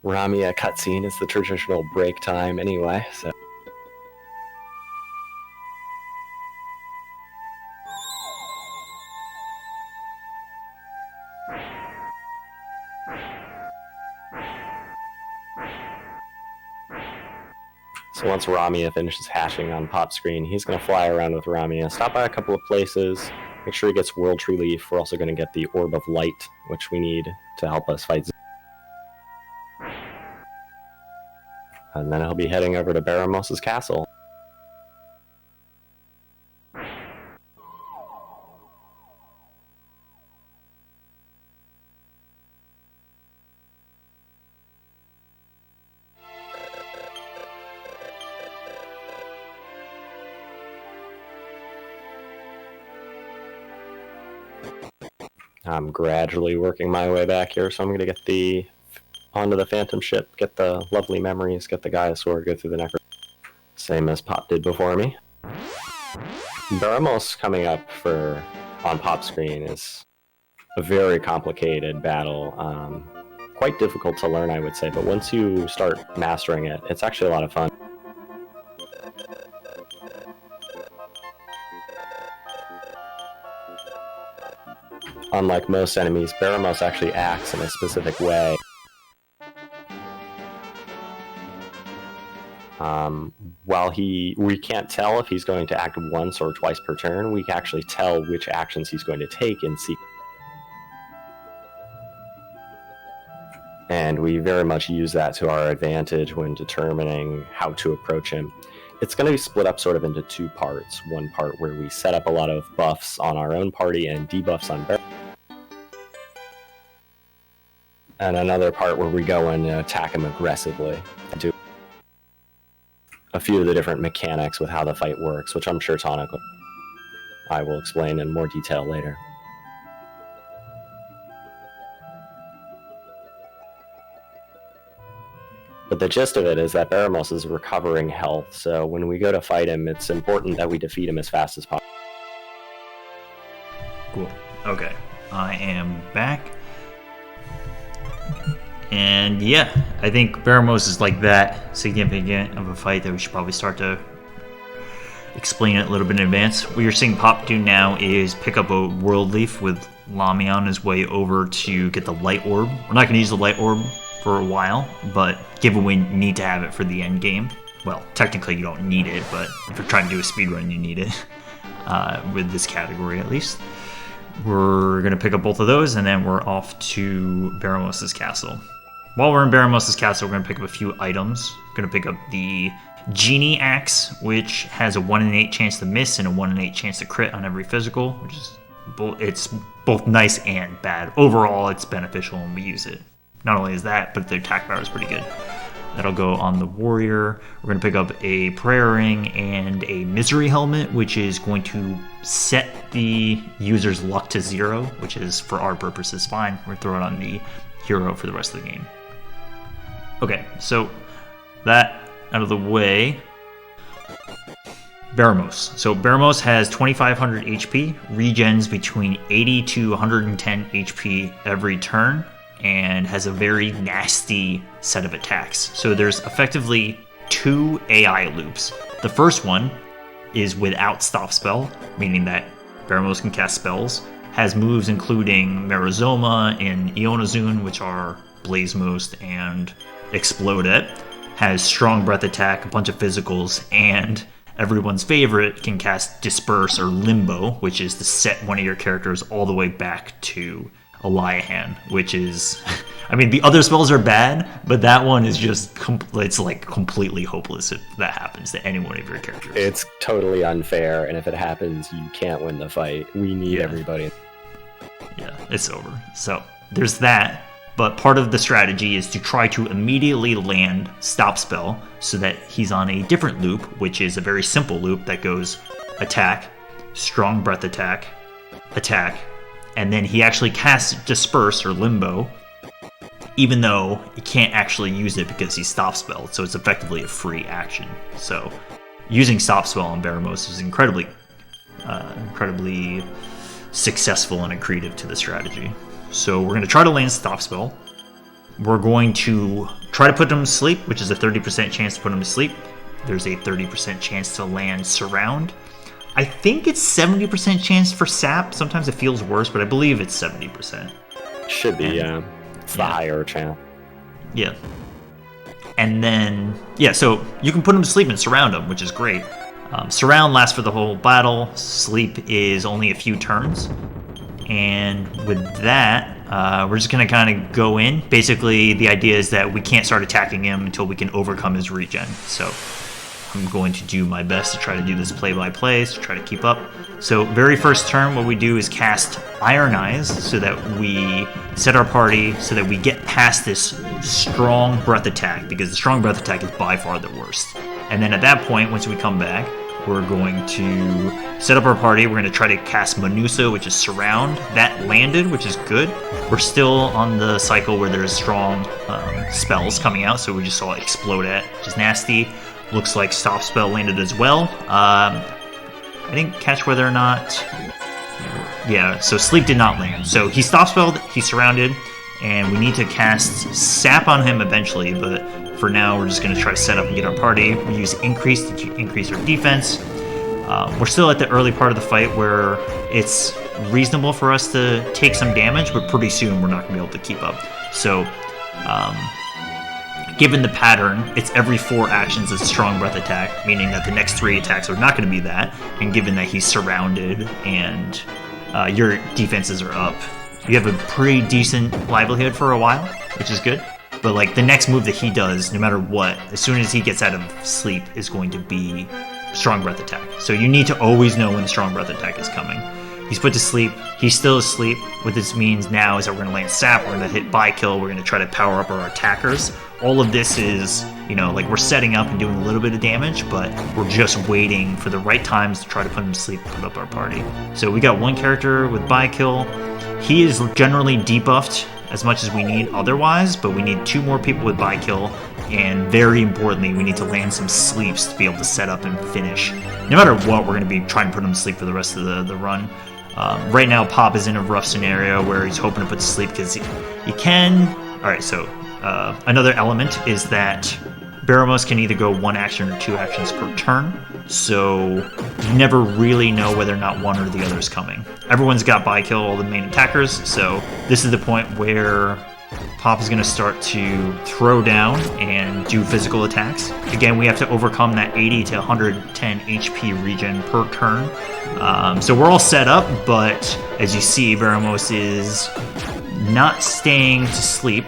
Ramia cutscene is the traditional break time anyway, so... So once Ramia finishes hashing on Pop's screen, he's going to fly around with Ramia, stop by a couple of places, make sure he gets World Tree Leaf. We're also going to get the Orb of Light, which we need to help us fight. And then he'll be heading over to Baramos' castle. I'm gradually working my way back here, so I'm going to get onto the Phantom ship, get the lovely memories, get the Gaia sword, go through the Necro. Same as Pop did before me. Baramos coming up on Pop's screen is a very complicated battle. Quite difficult to learn, I would say, but once you start mastering it, it's actually a lot of fun. Unlike most enemies, Baramos actually acts in a specific way. While we can't tell if he's going to act once or twice per turn, we can actually tell which actions he's going to take in sequence. And we very much use that to our advantage when determining how to approach him. It's going to be split up sort of into 2 parts. One part where we set up a lot of buffs on our own party and debuffs on Baramos. And another part where we go and attack him aggressively. Do a few of the different mechanics with how the fight works, which I'm sure I will explain in more detail later. But the gist of it is that Baramos is recovering health, so when we go to fight him, it's important that we defeat him as fast as possible. Cool. Okay. I am back. And yeah, I think Baramos is like that significant of a fight that we should probably start to explain it a little bit in advance. What you're seeing Pop do now is pick up a World Leaf with Lami on his way over to get the Light Orb. We're not going to use the Light Orb for a while, but given we need to have it for the end game, well, technically you don't need it, but if you're trying to do a speedrun, you need it, with this category at least. We're going to pick up both of those, and then we're off to Baramos' castle. While we're in Baramos' castle, we're going to pick up a few items. We're going to pick up the Genie Axe, which has a 1 in 8 chance to miss and a 1 in 8 chance to crit on every physical, which is it's both nice and bad. Overall, it's beneficial when we use it. Not only is that, but the attack power is pretty good. That'll go on the warrior. We're going to pick up a prayer ring and a misery helmet, which is going to set the user's luck to 0, which is, for our purposes, fine. We're throwing on the hero for the rest of the game. Okay, so that out of the way. Baramos. So Baramos has 2,500 HP, regens between 80 to 110 HP every turn, and has a very nasty set of attacks. So there's effectively 2 AI loops. The first one is without stop spell, meaning that Baramos can cast spells, has moves including Merizoma and Ionazun, which are Blaze Most and Explodette, has strong breath attack, a bunch of physicals, and everyone's favorite can cast Disperse or Limbo, which is to set one of your characters all the way back to Eliahan, which is, I mean, the other spells are bad, but that one is just, it's like completely hopeless if that happens to any one of your characters. It's totally unfair, and if it happens, you can't win the fight. We need everybody. Yeah, it's over. So there's that, but part of the strategy is to try to immediately land Stop Spell so that he's on a different loop, which is a very simple loop that goes attack, strong breath attack, attack, and then he actually casts Disperse or Limbo, even though he can't actually use it because he's Stop Spelled, so it's effectively a free action. So using Stop Spell on Baramos is incredibly successful and accretive to the strategy. So we're going to try to land Stop Spell. We're going to try to put him to sleep, which is a 30% chance to put him to sleep. There's a 30% chance to land Surround. I think it's 70% chance for Sap. Sometimes it feels worse, but I believe it's 70%. Should be, yeah. It's the higher chance. Yeah. And then, so you can put him to sleep and surround him, which is great. Surround lasts for the whole battle. Sleep is only a few turns. And with that, we're just going to kind of go in. Basically, the idea is that we can't start attacking him until we can overcome his regen. So I'm going to do my best to try to do this play-by-play, to try to keep up. So very first turn, what we do is cast Iron Eyes so that we set our party so that we get past this strong breath attack, because the strong breath attack is by far the worst. And then at that point, once we come back, we're going to set up our party. We're going to try to cast Manusa, which is Surround. That landed, which is good. We're still on the cycle where there's strong spells coming out, so we just saw Explodette, which is nasty. Looks like Stop Spell landed as well. I didn't catch whether or not... Yeah, so Sleep did not land. So he Stop Spelled, he's Surrounded, and we need to cast Sap on him eventually, but for now we're just going to try to set up and get our party. We use Increase to increase our defense. We're still at the early part of the fight where it's reasonable for us to take some damage, but pretty soon we're not going to be able to keep up. So... given the pattern, it's every 4 actions a strong breath attack, meaning that the next 3 attacks are not going to be that. And given that he's surrounded and your defenses are up, you have a pretty decent livelihood for a while, which is good. But like the next move that he does, no matter what, as soon as he gets out of sleep, is going to be strong breath attack. So you need to always know when the strong breath attack is coming. He's put to sleep. He's still asleep. What this means now is that we're going to land Sap, we're going to hit Buy Kill, we're going to try to power up our attackers. All of this is, like we're setting up and doing a little bit of damage, but we're just waiting for the right times to try to put him to sleep and put up our party. So we got one character with Buy Kill. He is generally debuffed as much as we need otherwise, but we need 2 more people with Buy Kill, and very importantly, we need to land some sleeps to be able to set up and finish. No matter what, we're going to be trying to put him to sleep for the rest of the run. Right now, Pop is in a rough scenario where he's hoping to put to sleep because he can... Alright, so another element is that Baramos can either go 1 action or 2 actions per turn, so you never really know whether or not one or the other is coming. Everyone's got Buy Kill, all the main attackers, so this is the point where Pop is going to start to throw down and do physical attacks. Again, we have to overcome that 80 to 110 HP regen per turn. So we're all set up, but as you see, Baramos is not staying to sleep.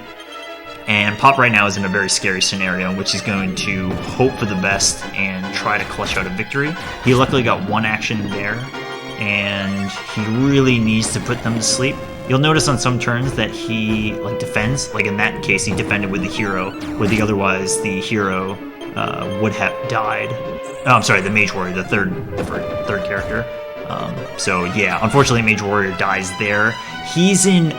And Pop right now is in a very scary scenario in which he's going to hope for the best and try to clutch out a victory. He luckily got one action there, and he really needs to put them to sleep. You'll notice on some turns that he defends. Like in that case, he defended with the hero, where otherwise the hero would have died. Oh, I'm sorry, the Mage Warrior, the third character. So yeah, unfortunately, Mage Warrior dies there. He's in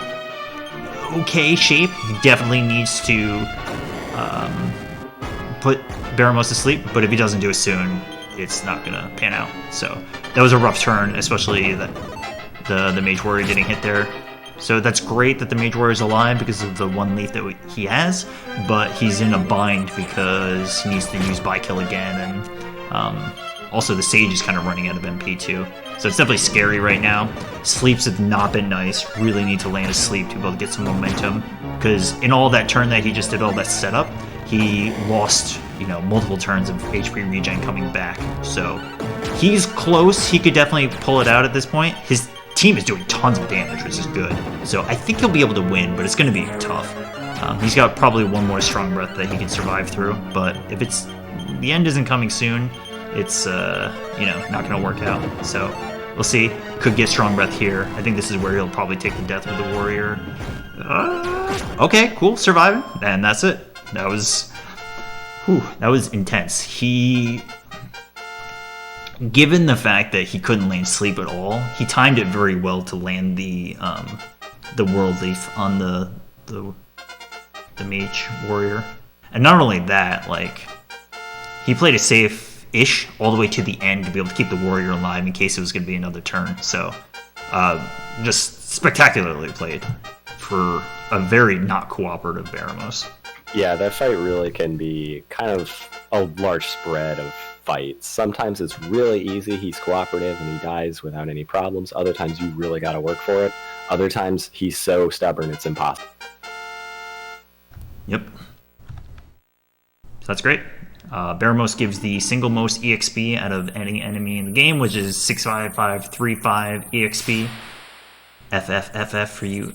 okay shape. He definitely needs to put Baramos to sleep, but if he doesn't do it soon, it's not gonna pan out. So that was a rough turn, especially that the Mage Warrior getting hit there. So that's great that the Mage Warrior is alive because of the one leaf that he has, but he's in a bind because he needs to use By-Kill again, and also the Sage is kind of running out of MP too. So it's definitely scary right now. Sleeps have not been nice. Really need to land a sleep to be able to get some momentum, because in all that turn that he just did, all that setup, he lost, multiple turns of HP regen coming back. So he's close. He could definitely pull it out at this point. His team is doing tons of damage, which is good. So I think he'll be able to win, but it's going to be tough. He's got probably one more strong breath that he can survive through, but if the end isn't coming soon, it's not going to work out. So we'll see. Could get strong breath here. I think this is where he'll probably take the death with the warrior. Okay, cool, surviving, and that's it. That was intense. Given the fact that he couldn't land sleep at all, he timed it very well to land the world leaf on the Mage Warrior. And not only that, he played it safe-ish all the way to the end to be able to keep the warrior alive in case it was going to be another turn. So, just spectacularly played for a very not cooperative Baramos. Yeah, that fight really can be kind of a large spread of fights. Sometimes it's really easy, he's cooperative and he dies without any problems. Other times you really gotta work for it. Other times he's so stubborn it's impossible. Yep. So that's great. Baramos gives the single most EXP out of any enemy in the game, which is 65535 EXP. FFFF for you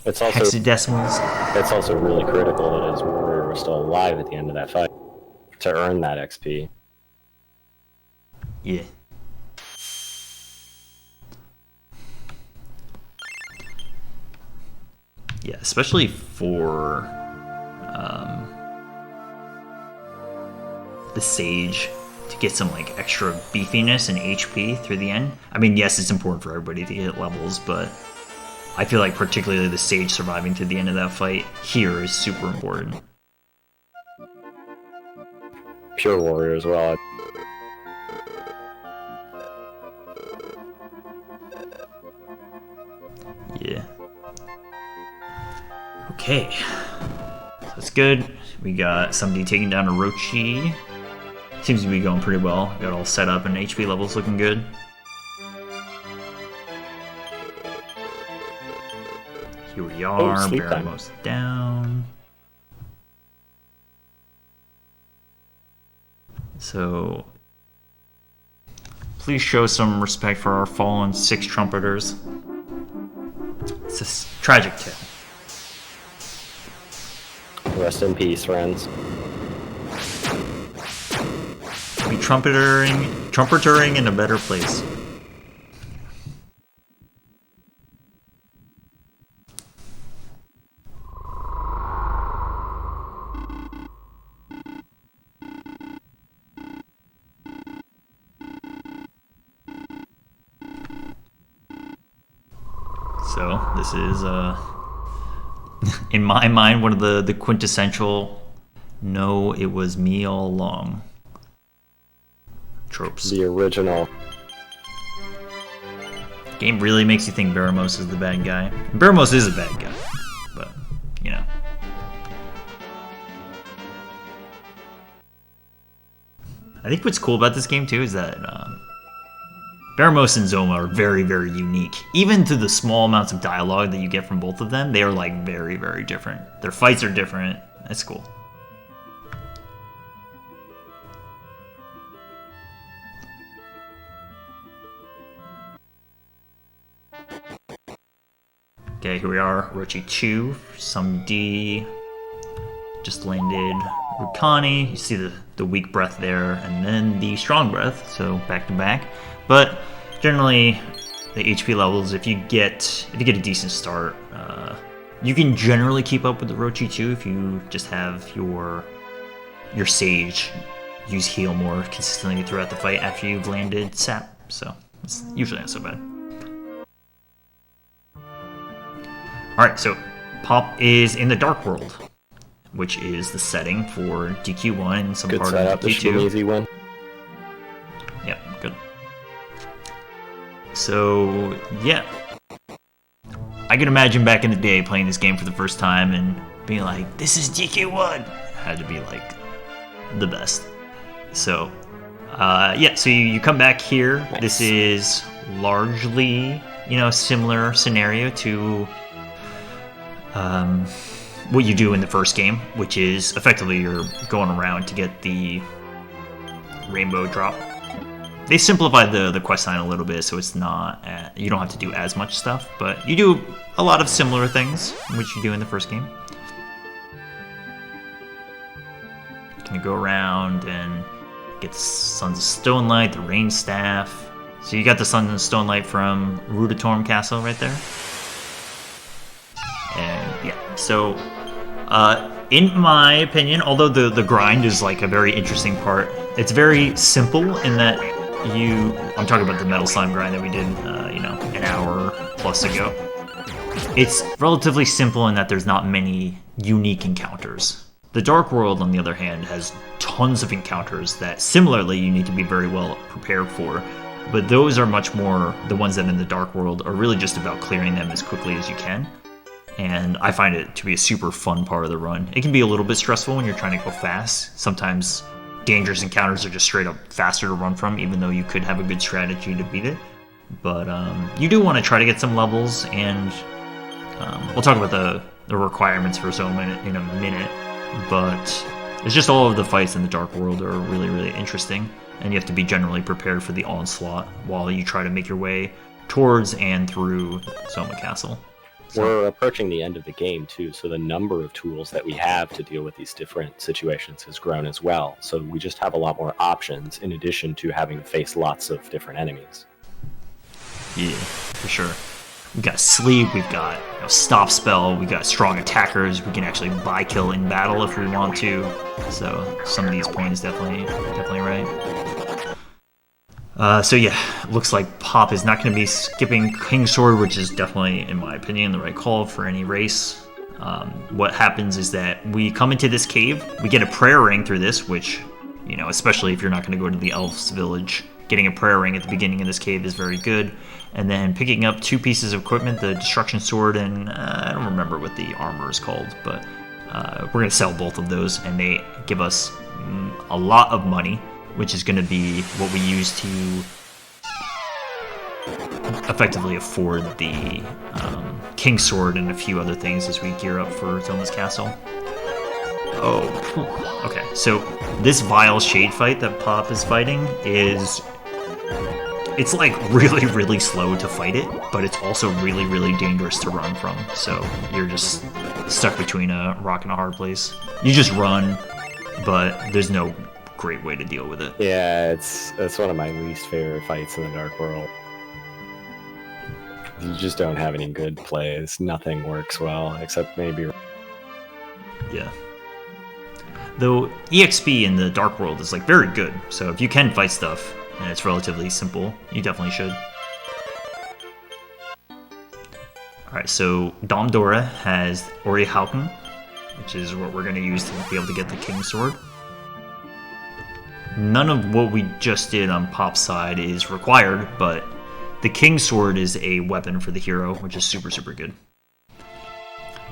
It's also hexadecimals. It's also really critical that his warrior was still alive at the end of that fight to earn that XP. Yeah. Yeah, especially for the Sage to get some extra beefiness and HP through the end. I mean, yes, it's important for everybody to hit levels, but I feel like particularly the Sage surviving to the end of that fight here is super important. Pure warrior as well. Yeah. Okay. So that's good. We got somebody taking down Orochi. Seems to be going pretty well. Got all set up and HP levels looking good. Here we are, Baramos down. So, please show some respect for our fallen 6 trumpeters. It's a tragic tale. Rest in peace, friends. Be trumpetering in a better place. So this is, in my mind, one of the quintessential "no, it was me all along" tropes. The original. Game really makes you think Baramos is the bad guy. Baramos is a bad guy, but I think what's cool about this game too is that Baramos and Zoma are very, very unique. Even to the small amounts of dialogue that you get from both of them, they are like very, very different. Their fights are different. It's cool. Okay, here we are. Orochi 2, SUMD. Just landed Rukani. You see the weak breath there, and then the strong breath, so back to back. But generally, the HP levels, if you get a decent start, you can generally keep up with the Orochi 2 if you just have your Sage use heal more consistently throughout the fight after you've landed Sap. So it's usually not so bad. Alright, so Pop is in the Dark World, which is the setting for DQ1 and some good part setup. of This should be an DQ2. easy one. Yep, good. So, yeah. I can imagine back in the day playing this game for the first time and being like, this is DQ1! Had to be like the best. So, yeah, so you come back here. Nice. This is largely, a similar scenario to what you do in the first game, which is effectively you're going around to get the rainbow drop. They simplified the quest line a little bit, so it's not you don't have to do as much stuff, but you do a lot of similar things which you do in the first game. You can go around and get the Sons of Stonelight, the Rain Staff. So you got the Sons of Stonelight from Ruditorm Castle right there. And yeah, so in my opinion, although the grind is like a very interesting part, it's very simple in that I'm talking about the Metal Slime grind that we did, an hour plus ago. It's relatively simple in that there's not many unique encounters. The Dark World, on the other hand, has tons of encounters that similarly you need to be very well prepared for. But those are much more, the ones that in the Dark World are really just about clearing them as quickly as you can. And I find it to be a super fun part of the run. It can be a little bit stressful when you're trying to go fast. Sometimes dangerous encounters are just straight up faster to run from, even though you could have a good strategy to beat it. But you do want to try to get some levels, and we'll talk about the requirements for Zoma in a minute. But it's just all of the fights in the Dark World are really, really interesting, and you have to be generally prepared for the onslaught while you try to make your way towards and through Zoma Castle. We're approaching the end of the game, too, so the number of tools that we have to deal with these different situations has grown as well. So we just have a lot more options, in addition to having to face lots of different enemies. Yeah, for sure. We've got Sleep, we've got Stop Spell, we've got Strong Attackers, we can actually buy kill in battle if we want to. So some of these points definitely right. So yeah, looks like Pop is not going to be skipping Kingsword, which is definitely, in my opinion, the right call for any race. What happens is that we come into this cave, we get a prayer ring through this, which, especially if you're not going to go to the Elves Village, getting a prayer ring at the beginning of this cave is very good. And then picking up 2 pieces of equipment, the Destruction Sword and I don't remember what the armor is called, but we're going to sell both of those, and they give us a lot of money, which is going to be what we use to effectively afford the King's Sword and a few other things as we gear up for Zoma's Castle. Oh, okay. So this Vile Shade fight that Pop is fighting it's like really, really slow to fight it, but it's also really, really dangerous to run from. So you're just stuck between a rock and a hard place. You just run, but there's no great way to deal with it. Yeah, it's one of my least favorite fights in the Dark World. You just don't have any good plays. Nothing works well, except maybe... Yeah. Though EXP in the Dark World is like very good, so if you can fight stuff and it's relatively simple, you definitely should. Alright, so Domdora has Orihauken, which is what we're going to use to be able to get the King's Sword. None of what we just did on Pop's side is required, but the King's Sword is a weapon for the hero, which is super, super good.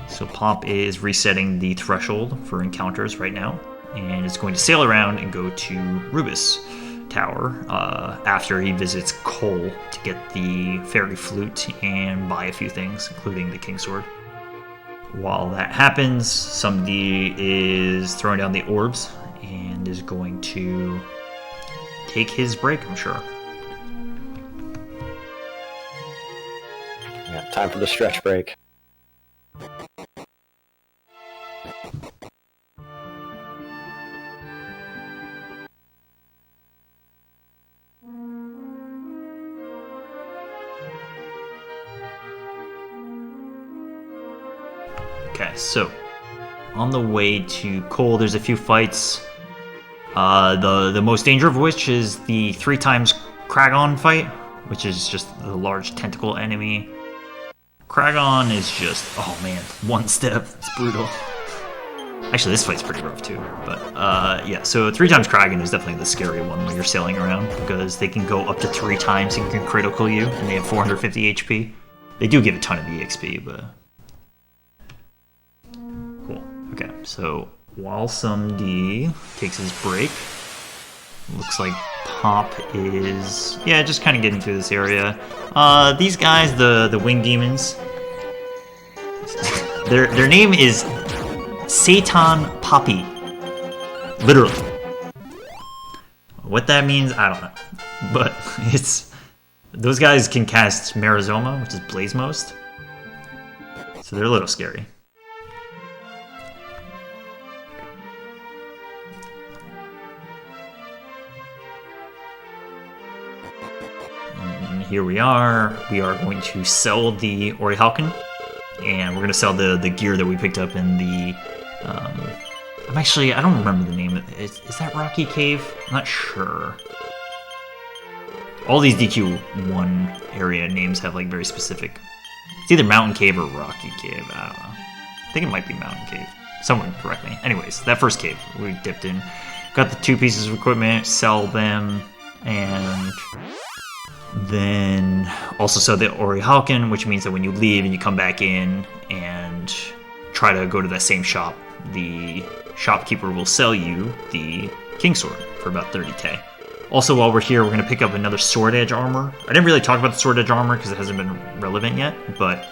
So Pop is resetting the threshold for encounters right now, and it's going to sail around and go to Rubus Tower after he visits Cole to get the fairy flute and buy a few things, including the King Sword. While that happens, SUMD is throwing down the orbs and is going to take his break, I'm sure. Yeah, time for the stretch break. Okay, so on the way to Cole, there's a few fights. The most dangerous of which is the 3 times Kragon fight, which is just the large tentacle enemy. Kragon is just, oh man, one step. It's brutal. Actually, this fight's pretty rough too. But yeah, so 3 times Kragon is definitely the scary one when you're sailing around, because they can go up to 3 times and can critical you, and they have 450 HP. They do give a ton of EXP, but... Cool. Okay, so while SUMD takes his break, looks like Pop is, yeah, just kind of getting through this area. These guys, the wing demons, their name is Satan Poppy. Literally. What that means, I don't know. But it's, those guys can cast Marizoma, which is Blaze Most. So they're a little scary. Here we are going to sell the Orihauken, and we're going to sell the gear that we picked up in the, I don't remember the name. Is that Rocky Cave? I'm not sure. All these DQ1 area names have like very specific, it's either Mountain Cave or Rocky Cave, I don't know. I think it might be Mountain Cave. Someone correct me. Anyways, that first cave we dipped in, got the 2 pieces of equipment, sell them, and... then also sell the Orihauken, which means that when you leave and you come back in and try to go to that same shop, the shopkeeper will sell you the King Sword for about 30k. Also, while we're here, we're going to pick up another Sword Edge armor. I didn't really talk about the Sword Edge armor because it hasn't been relevant yet, but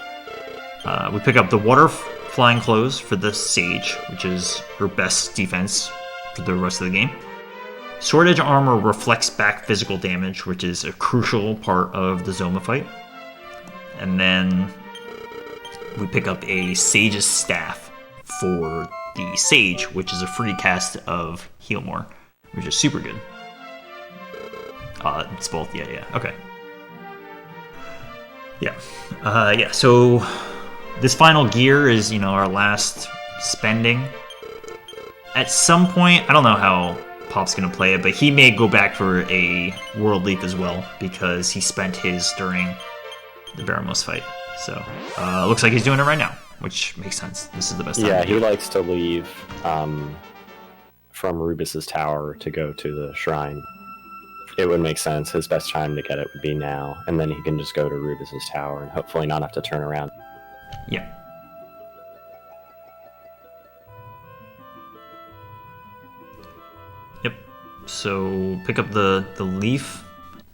we pick up the Water Flying Clothes for the Sage, which is her best defense for the rest of the game. Sword Edge armor reflects back physical damage, which is a crucial part of the Zoma fight. And then we pick up a Sage's Staff for the Sage, which is a free cast of Heal More, which is super good. It's both, yeah, okay. Yeah, so this final gear is, our last spending. At some point, I don't know how Pop's gonna play it, but he may go back for a World Leap as well, because he spent his during the Baramos fight. So, looks like he's doing it right now, which makes sense. This is the best time. Yeah, he likes to leave from Rubus's tower to go to the shrine. It would make sense. His best time to get it would be now, and then he can just go to Rubus's tower and hopefully not have to turn around. Yeah. So pick up the leaf,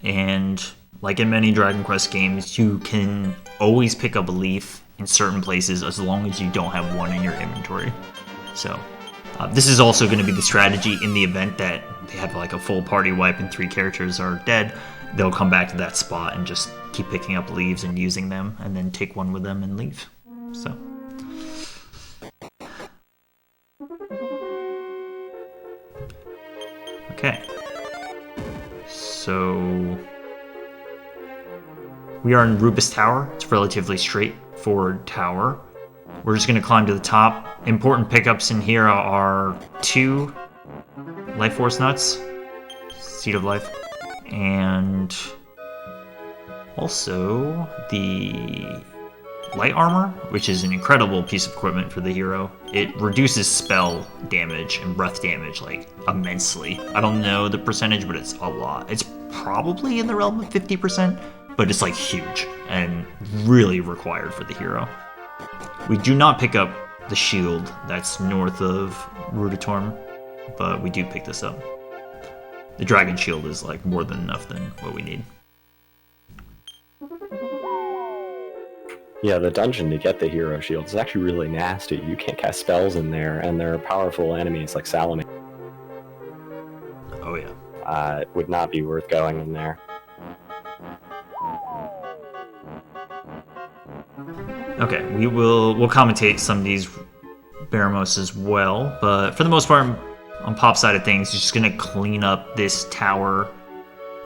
and like in many Dragon Quest games, you can always pick up a leaf in certain places as long as you don't have one in your inventory. So this is also going to be the strategy in the event that they have like a full party wipe and 3 characters are dead. They'll come back to that spot and just keep picking up leaves and using them, and then take one with them and leave. So. Okay, so we are in Rubus Tower. It's a relatively straightforward tower. We're just going to climb to the top. Important pickups in here are 2 Life Force Nuts, Seed of Life, and also the Light Armor, which is an incredible piece of equipment for the hero. It reduces spell damage and breath damage like immensely. I don't know the percentage, but it's a lot. It's probably in the realm of 50%, but it's like huge and really required for the hero. We do not pick up the shield that's north of Ruditorm, but we do pick this up. the dragon shield is like more than enough than what we need. Yeah, the dungeon to get the hero shield is actually really nasty. You can't cast spells in there, and there are powerful enemies like Salamanders. Oh yeah. It would not be worth going in there. Okay, we'll commentate some of these Baramos as well, but for the most part, on Pop's side of things, he's just gonna clean up this tower.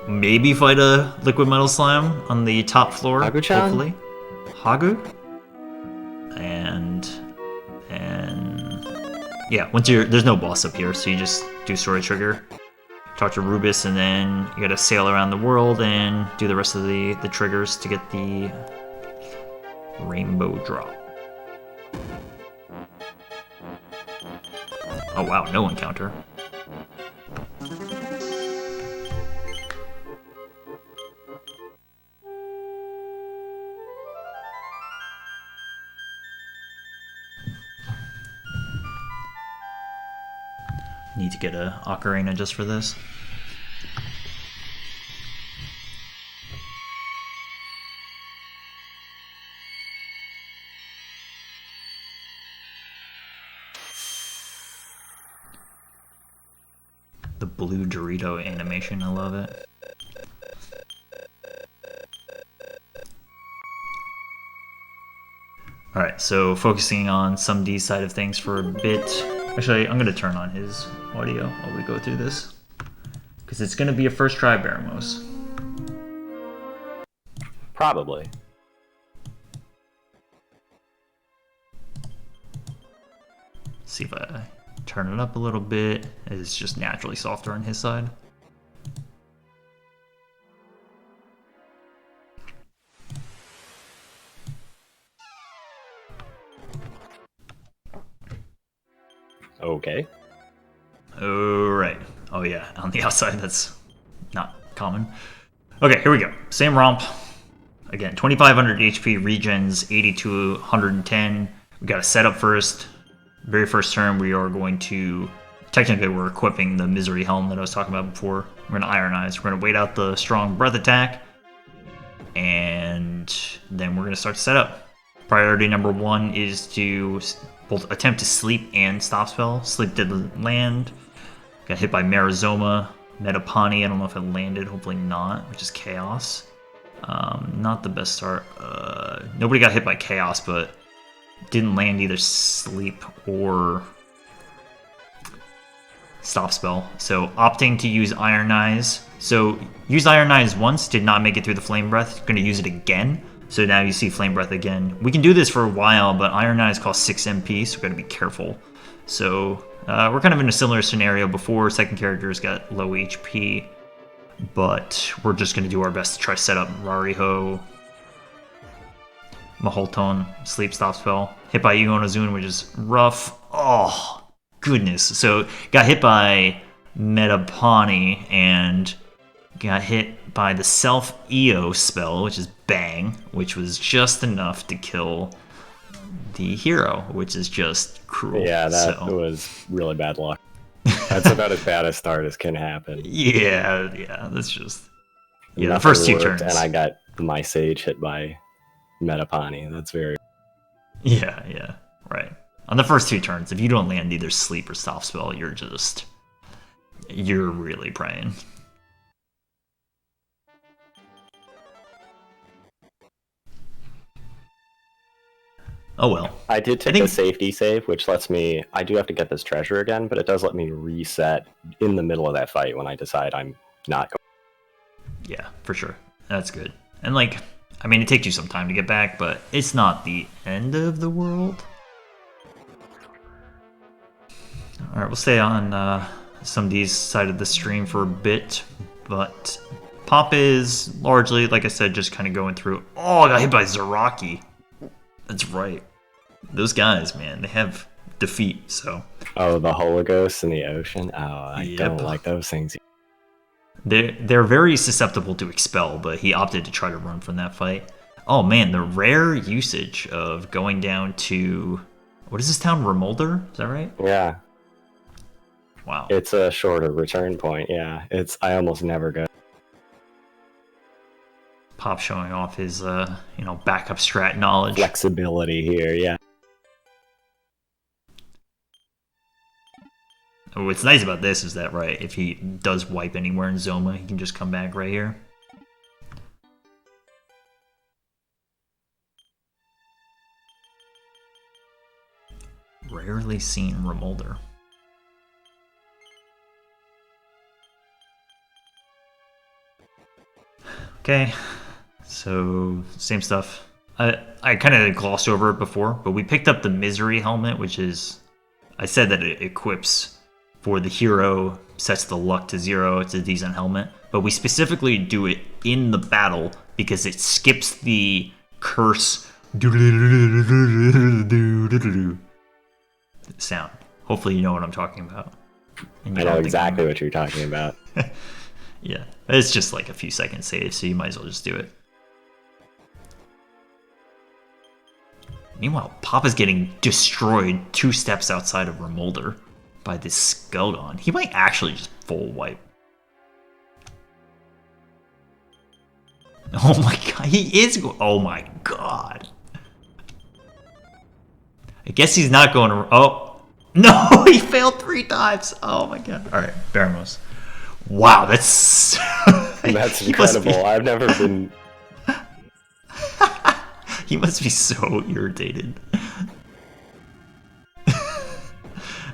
Maybe fight a liquid metal slime on the top floor. Hagu-chan? Hopefully. Hagu? And yeah, there's no boss up here, so you just do story trigger, talk to Rubus, and then you gotta sail around the world and do the rest of the triggers to get the rainbow drop. Oh wow, no encounter. Need to get a ocarina just for this. The blue Dorito animation, I love it. Alright, so focusing on SUMD's side of things for a bit. Actually, I'm going to turn on his audio while we go through this, because it's going to be a first try Baramos. Probably. See if I turn it up a little bit. It's just naturally softer on his side. Okay. Alright. Oh yeah, on the outside that's not common. Okay, here we go. Same romp. Again, 2500 HP, regens 80 to 110. We got to set up first. Very first turn, we are going to... Technically, we're equipping the Misery Helm that I was talking about before. We're going to Iron Eyes. We're going to wait out the strong breath attack. And then we're going to start to set up. Priority number 1 is to both attempt to sleep and stop spell. Sleep did land. Got hit by Marizoma. Metapani, I don't know if it landed. Hopefully not, which is Chaos. Not the best start. Nobody got hit by Chaos, but didn't land either sleep or stop spell. So opting to use Iron Eyes. So use Iron Eyes once, did not make it through the Flame Breath. Going to use it again. So now you see Flame Breath again. We can do this for a while, but Iron Eyes cost 6 MP, so we've got to be careful. So we're kind of in a similar scenario before. Second characters got low HP, but we're just going to do our best to try to set up Rariho, Maholton, Sleep Stop Spell. Hit by Igonozun, which is rough. Oh, goodness. So got hit by Metapani and got hit by the Self-EO spell, which is Bang, which was just enough to kill the hero, which is just cruel. Yeah, that was really bad luck. That's about as bad a start as can happen. Yeah, that's just... Yeah, Nothing the first 2 worked, turns. And I got my Sage hit by Metapani. That's very... Yeah, right. On the first 2 turns, if you don't land either sleep or stop spell, you're really praying. Oh well. I did take a safety save, which lets me... I do have to get this treasure again, but it does let me reset in the middle of that fight when I decide I'm not going. Yeah, for sure. That's good. And it takes you some time to get back, but it's not the end of the world. Alright, we'll stay on SUMD's side of the stream for a bit, but Pop is largely, like I said, just kind of going through... Oh, I got hit by Zaraki. That's right. Those guys, man, they have defeat, so... Oh, the Hologhosts in the ocean? Oh, I don't like those things. They're very susceptible to expel, but he opted to try to run from that fight. Oh man, the rare usage of going down to... What is this town? Remolder? Is that right? Yeah. Wow. It's a shorter return point, yeah. I almost never go. Pop showing off his, backup strat knowledge. Flexibility here, yeah. What's nice about this is that, right, if he does wipe anywhere in Zoma, he can just come back right here. Rarely seen Remolder. Okay, so same stuff. I kind of glossed over it before, but we picked up the Misery helmet, which is, I said that it equips for the hero, sets the luck to 0. It's a decent helmet, but we specifically do it in the battle because it skips the curse sound. Hopefully you know what I'm talking about. I know exactly what you're talking about. Yeah, it's just like a few seconds save, so you might as well just do it. Meanwhile, Papa's getting destroyed 2 steps outside of Remolder by this Skelgon. He might actually just full wipe. Oh my god, he is oh my god. I guess he's not going to... Oh, no, he failed 3 times. Oh my god. All right, Baramos. Wow, that's... That's incredible. I've never been... He must be so irritated.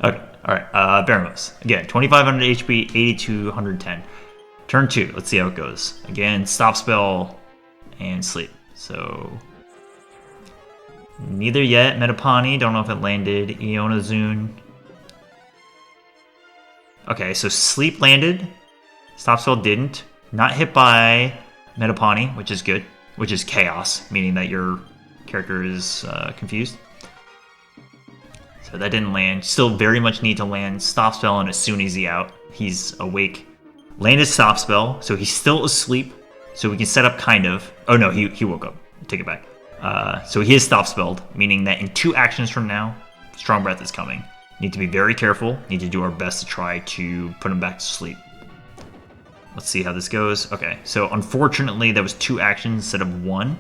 Okay, alright, Baramos. Again, 2500 HP, 8210. Turn 2, let's see how it goes. Again, stop spell and sleep. So... Neither yet. Metapani, don't know if it landed. Ionazun. Okay, so sleep landed. Stop spell didn't. Not hit by Metapani, which is good. Which is chaos, meaning that your character is confused. So that didn't land. Still very much need to land stop spell, and as soon as he's awake. Landed stop spell, so he's still asleep. So we can set up kind of. Oh no, he woke up. Take it back. So he is stop spelled, meaning that in 2 actions from now, Strong Breath is coming. Need to be very careful. Need to do our best to try to put him back to sleep. Let's see how this goes. Okay, so unfortunately there was 2 actions instead of 1.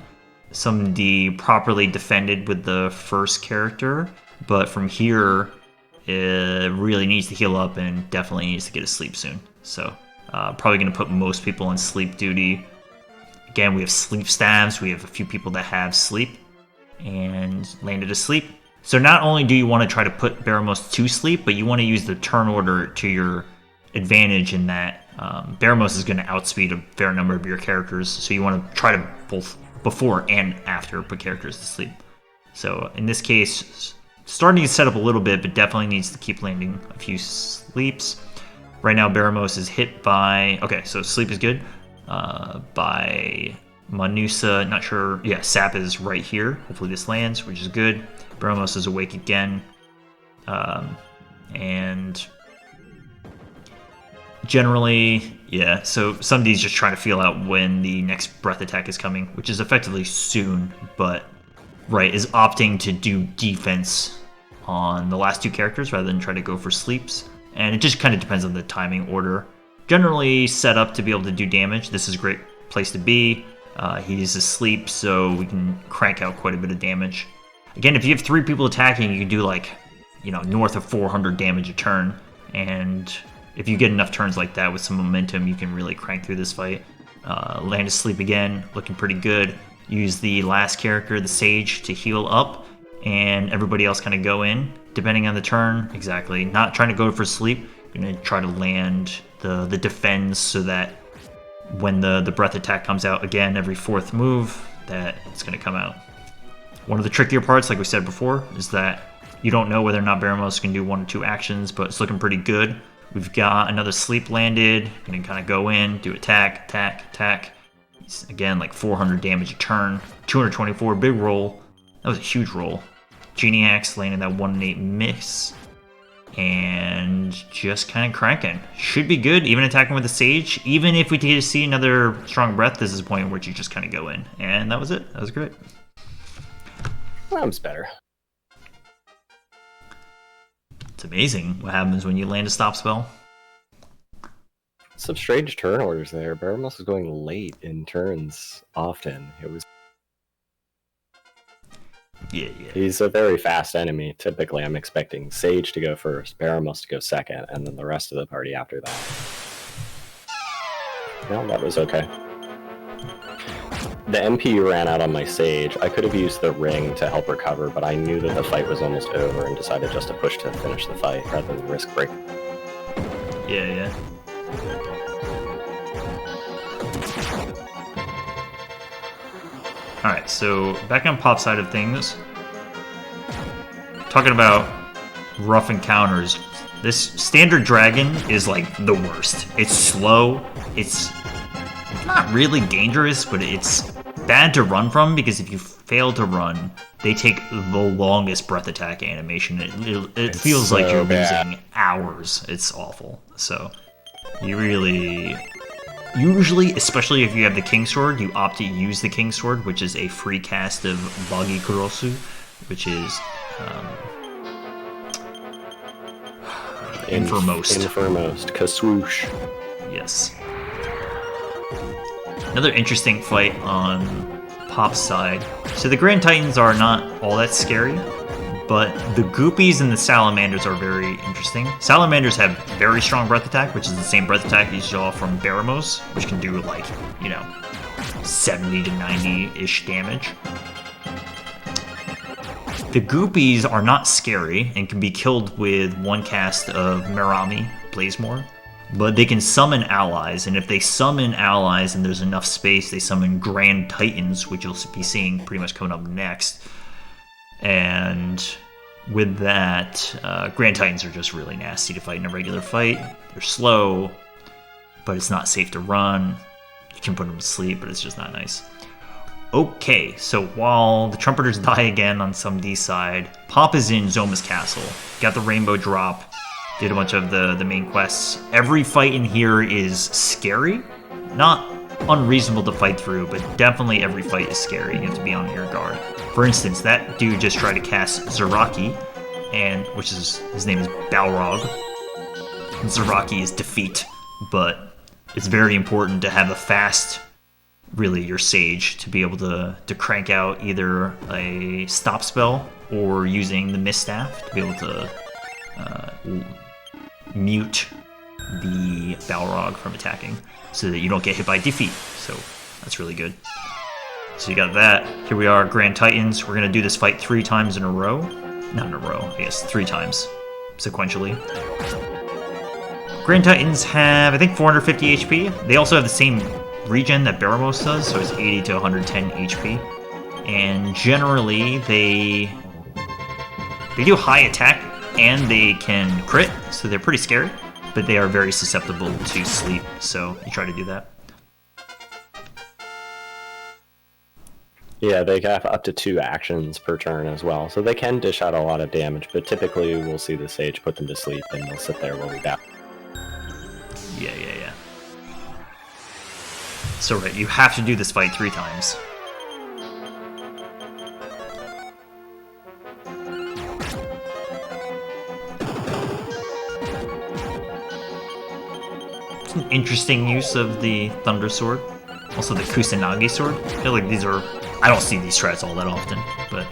SUMD properly defended with the first character, but from here it really needs to heal up and definitely needs to get to sleep soon. So probably going to put most people on sleep duty. Again, we have sleep stabs. We have a few people that have sleep and landed asleep. So not only do you want to try to put Baramos to sleep, but you want to use the turn order to your advantage in that Baramos is going to outspeed a fair number of your characters. So you want to try to both before and after put characters to sleep. So in this case, starting to set up a little bit, but definitely needs to keep landing a few sleeps. Right now, Baramos is hit by... Okay, so sleep is good. By Manusa, not sure. Yeah, Sap is right here. Hopefully this lands, which is good. Baramos is awake again. And generally, yeah, so somebody's just trying to feel out when the next breath attack is coming, which is effectively soon, but right, is opting to do defense on the last 2 characters rather than try to go for sleeps. And it just kind of depends on the timing order. Generally set up to be able to do damage. This is a great place to be. He's asleep, so we can crank out quite a bit of damage. Again, if you have 3 people attacking, you can do like, north of 400 damage a turn. And if you get enough turns like that with some momentum, you can really crank through this fight. Land asleep again, looking pretty good. Use the last character, the Sage, to heal up, and everybody else kind of go in, depending on the turn. Exactly. Not trying to go for sleep. Gonna try to land the defends so that when the breath attack comes out again every 4th move, that it's gonna come out. One of the trickier parts, like we said before, is that you don't know whether or not Baramos can do 1 or 2 actions, but it's looking pretty good. We've got another sleep landed. Gonna kind of go in, do attack. Again, like 400 damage a turn. 224, big roll. That was a huge roll. Geniacs landed that 1 in 8 miss. And just kind of cranking. Should be good, even attacking with the Sage. Even if we get to see another Strong Breath, this is a point where you just kind of go in. And that was it. That was great. That was better. It's amazing what happens when you land a stop spell. Some strange turn orders there. Baramos is going late in turns often. It was. Yeah. He's a very fast enemy. Typically, I'm expecting Sage to go first, Baramos to go second, and then the rest of the party after that. No, that was okay. The MP ran out on my Sage. I could have used the ring to help recover, but I knew that the fight was almost over and decided just to push to finish the fight rather than risk break. Yeah. Alright, so back on Pop's side of things, talking about rough encounters, this standard dragon is like the worst. It's slow, it's not really dangerous, but it's bad to run from because if you fail to run, they take the longest breath attack animation. It feels like you're losing hours. It's awful. So you really... Usually, especially if you have the King Sword, you opt to use the King Sword, which is a free cast of Bagi Kurosu, which is Infirmost. Infirmost. Kaswoosh. Yes. Another interesting fight on Pop's side. So the Grand Titans are not all that scary, but the Goopies and the Salamanders are very interesting. Salamanders have very strong breath attack, which is the same breath attack you saw from Baramos, which can do like, 70 to 90-ish damage. The Goopies are not scary and can be killed with one cast of Merami, Blazemore, but they can summon allies, and if they summon allies and there's enough space, they summon Grand Titans, which you'll be seeing pretty much coming up next. And with that, Grand Titans are just really nasty to fight in a regular fight. They're slow, but it's not safe to run. You can put them to sleep, but it's just not nice. Okay, so while the Trumpeters die again on SUMD's side, Pop is in Zoma's castle. Got the Rainbow Drop, did a bunch of the main quests. Every fight in here is scary. Not unreasonable to fight through, but definitely every fight is scary. You have to be on your guard. For instance, that dude just tried to cast Zaraki, which is his name is Balrog. And Zaraki is defeat, but it's very important to have a fast, really your Sage, to be able to crank out either a stop spell or using the Mist Staff to be able to mute the Balrog from attacking so that you don't get hit by defeat. So that's really good. So you got that. Here we are, Grand Titans. We're going to do this fight 3 times in a row. Not in a row, I guess 3 times sequentially. Grand Titans have, I think, 450 HP. They also have the same regen that Baramos does, so it's 80 to 110 HP. And generally, they do high attack and they can crit, so they're pretty scary, but they are very susceptible to sleep, so you try to do that. Yeah, they have up to 2 actions per turn as well, so they can dish out a lot of damage, but typically we'll see the Sage put them to sleep and they'll sit there while we battle. Yeah. So right, you have to do this fight 3 times. It's an interesting use of the Thunder Sword. Also the Kusanagi Sword. I feel like these are... I don't see these strats all that often, but...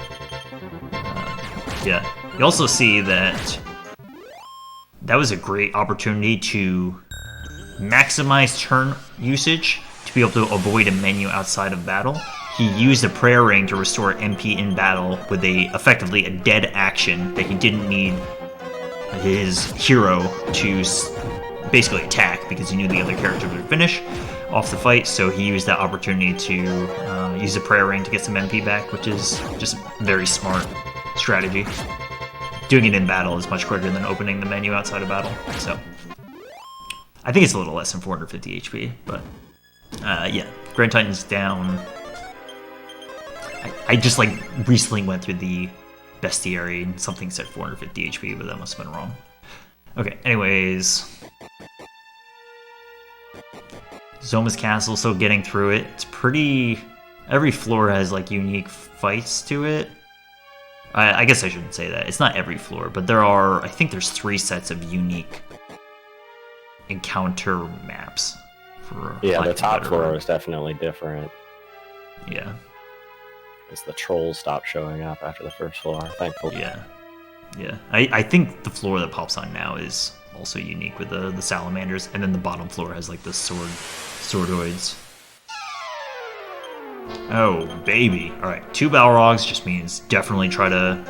yeah. You also see that was a great opportunity to maximize turn usage to be able to avoid a menu outside of battle. He used a prayer ring to restore MP in battle with effectively a dead action that he didn't need his hero to basically attack because he knew the other character would finish off the fight, so he used that opportunity to use a prayer ring to get some MP back, which is just very smart strategy. Doing it in battle is much quicker than opening the menu outside of battle, so I think it's a little less than 450 HP, but yeah, Grand Titan's down. I just recently went through the bestiary and something said 450 HP, but that must have been wrong. Okay, anyways. Zoma's Castle, so getting through it, it's pretty... Every floor has unique fights to it. I guess I shouldn't say that. It's not every floor, but I think there's 3 sets of unique encounter maps. Yeah, the top floor is definitely different. Yeah. Because the trolls stopped showing up after the first floor, thankfully. Yeah. Yeah. I think the floor that pops on now is also unique with the salamanders, and then the bottom floor has like the swordoids. Oh, baby. Alright, 2 Balrogs just means definitely try to...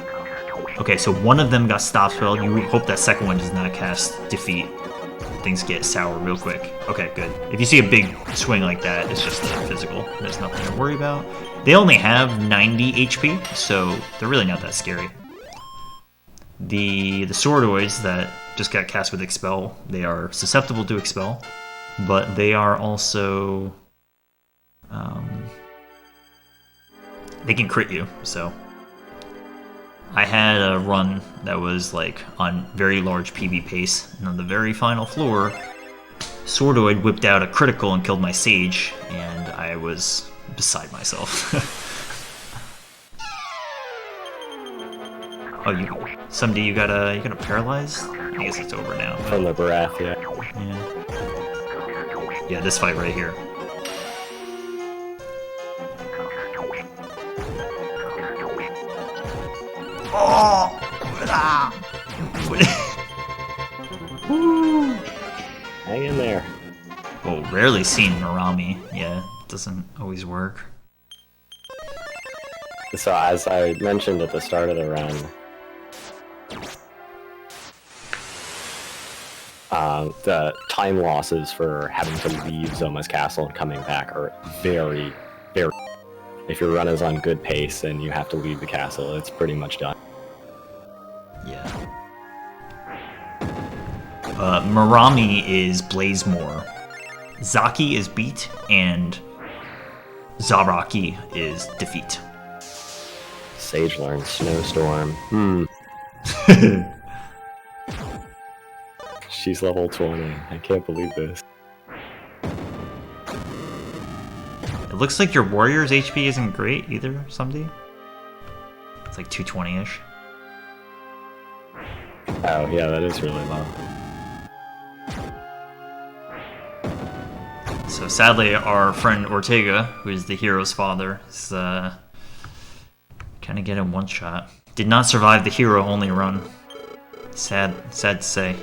Okay, so one of them got stop spelled. You hope that second one does not cast defeat. Things get sour real quick. Okay, good. If you see a big swing like that, it's just physical. There's nothing to worry about. They only have 90 HP, so they're really not that scary. The swordoids that just got cast with Expel, they are susceptible to Expel, but they are also... they can crit you, so... I had a run that was like on very large PB pace, and on the very final floor, Swordoid whipped out a critical and killed my Sage, and I was beside myself. Oh, SUMD, you got a paralyzed? I guess it's over now. From the breath, yeah. Yeah, this fight right here. Oh! Hang in there. Oh, rarely seen Marami. Yeah, it doesn't always work. So as I mentioned at the start of the run, the time losses for having to leave Zoma's castle and coming back are very, very... If your run is on good pace and you have to leave the castle, it's pretty much done. Yeah. Marami is Blazemore. Zaki is beat, and Zaraki is defeat. Sage learns Snowstorm. She's level 20. I can't believe this. It looks like your warrior's HP isn't great either, SUMD. It's like 220-ish. Oh, yeah, that is really low. So sadly, our friend Ortega, who is the hero's father, is kind of getting one shot. Did not survive the hero-only run. Sad to say.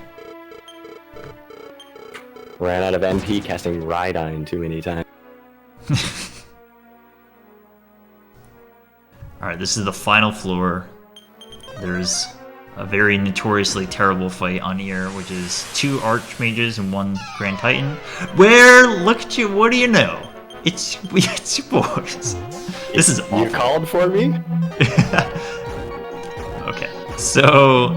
Ran out of MP casting Rhydine too many times. Alright, this is the final floor. There's a very notoriously terrible fight on here, which is 2 Archmages and 1 Grand Titan. Where, look at you, what do you know? It's yours. This is awful. You called for me? Okay, so,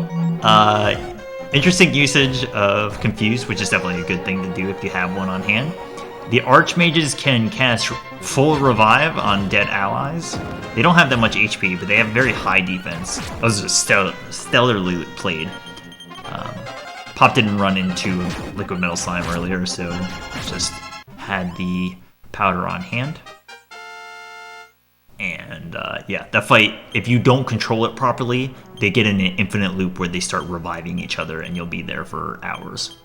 interesting usage of Confuse, which is definitely a good thing to do if you have one on hand. The Archmages can cast full revive on dead allies. They don't have that much HP, but they have very high defense. Those are stellarly played. Pop didn't run into Liquid Metal Slime earlier, so just had the powder on hand. And yeah, that fight, if you don't control it properly, they get in an infinite loop where they start reviving each other, and you'll be there for hours.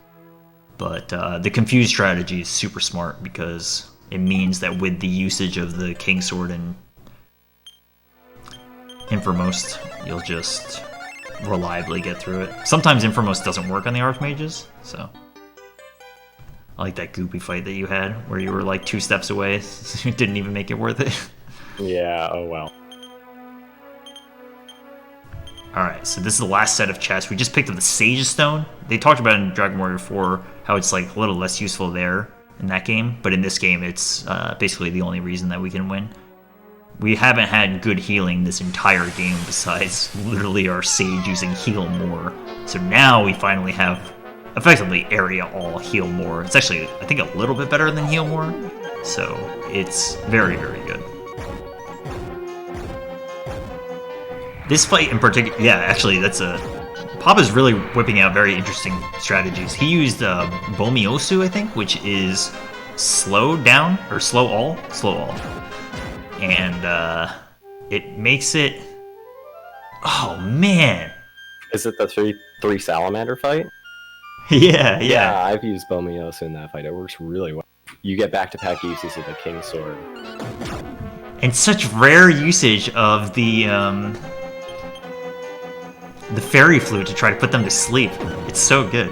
But the Confuse strategy is super smart because it means that with the usage of the King Sword and Inframost, you'll just reliably get through it. Sometimes Inframost doesn't work on the Archmages, so... I like that goopy fight that you had, where you were like 2 steps away. It didn't even make it worth it. Yeah, oh well. Alright, so this is the last set of chests. We just picked up the Sage Stone. They talked about in Dragon Warrior 4 how it's like a little less useful there in that game, but in this game it's basically the only reason that we can win. We haven't had good healing this entire game besides literally our Sage using Heal More. So now we finally have effectively Area All Heal More. It's actually, I think, a little bit better than Heal More, so it's very, very good. This fight in particular, yeah, actually, that's a... Pop is really whipping out very interesting strategies. He used Bomiosu, I think, which is slow down, or slow all. And it makes it Oh man. Is it the three salamander fight? Yeah. I've used Bomiyosu in that fight. It works really well. You get back-to-back uses of the King Sword. And such rare usage of the fairy flute to try to put them to sleep. It's so good.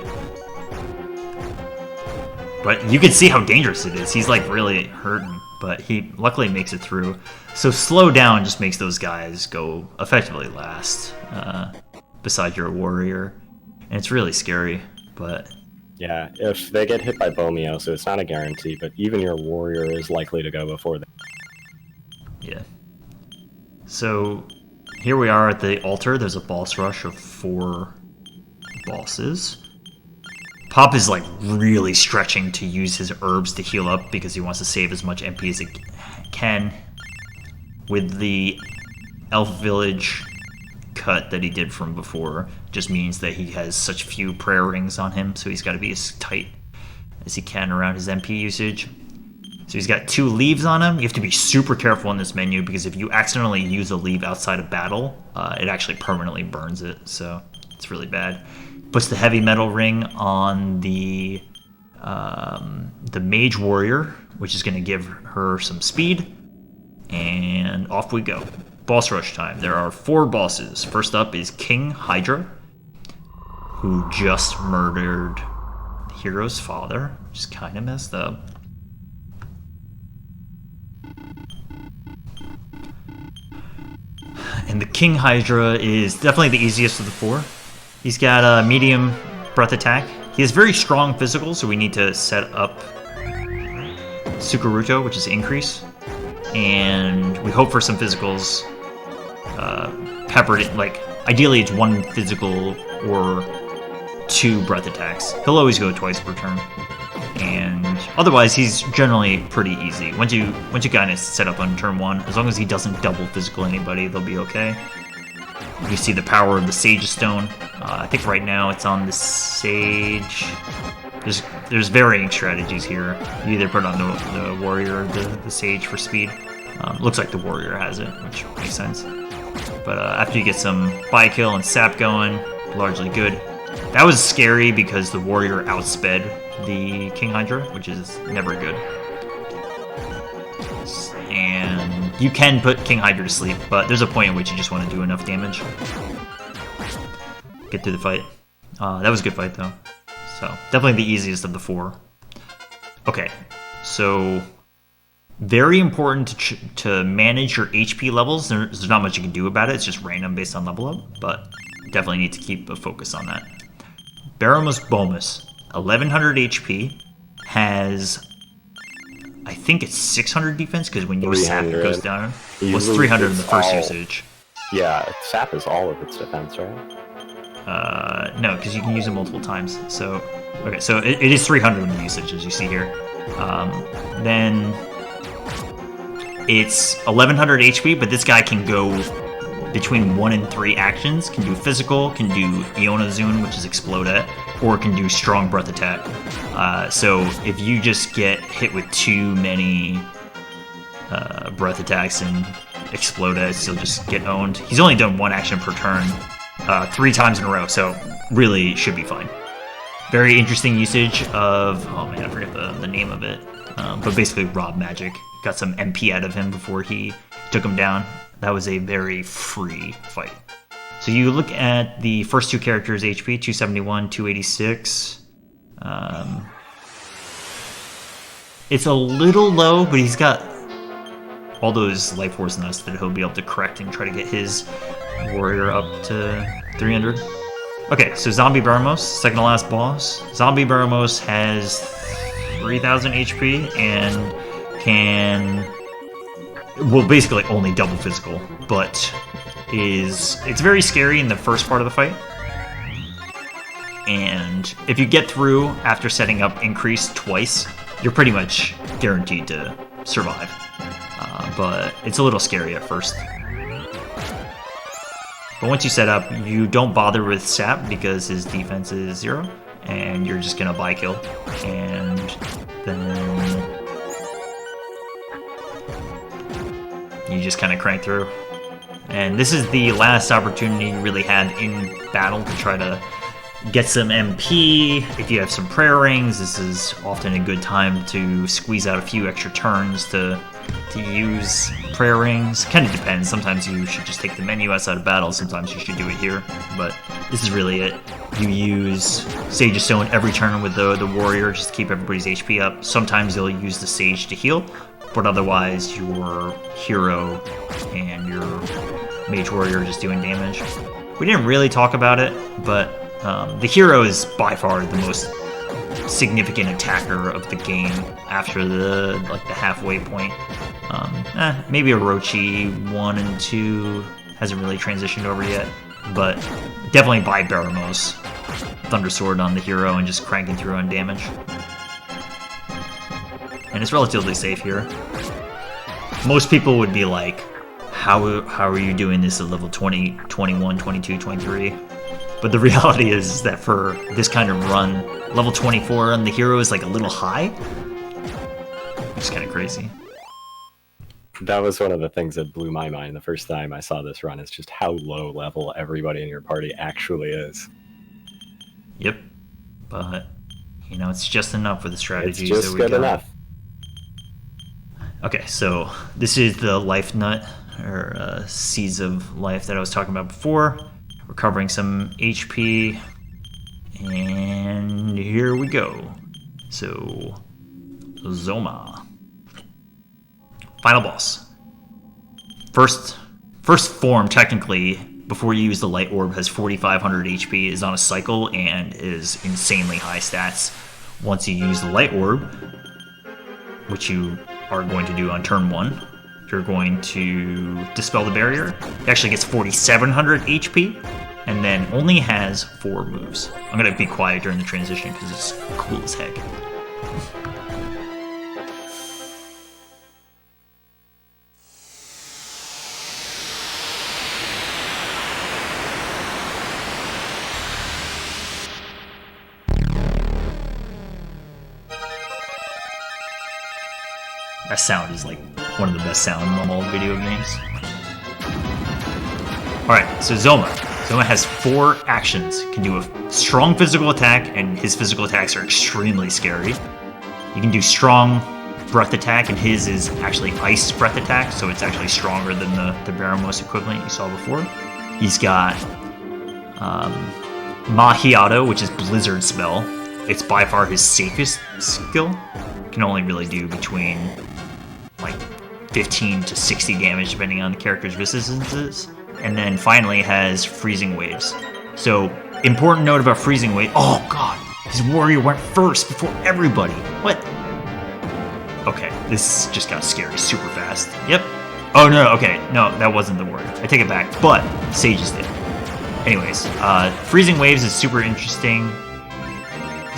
But you can see how dangerous it is. He's like really hurting, but he luckily makes it through. So slow down just makes those guys go effectively last, beside your warrior. And it's really scary, but... Yeah, if they get hit by Bomiyosu, it's not a guarantee, but even your warrior is likely to go before them. Yeah. So here we are at the altar. There's a boss rush of 4 bosses. Pop is like really stretching to use his herbs to heal up because he wants to save as much MP as he can. With the elf village cut that he did from before, just means that he has such few prayer rings on him, so he's got to be as tight as he can around his MP usage. So he's got 2 leaves on him. You have to be super careful in this menu because if you accidentally use a leaf outside of battle, it actually permanently burns it, so it's really bad. Puts the heavy metal ring on the mage warrior, which is going to give her some speed, and off we go. Boss rush time. There are 4 bosses. First up is King Hydra, who just murdered the hero's father, which is kind of messed up. And the King Hydra is definitely the easiest of the 4. He's got a medium breath attack. He has very strong physical, so we need to set up Sukaruto, which is increase. And we hope for some physicals peppered in, like, ideally it's 1 physical or 2 breath attacks. He'll always go twice per turn. And otherwise, he's generally pretty easy. Once you kind of set up on turn 1, as long as he doesn't double physical anybody, they'll be okay. You see the power of the Sage Stone. I think right now it's on the Sage. There's varying strategies here. You either put on the Warrior or the Sage for speed. Looks like the Warrior has it, which makes sense. But after you get some Bi-Kill and Sap going, largely good. That was scary because the Warrior outsped the King Hydra, which is never good. And you can put King Hydra to sleep, but there's a point in which you just want to do enough damage. Get through the fight. That was a good fight, though. So, definitely the easiest of the 4. Okay, so very important to manage your HP levels. There's not much you can do about it. It's just random based on level up, but definitely need to keep a focus on that. Baramos Bomus, 1100 HP, has... I think it's 600 defense, because when you use Sap, it goes down. Well, it's 300 in the first usage. Yeah, Sap is all of its defense, right? No, because you can use it multiple times. So, okay, so it is 300 in the usage, as you see here. Then it's 1100 HP, but this guy can go between 1 and 3 actions. Can do physical, can do Ionazun, which is explode at, or can do strong breath attack. So if you just get hit with too many breath attacks and explode at, you'll just get owned. He's only done 1 action per turn 3 times in a row, so really should be fine. Very interesting usage of, oh man, I forget the name of it, but basically Rob Magic. Got some MP out of him before he took him down. That was a very free fight. So you look at the first 2 characters' HP, 271, 286. It's a little low, but he's got all those life force nuts that he'll be able to correct and try to get his warrior up to 300. Okay, so Zombie Baramos, second to last boss. Zombie Baramos has 3000 HP and can, well, basically only double physical, but it's very scary in the first part of the fight. And if you get through after setting up increase twice, you're pretty much guaranteed to survive. But it's a little scary at first. But once you set up, you don't bother with Sap because his defense is 0, and you're just gonna buy kill. And then you just kind of crank through. And this is the last opportunity you really have in battle to try to get some MP. If you have some prayer rings, this is often a good time to squeeze out a few extra turns to use prayer rings. Kind of depends. Sometimes you should just take the menu outside of battle. Sometimes you should do it here. But this is really it. You use Sage of Stone every turn with the warrior just to keep everybody's HP up. Sometimes you'll use the Sage to heal, but otherwise your hero and your mage warrior are just doing damage. We didn't really talk about it, but the hero is by far the most significant attacker of the game after the halfway point. Maybe Orochi 1 and 2 hasn't really transitioned over yet, but definitely buy Baramos Thundersword on the hero and just cranking through on damage. And it's relatively safe here. Most people would be like, how are you doing this at level 20, 21, 22, 23? But the reality is that for this kind of run, level 24 on the hero is like a little high. Which is kind of crazy. That was one of the things that blew my mind the first time I saw this run, is just how low level everybody in your party actually is. Yep. But, you know, it's just enough with the strategies it's just that we good got. enough. Okay, so this is the life nut, or seeds of life that I was talking about before. Recovering some HP, and here we go. So, Zoma. Final boss. First form, technically, before you use the light orb, has 4,500 HP, is on a cycle, and is insanely high stats. Once you use the light orb, which you are going to do on turn 1, you're going to dispel the barrier. It actually gets 4,700 HP, and then only has 4 moves. I'm gonna be quiet during the transition because it's cool as heck. That sound is like one of the best sound in all video games. Alright, so Zoma. Zoma has 4 actions. Can do a strong physical attack, and his physical attacks are extremely scary. You can do strong breath attack, and his is actually ice breath attack, so it's actually stronger than the Baramos equivalent you saw before. He's got Mahiato, which is Blizzard spell. It's by far his safest skill. Can only really do between like 15 to 60 damage depending on the character's resistances. And then finally has Freezing Waves. So, important note about Freezing Wave. Oh god, his warrior went first before everybody. What? Okay, this just got scary super fast. Yep. Oh no, okay, no, that wasn't the warrior. I take it back, but Sages did. Anyways, Freezing Waves is super interesting /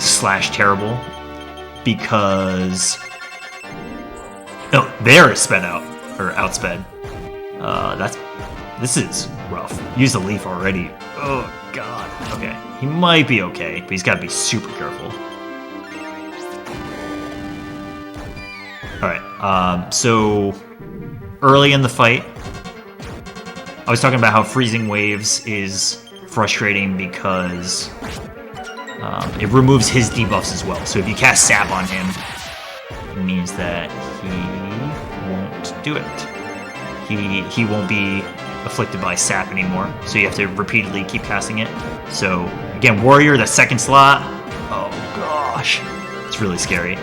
terrible because there is sped out, or outsped. This is rough. Use the leaf already. Oh god. Okay, he might be okay, but he's got to be super careful. All right. So early in the fight, I was talking about how Freezing Waves is frustrating because it removes his debuffs as well. So if you cast Sap on him, it means that he won't do it. He won't be afflicted by Sap anymore, so you have to repeatedly keep casting it. So again, Warrior, the second slot. Oh gosh, it's really scary.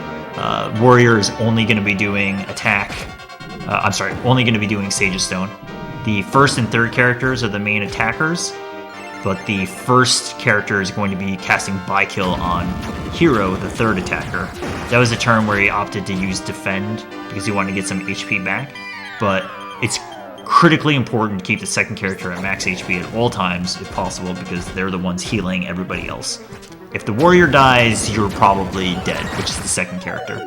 Warrior is only going to be doing attack. Only going to be doing Sage of Stone. The first and third characters are the main attackers, but the first character is going to be casting By-Kill on Hero, the third attacker. That was a turn where he opted to use Defend because he wanted to get some HP back, but it's critically important to keep the second character at max HP at all times if possible, because they're the ones healing everybody else. If the warrior dies, you're probably dead, which is the second character.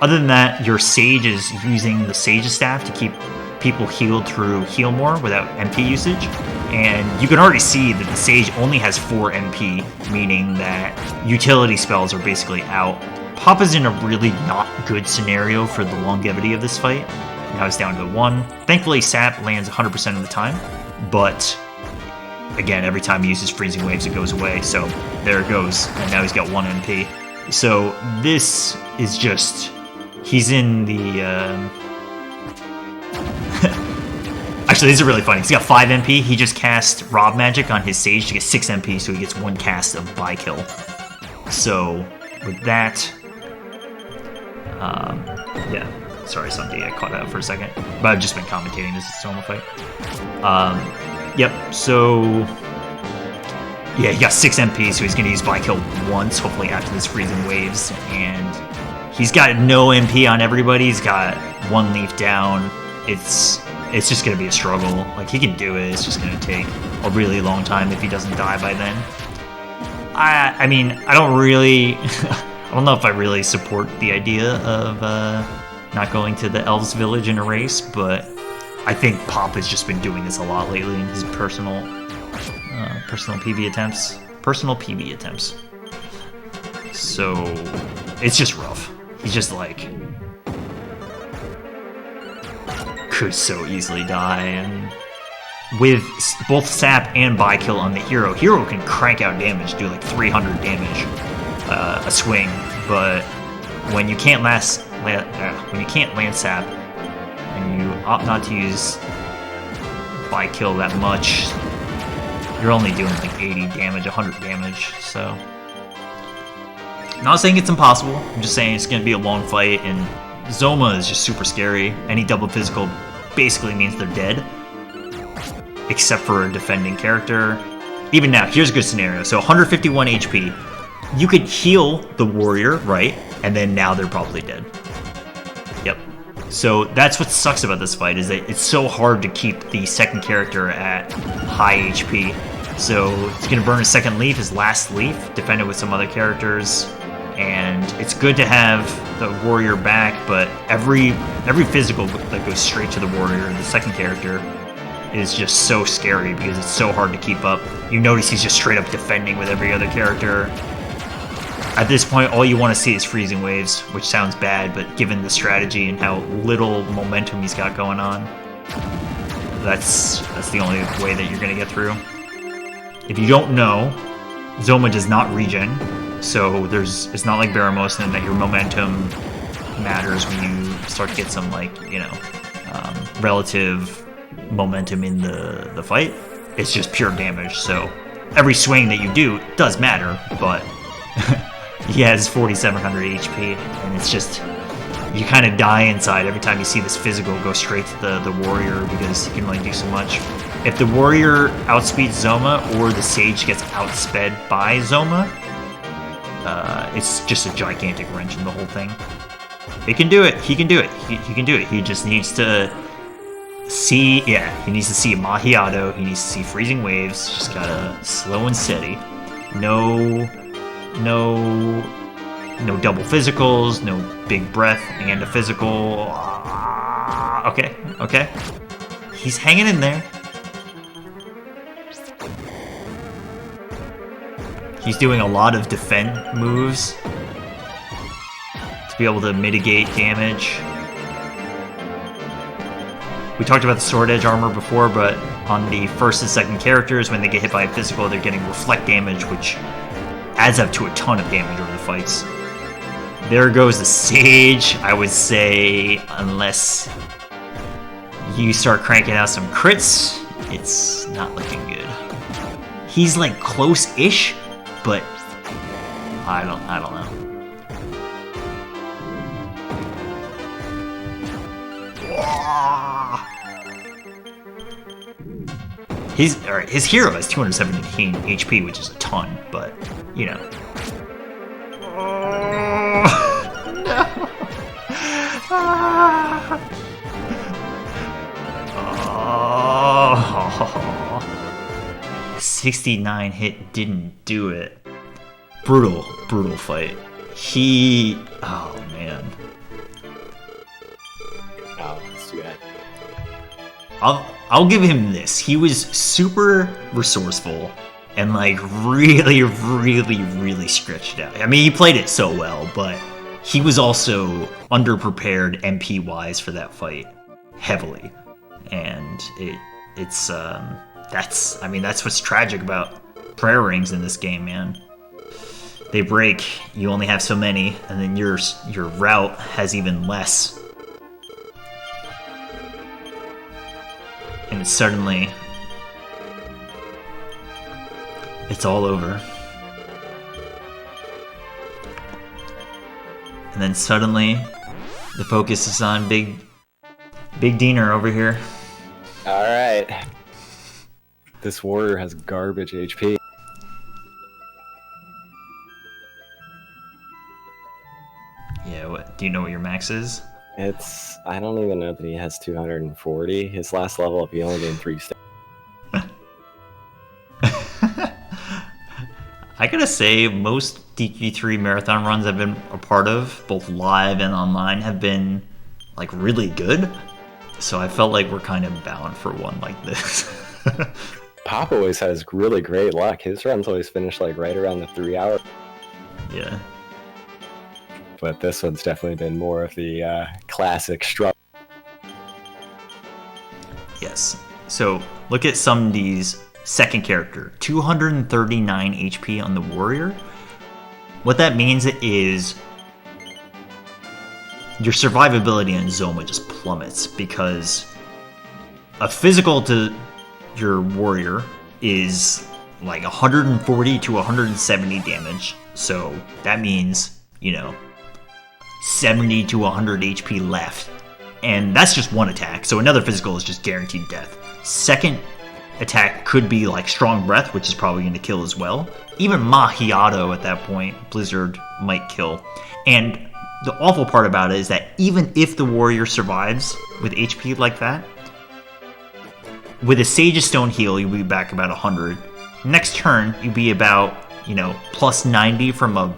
Other than that, your Sage is using the Sage staff to keep people healed through Heal More without MP usage, and you can already see that the Sage only has 4 MP, meaning that utility spells are basically out. Papa's in a really not good scenario for the longevity of this fight. Now he's down to 1. Thankfully, Sap lands 100% of the time, but again, every time he uses freezing waves, it goes away. So there it goes, and now he's got 1 MP. So this is just, he's in the, actually this is really funny. He's got 5 MP, he just cast Rob Magic on his Sage to get 6 MP, so he gets 1 cast of By Kill. So with that, yeah, sorry SUMDeaner, I caught out for a second, but I've just been commentating this Zoma fight. Yep, so yeah, he got 6 MP, so he's going to use By Kill once, hopefully after this freezing waves, and he's got no MP on everybody. He's got 1 leaf down. It's just going to be a struggle. Like, he can do it, it's just going to take a really long time if he doesn't die by then. I mean, I don't really, I don't know if I really support the idea of not going to the Elves Village in a race, but I think Pop has just been doing this a lot lately in his personal PB attempts. So it's just rough. He's just like, could so easily die, and with both Sap and By Kill on the Hero can crank out damage, do like 300 damage a swing, but when you can't land Sap and you opt not to use By Kill that much, you're only doing like 80 damage, 100 damage, so. I'm not saying it's impossible, I'm just saying it's going to be a long fight, and Zoma is just super scary. Any double physical basically means they're dead, except for a defending character. Even now, here's a good scenario. So 151 HP, you could heal the warrior, right? And then now they're probably dead. Yep. So that's what sucks about this fight, is that it's so hard to keep the second character at high HP. So he's gonna burn his second leaf, his last leaf, defend it with some other characters, and it's good to have the warrior back, but every physical that goes straight to the warrior, the second character, is just so scary because it's so hard to keep up. You notice he's just straight up defending with every other character. At this point, all you want to see is freezing waves, which sounds bad, but given the strategy and how little momentum he's got going on, that's the only way that you're going to get through. If you don't know, Zoma does not regen, so it's not like Baramos in that your momentum matters when you start to get some, like, you know, relative momentum in the fight. It's just pure damage, so every swing that you do does matter, but he has 4,700 HP, and it's just, you kind of die inside every time you see this physical go straight to the warrior, because he can only do so much. If the warrior outspeeds Zoma, or the sage gets outsped by Zoma, it's just a gigantic wrench in the whole thing. He can do it. He can do it. He can do it. He just needs to see, he needs to see Mahiato. He needs to see freezing waves. Just gotta slow and steady. No double physicals, no big breath and a physical. Okay. He's hanging in there. He's doing a lot of defend moves to be able to mitigate damage. We talked about the sword edge armor before, but on the first and second characters, when they get hit by a physical, they're getting reflect damage, which adds up to a ton of damage over the fights. There goes the sage. I would say, unless you start cranking out some crits, it's not looking good. He's like close-ish, but I don't know. His hero has 217 HP, which is a ton, but you know. No. 69 hit didn't do it. Brutal fight. Oh man. Oh, it's too bad. I'll give him this. He was super resourceful and like really stretched out. I mean, he played it so well, but he was also underprepared MP wise for that fight. heavily, and that's what's tragic about prayer rings in this game, man. They break, you only have so many, and then your route has even less. And suddenly, it's all over. And then suddenly, the focus is on Big Diener over here. Alright. This warrior has garbage HP. Yeah, do you know what your max is? I don't even know that he has 240. His last level up, he only gained 3 stacks. I gotta say, most DQ3 marathon runs I've been a part of, both live and online, have been like really good. So I felt like we're kind of bound for one like this. Pop always has really great luck. His runs always finish like right around the 3 hour. Yeah. But this one's definitely been more of the classic struggle. Yes. So look at SUMDea's second character, 239 HP on the warrior. What that means is your survivability in Zoma just plummets, because a physical to your warrior is like 140 to 170 damage. So that means, 70 to 100 HP left. And that's just one attack. So another physical is just guaranteed death. Second attack could be like Strong Breath, which is probably going to kill as well. Even Mahiato at that point, Blizzard might kill. And the awful part about it is that even if the warrior survives with HP like that, with a Sage's Stone heal, you'll be back about 100. Next turn, you'll be about, plus 90 from a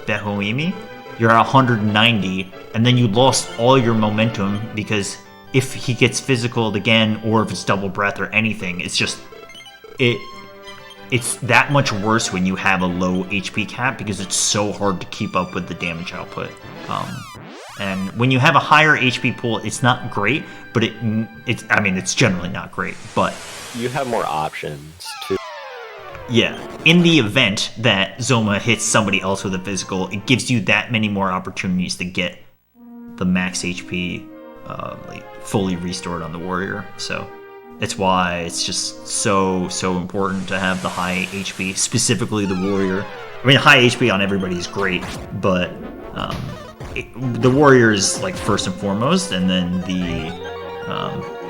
Behoimi. You're at 190, and then you lost all your momentum, because if he gets physical again, or if it's double breath or anything, it's that much worse when you have a low HP cap, because it's so hard to keep up with the damage output. And when you have a higher HP pool, it's not great, but it's generally not great, but You have more options too. yeah, in the event that Zoma hits somebody else with a physical, it gives you that many more opportunities to get the max HP fully restored on the warrior. So it's why it's just so important to have the high HP, specifically the warrior. I mean, high HP on everybody is great, but the warrior is like first and foremost, and then the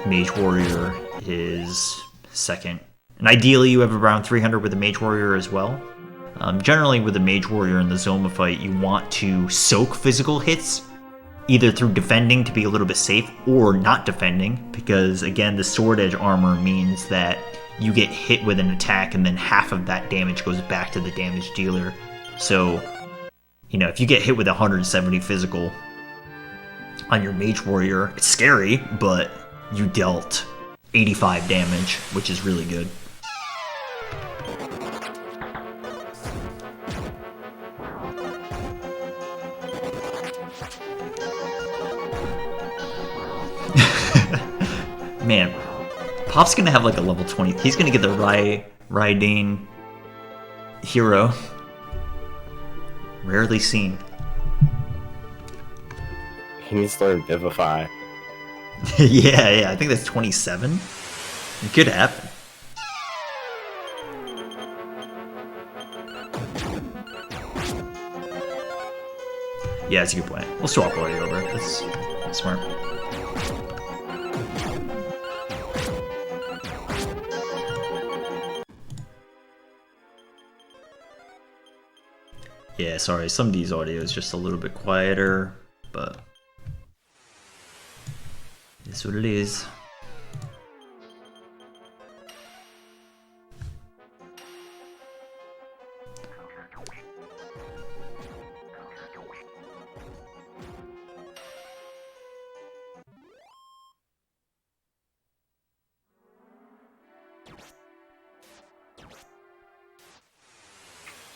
mage warrior is second. And ideally, you have around 300 with the Mage Warrior as well. Generally, with the Mage Warrior in the Zoma fight, you want to soak physical hits, either through defending to be a little bit safe, or not defending, because, again, the Sword Edge armor means that you get hit with an attack, and then half of that damage goes back to the damage dealer. So, if you get hit with 170 physical on your Mage Warrior, it's scary, but you dealt 85 damage, which is really good. Man, Pop's gonna have like a level 20. He's gonna get the Raidane hero. Rarely seen. He needs to learn Vivify. yeah, I think that's 27. It could happen. Yeah, that's a good point. We'll swap audio over. That's smart. Yeah, sorry, some of these audio is just a little bit quieter, but it's what it is.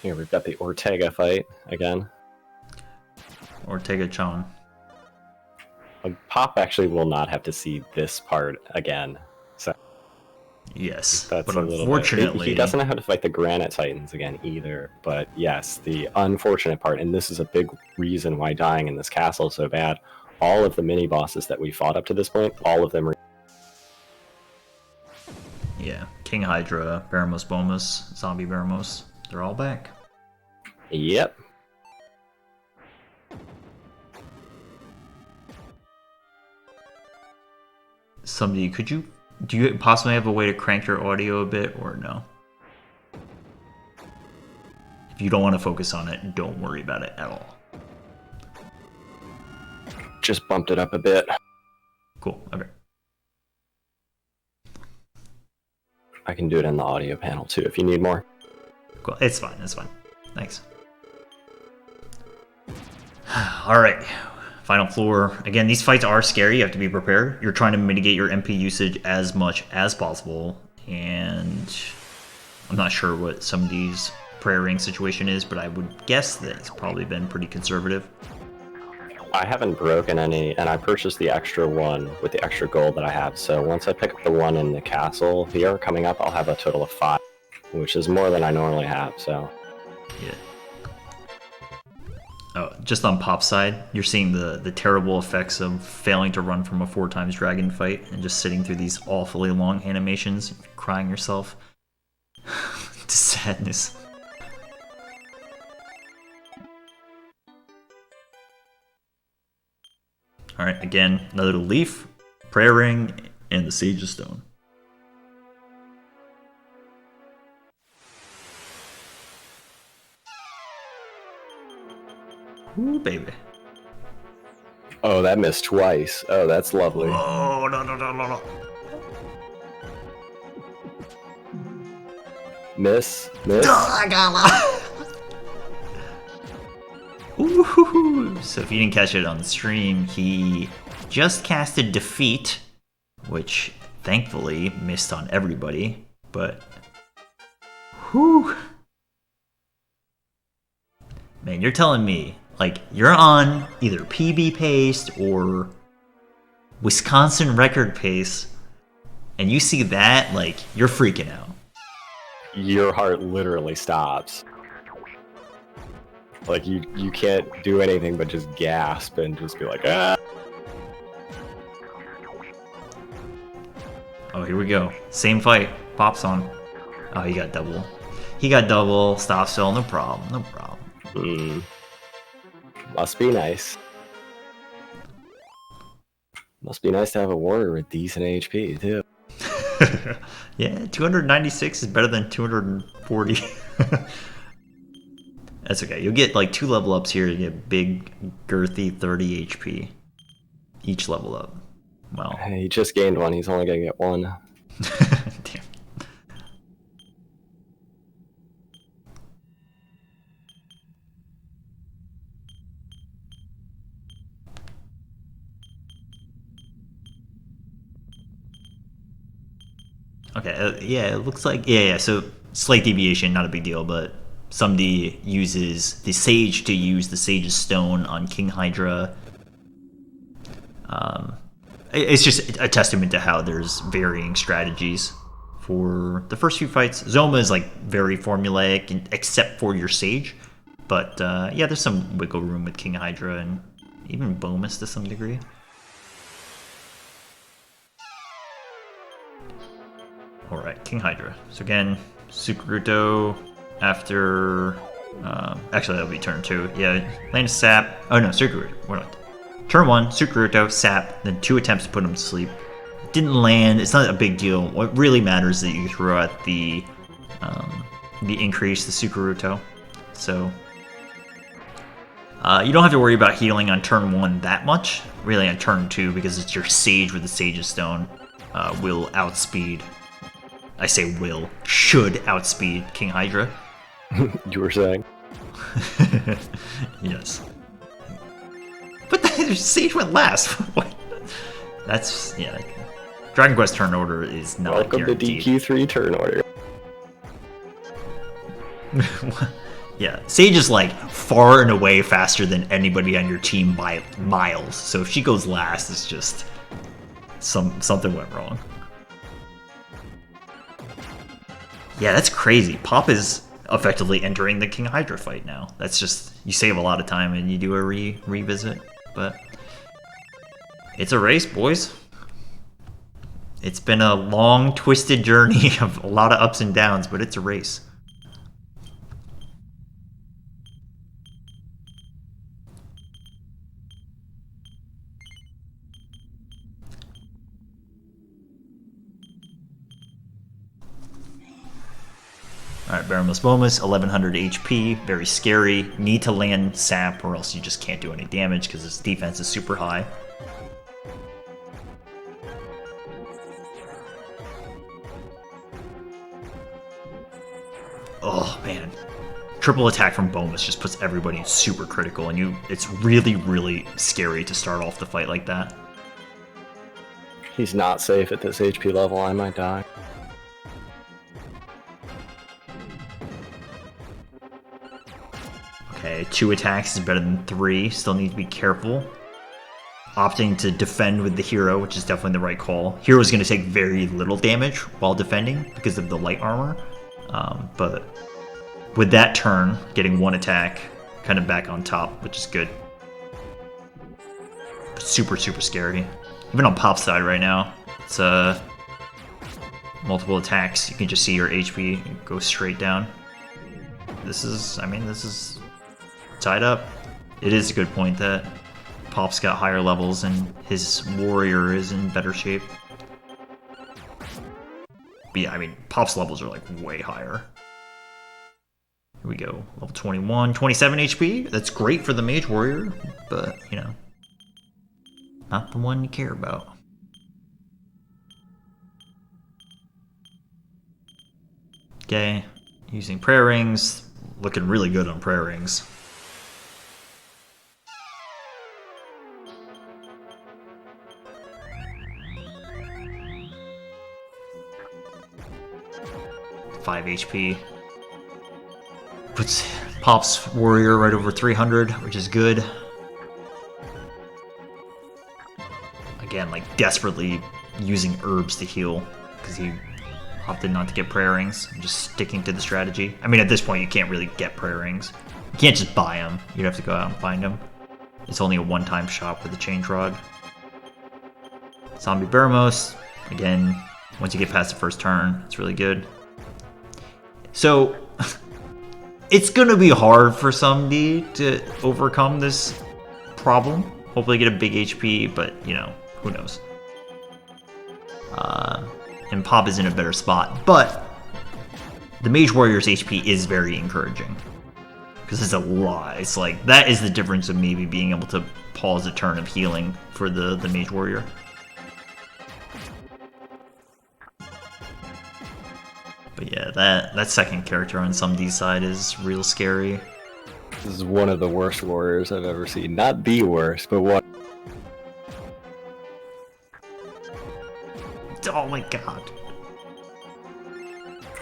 Here, we've got the Ortega fight again. Ortega-chan. Pop actually will not have to see this part again. So Yes, that's but a little unfortunately... bit... He doesn't have to fight the Granite Titans again either. But yes, the unfortunate part, and this is a big reason why dying in this castle is so bad, all of the mini-bosses that we fought up to this point, all of them are... Yeah, King Hydra, Baramos Bomus, Zombie Baramos, they're all back. Yep. Somebody, do you possibly have a way to crank your audio a bit, or no? If you don't want to focus on it, don't worry about it at all. Just bumped it up a bit. Cool, okay. I can do it in the audio panel too if you need more. Cool, it's fine, Thanks. Alright, final floor. Again, these fights are scary, you have to be prepared. You're trying to mitigate your MP usage as much as possible, and I'm not sure what somebody's prayer ring situation is, but I would guess that it's probably been pretty conservative. I haven't broken any, and I purchased the extra one with the extra gold that I have, so once I pick up the one in the castle here coming up, I'll have a total of 5, which is more than I normally have, so... Yeah. Oh, just on Pop's side, you're seeing the terrible effects of failing to run from a 4x dragon fight and just sitting through these awfully long animations, crying yourself to sadness. Alright, again, another leaf, prayer ring, and the Sage's Stone. Ooh, baby. Oh, that missed twice. Oh, that's lovely. Oh, no. Miss. Ooh, so if you didn't catch it on the stream, he just casted Defeat, which thankfully missed on everybody, but whew. Man, you're telling me, like, you're on either PB pace or Wisconsin record pace, and you see that, like, you're freaking out. Your heart literally stops. Like, you can't do anything but just gasp and just be like, ah! Oh, here we go. Same fight. Pop's on. Oh, he got double. He got double. Stop still. No problem. Must be nice. Must be nice to have a warrior with decent HP, too. Yeah, 296 is better than 240. That's okay. You'll get like 2 level ups here. You get big, girthy 30 HP. Each level up. Well. Hey, he just gained 1. He's only going to get 1. Damn. Okay, yeah, it looks like... Yeah, so slight deviation, not a big deal, but somebody uses the Sage to use the Sage's Stone on King Hydra. It's just a testament to how there's varying strategies for the first few fights. Zoma is like very formulaic, except for your Sage. But yeah, there's some wiggle room with King Hydra and even Bomus to some degree. Alright, King Hydra. So again, Sukuruto after... actually, that'll be turn 2. Yeah, land Sap. Oh no, Sukuruto. What am I... Turn 1, Sukuruto, Sap, then 2 attempts to put him to sleep. Didn't land, it's not a big deal. What really matters is that you throw out the increase, the Sukuruto. So, you don't have to worry about healing on turn 1 that much. Really on turn 2, because it's your Sage with the Sage's Stone, will outspeed. I say will, should outspeed King Hydra. You were saying? Yes. But the Sage went last. What? That's, yeah. Dragon Quest turn order is not Welcome guaranteed. to DQ3 turn order. Yeah, Sage is like far and away faster than anybody on your team by miles. So if she goes last, it's just something went wrong. Yeah, that's crazy. Pop is effectively entering the King Hydra fight now. That's just, you save a lot of time and you do a revisit, but it's a race, boys. It's been a long, twisted journey of a lot of ups and downs, but it's a race. Alright, Baramos Bomus, 1100 HP, very scary. Need to land Sap or else you just can't do any damage because his defense is super high. Oh man. Triple attack from Bomus just puts everybody in super critical, and it's really, really scary to start off the fight like that. He's not safe at this HP level, I might die. Okay, 2 attacks is better than 3. Still need to be careful. Opting to defend with the hero, which is definitely the right call. Hero's going to take very little damage while defending because of the light armor. But with that turn, getting 1 attack, kind of back on top, which is good. Super, super scary. Even on Pop's side right now, it's multiple attacks. You can just see your HP go straight down. This is tied up. It is a good point that Pop's got higher levels and his warrior is in better shape. But yeah, I mean, Pop's levels are like way higher. Here we go. Level 21, 27 HP. That's great for the mage warrior, but you know, not the one you care about. Okay, using prayer rings. Looking really good on prayer rings. Five HP. Puts Pop's warrior right over 300, which is good. Again, like desperately using herbs to heal because he opted not to get prayer rings. I'm just sticking to the strategy. I mean, at this point, you can't really get prayer rings. You can't just buy them. You'd have to go out and find them. It's only a one-time shop with the change rod. Zombie Baramos. Again, once you get past the first turn, it's really good. So, it's going to be hard for SUMD to overcome this problem. Hopefully get a big HP, but, you know, who knows. And Pop is in a better spot, but the Mage Warrior's HP is very encouraging. Because it's a lot. It's like, that is the difference of maybe being able to pause a turn of healing for the Mage Warrior. But yeah, that second character on SUMD's side is real scary. This is one of the worst warriors I've ever seen. Not the worst, but one. Oh my god.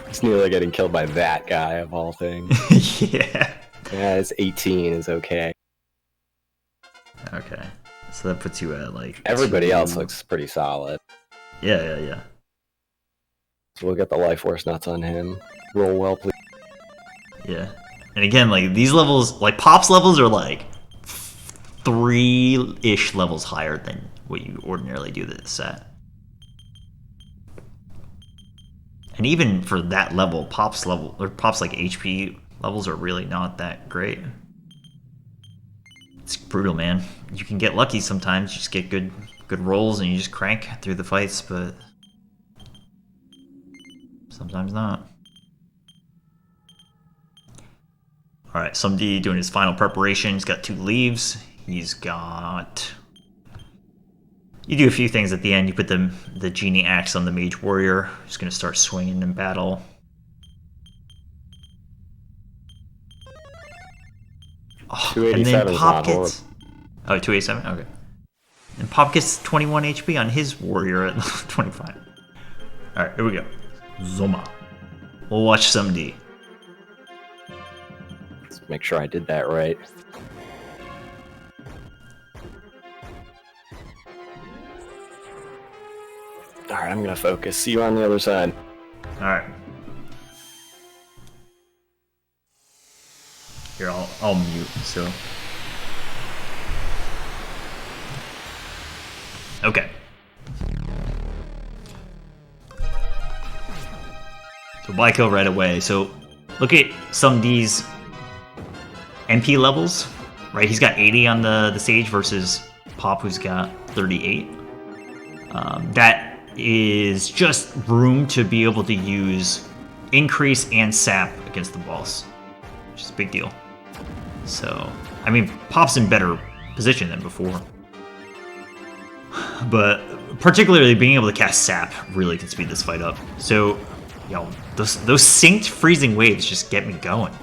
It's nearly getting killed by that guy of all things. Yeah. Yeah, it's 18 is okay. Okay. So that puts you at like... Everybody else looks pretty solid. Yeah. So we'll get the life force nuts on him. Roll well, please. Yeah. And again, like, these levels, like, Pop's levels are like 3-ish levels higher than what you ordinarily do this set. And even for that level, Pop's like HP levels are really not that great. It's brutal, man. You can get lucky sometimes. You just get good rolls and you just crank through the fights, but sometimes not. Alright, SUMD doing his final preparation. He's got 2 leaves. He's got... You do a few things at the end. You put the Genie Axe on the Mage Warrior. He's going to start swinging in battle. Oh, and then Pop gets... Oh, 287? Okay. And Pop gets 21 HP on his Warrior at 25. Alright, here we go. Zoma. We'll watch SUMD. make sure I did that right. Alright, I'm gonna focus. See you on the other side. Alright. Here, I'll mute, so... Okay. So buy kill right away. So look at some of these MP levels, right? He's got 80 on the Sage versus Pop, who's got 38. That is just room to be able to use increase and sap against the boss, which is a big deal. So, I mean, Pop's in better position than before. But particularly being able to cast sap really can speed this fight up. So, yo, those synced freezing waves just get me going.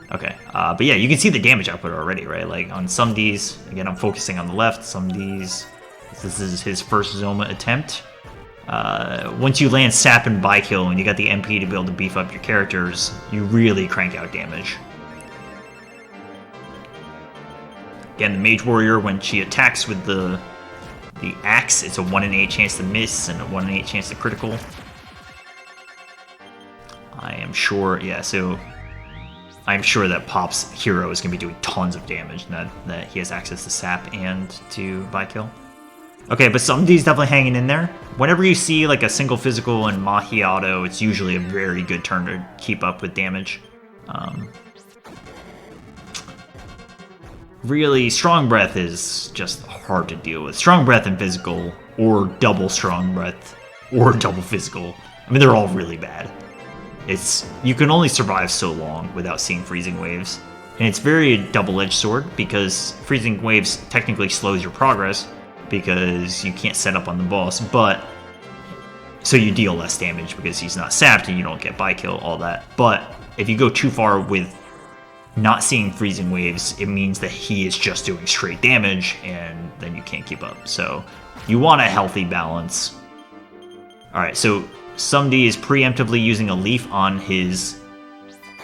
Okay, but yeah, you can see the damage output already, right? Like on some Ds, again, I'm focusing on the left. Some Ds, this is his first Zoma attempt. Once you land sap and buy kill and you got the MP to be able to beef up your characters, you really crank out damage. Again, the Mage Warrior, when she attacks with the axe, it's a 1 in 8 chance to miss and a 1 in 8 chance to critical. I am sure, yeah, so I'm sure that Pop's hero is going to be doing tons of damage, and that he has access to sap and to buy kill. Okay, but SUMDe's definitely hanging in there. Whenever you see like a single physical and Mahi auto, it's usually a very good turn to keep up with damage. Really, Strong Breath is just hard to deal with. Strong Breath and Physical, or double Strong Breath, or double Physical. I mean, they're all really bad. You can only survive so long without seeing Freezing Waves. And it's very a double-edged sword, because Freezing Waves technically slows your progress, because you can't set up on the boss, but so you deal less damage because he's not sapped and you don't get buy kill, all that. But if you go too far with not seeing Freezing Waves, it means that he is just doing straight damage, and then you can't keep up. So you want a healthy balance. Alright, so SUMDe is preemptively using a leaf on his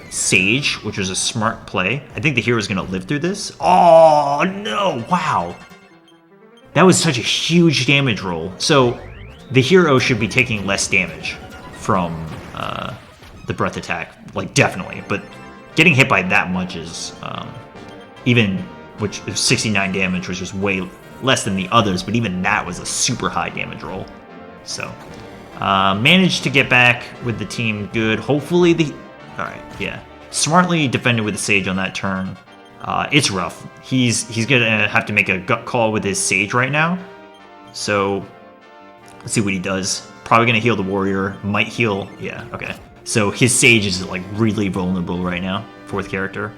Sage, which was a smart play. I think the hero is going to live through this. Oh, no! Wow! That was such a huge damage roll. So the hero should be taking less damage from the breath attack, like definitely. But getting hit by that much is which is 69 damage, which was way less than the others. But even that was a super high damage roll. So managed to get back with the team good. Hopefully all right, yeah, smartly defended with the Sage on that turn. It's rough. He's gonna have to make a gut call with his Sage right now. So let's see what he does. Probably gonna heal the warrior. Might heal. Yeah. Okay. So his Sage is like really vulnerable right now. Fourth character.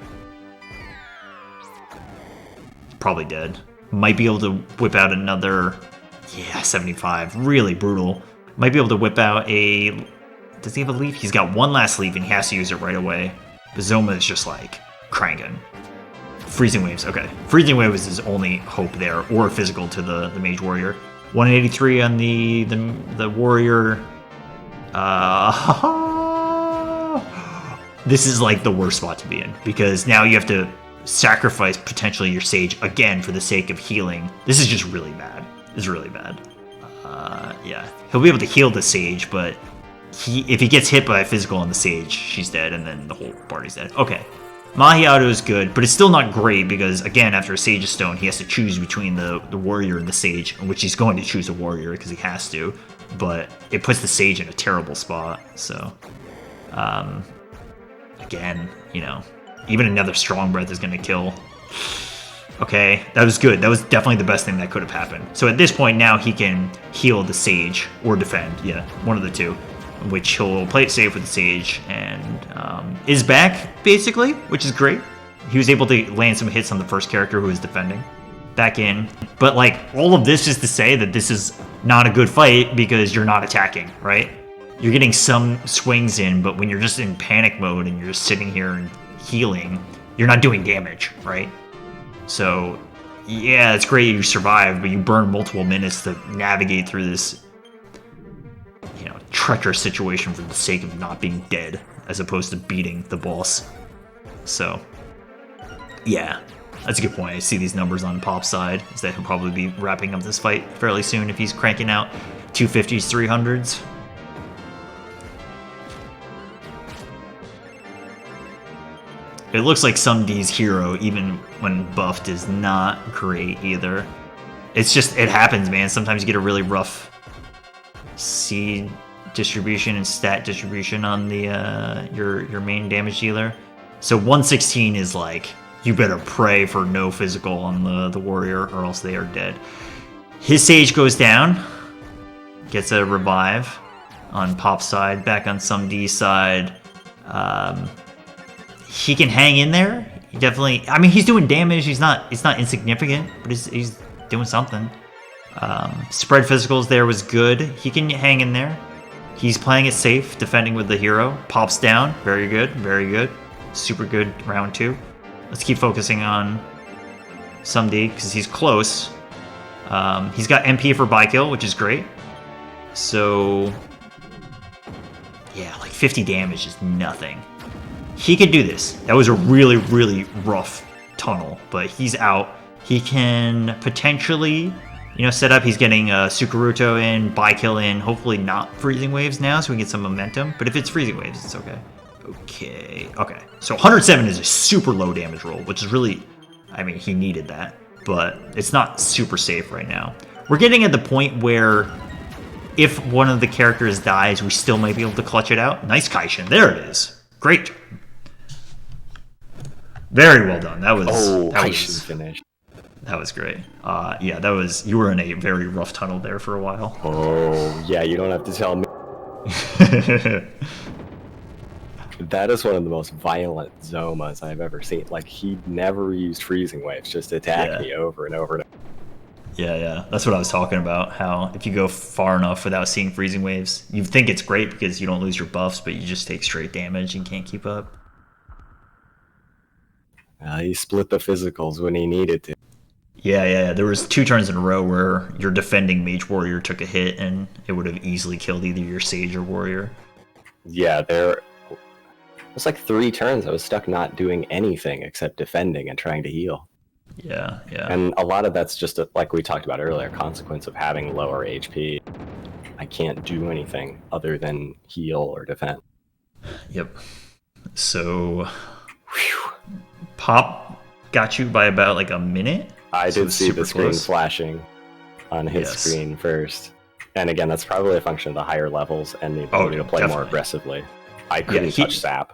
Probably dead. Might be able to whip out another. Yeah, 75. Really brutal. Might be able to whip out a. Does he have a leaf? He's got one last leaf and he has to use it right away. The Zoma is just like cranking. Freezing Waves, okay. Freezing Waves is his only hope there, or physical to the Mage Warrior. 183 on the Warrior. This is like the worst spot to be in, because now you have to sacrifice potentially your Sage again for the sake of healing. This is just really bad. This is really bad. Yeah, he'll be able to heal the Sage, but if he gets hit by a physical on the Sage, she's dead, and then the whole party's dead. Okay. Mahi auto is good, but it's still not great because, again, after a Sage's Stone, he has to choose between the Warrior and the Sage, which he's going to choose a Warrior because he has to, but it puts the Sage in a terrible spot, so... again, you know, even another Strong Breath is going to kill. Okay, that was good. That was definitely the best thing that could have happened. So at this point, now he can heal the Sage, or defend, yeah, one of the two. Which he'll play it safe with the Sage, and is back, basically, which is great. He was able to land some hits on the first character who was defending. Back in. But, like, all of this is to say that this is not a good fight because you're not attacking, right? You're getting some swings in, but when you're just in panic mode and you're just sitting here and healing, you're not doing damage, right? So, yeah, it's great you survived, but you burn multiple minutes to navigate through this treacherous situation for the sake of not being dead, as opposed to beating the boss. So, Yeah, that's a good point. I see these numbers on Pop's side, is that he'll probably be wrapping up this fight fairly soon if he's cranking out 250s, 300s. It looks like SUMD's hero, even when buffed, is not great either. It's just, it happens, man. Sometimes you get a really rough seed distribution and stat distribution on the your main damage dealer. So 116 is like, you better pray for no physical on the warrior or else they are dead. His Sage goes down, gets a revive on Pop's side, back on SUMD's side. He can hang in there. He definitely, I mean, he's doing damage. It's not insignificant, but he's doing something. Spread physicals there was good. He can hang in there. He's playing it safe, defending with the hero. Pops down. Very good. Very good. Super good round 2. Let's keep focusing on SUMD because he's close. He's got MP for buy kill, which is great. So, yeah, like 50 damage is nothing. He could do this. That was a really, really rough tunnel, but he's out. He can potentially, set up. He's getting Sukaruto in, buy kill in, hopefully not freezing waves now, so we get some momentum. But if it's freezing waves, it's okay. Okay. So 107 is a super low damage roll, which is really, I mean, he needed that, but it's not super safe right now. We're getting at the point where if one of the characters dies, we still might be able to clutch it out. Nice Kaishin. There it is. Great. Very well done. That was finished. That was great. Yeah, you were in a very rough tunnel there for a while. Oh, yeah, you don't have to tell me. That is one of the most violent Zomas I've ever seen. Like, he never used freezing waves, just attack me over and over and over. Yeah. That's what I was talking about, how if you go far enough without seeing freezing waves, you think it's great because you don't lose your buffs, but you just take straight damage and can't keep up. He split the physicals when he needed to. Yeah. There was 2 turns in a row where your defending mage warrior took a hit, and it would have easily killed either your sage or warrior. Yeah, it was like 3 turns I was stuck not doing anything except defending and trying to heal. Yeah. And a lot of that's just, like we talked about earlier, a consequence of having lower HP. I can't do anything other than heal or defend. Yep. So, Pop got you by about like a minute. I did see the screen flashing on his screen first. And again, that's probably a function of the higher levels and the ability to play more aggressively. I couldn't touch Sap.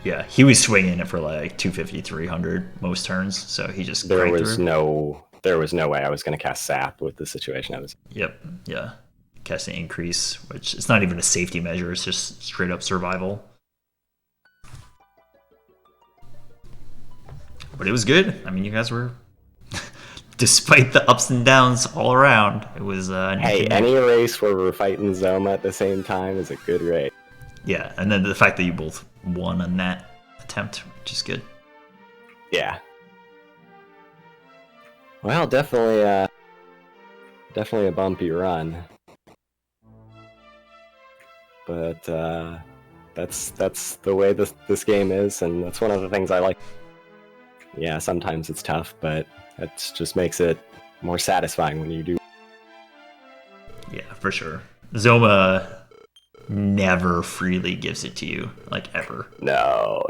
Yeah, he was swinging it for like 250, 300 most turns, so he just there was no way I was going to cast Sap with the situation I was in. Yep, yeah. Casting increase, which it's not even a safety measure, it's just straight up survival. But it was good. I mean, you guys were, despite the ups and downs all around, it was... hey, any race where we're fighting Zoma at the same time is a good race. Yeah, and then the fact that you both won on that attempt, which is good. Yeah. Well, definitely a bumpy run. But that's the way this game is, and that's one of the things I like. Yeah, sometimes it's tough, but it just makes it more satisfying when you do. Yeah, for sure. Zoma never freely gives it to you, like ever. No.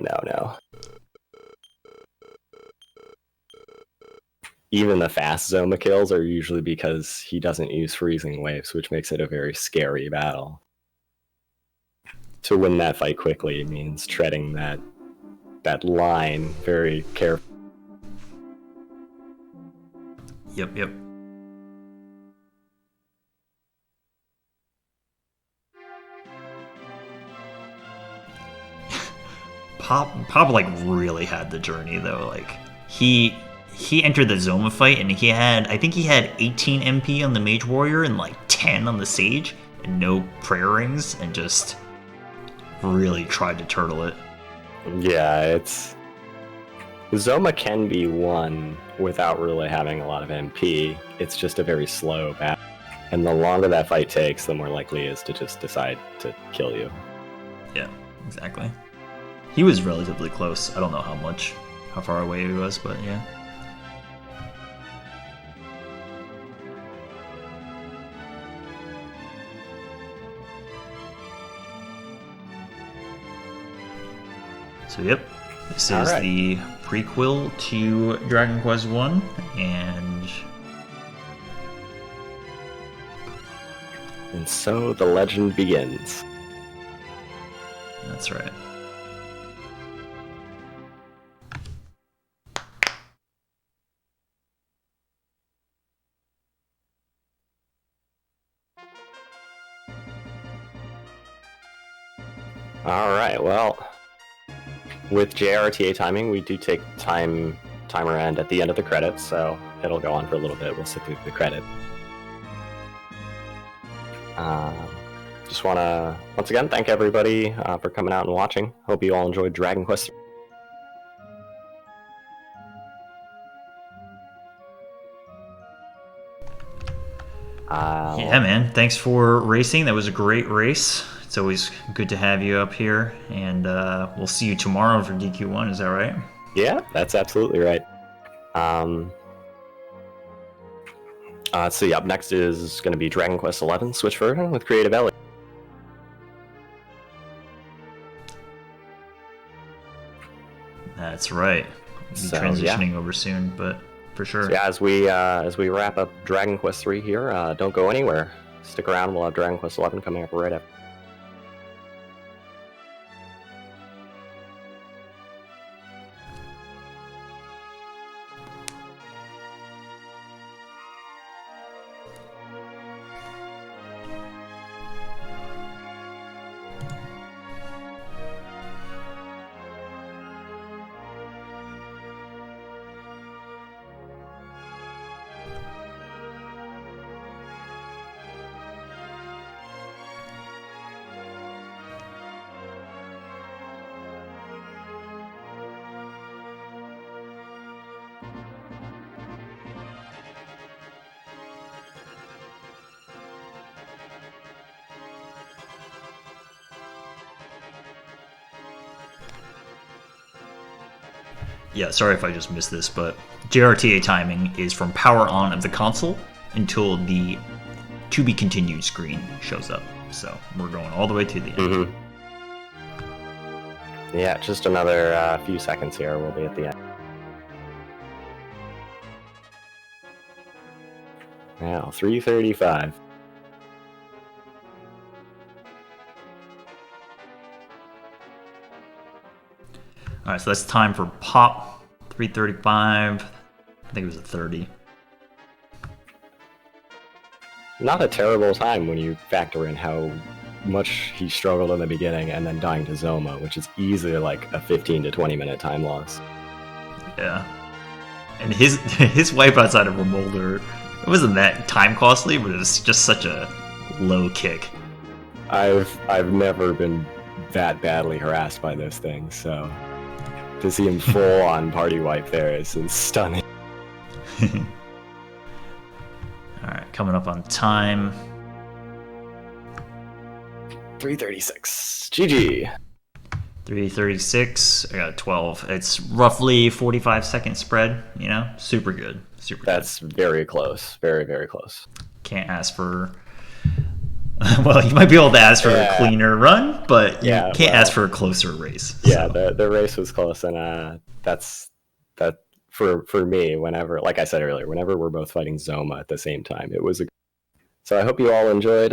Even the fast Zoma kills are usually because he doesn't use freezing waves, which makes it a very scary battle. To win that fight quickly means treading that line very carefully. Yep. Pop like really had the journey though. Like he entered the Zoma fight and I think he had 18 MP on the Mage Warrior and like 10 on the Sage and no prayer rings and just really tried to turtle it. Yeah, Zoma can be won without really having a lot of MP. It's just a very slow battle. And the longer that fight takes, the more likely it is to just decide to kill you. Yeah, exactly. He was relatively close. I don't know how much. how far away he was, but yeah. So yep, this is the prequel to Dragon Quest 1, and so the legend begins. That's right. All right, well, with JRTA timing, we do take timer end at the end of the credits, so it'll go on for a little bit. We'll sit through the credit. Just want to, once again, thank everybody for coming out and watching. Hope you all enjoyed Dragon Quest. Yeah, man. Thanks for racing. That was a great race. It's always good to have you up here, and we'll see you tomorrow for DQ1. Is that right? Yeah, that's absolutely right. Let's see. Up next is going to be Dragon Quest XI Switch version with Creative Ellie. That's right. We'll be transitioning over soon, but for sure. So yeah, as we wrap up Dragon Quest III here, don't go anywhere. Stick around. We'll have Dragon Quest XI coming up right after. Yeah, sorry if I just missed this, but JRTA timing is from power on of the console until the to be continued screen shows up. So we're going all the way to the end. Yeah, just another few seconds here. We'll be at the end. Now, 3:35. All right, so that's time for Pop. 3:35. I think it was a 30. Not a terrible time when you factor in how much he struggled in the beginning and then dying to Zoma, which is easily like a 15 to 20 minute time loss. Yeah. And his wipe outside of Remolder, it wasn't that time costly, but it was just such a low kick. I've never been that badly harassed by those things, so to see him full on party wipe there is stunning. Alright, coming up on time. 3:36. GG. 3:36. I got 12. It's roughly 45-second spread, you know? Super good. Super That's good. Very close. Very, very close. Can't ask for... Well, you might be able to ask for a cleaner run, but you can't ask for a closer race. Yeah, so. the race was close, and that's for me. Whenever, like I said earlier, whenever we're both fighting Zoma at the same time, it was a. So I hope you all enjoyed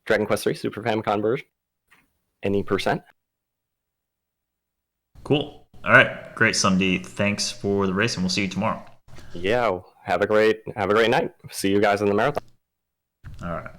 Dragon Quest III Super Famicom version. Any percent? Cool. All right, great, SUMD. Thanks for the race, and we'll see you tomorrow. Yeah, have a great night. See you guys in the marathon. All right.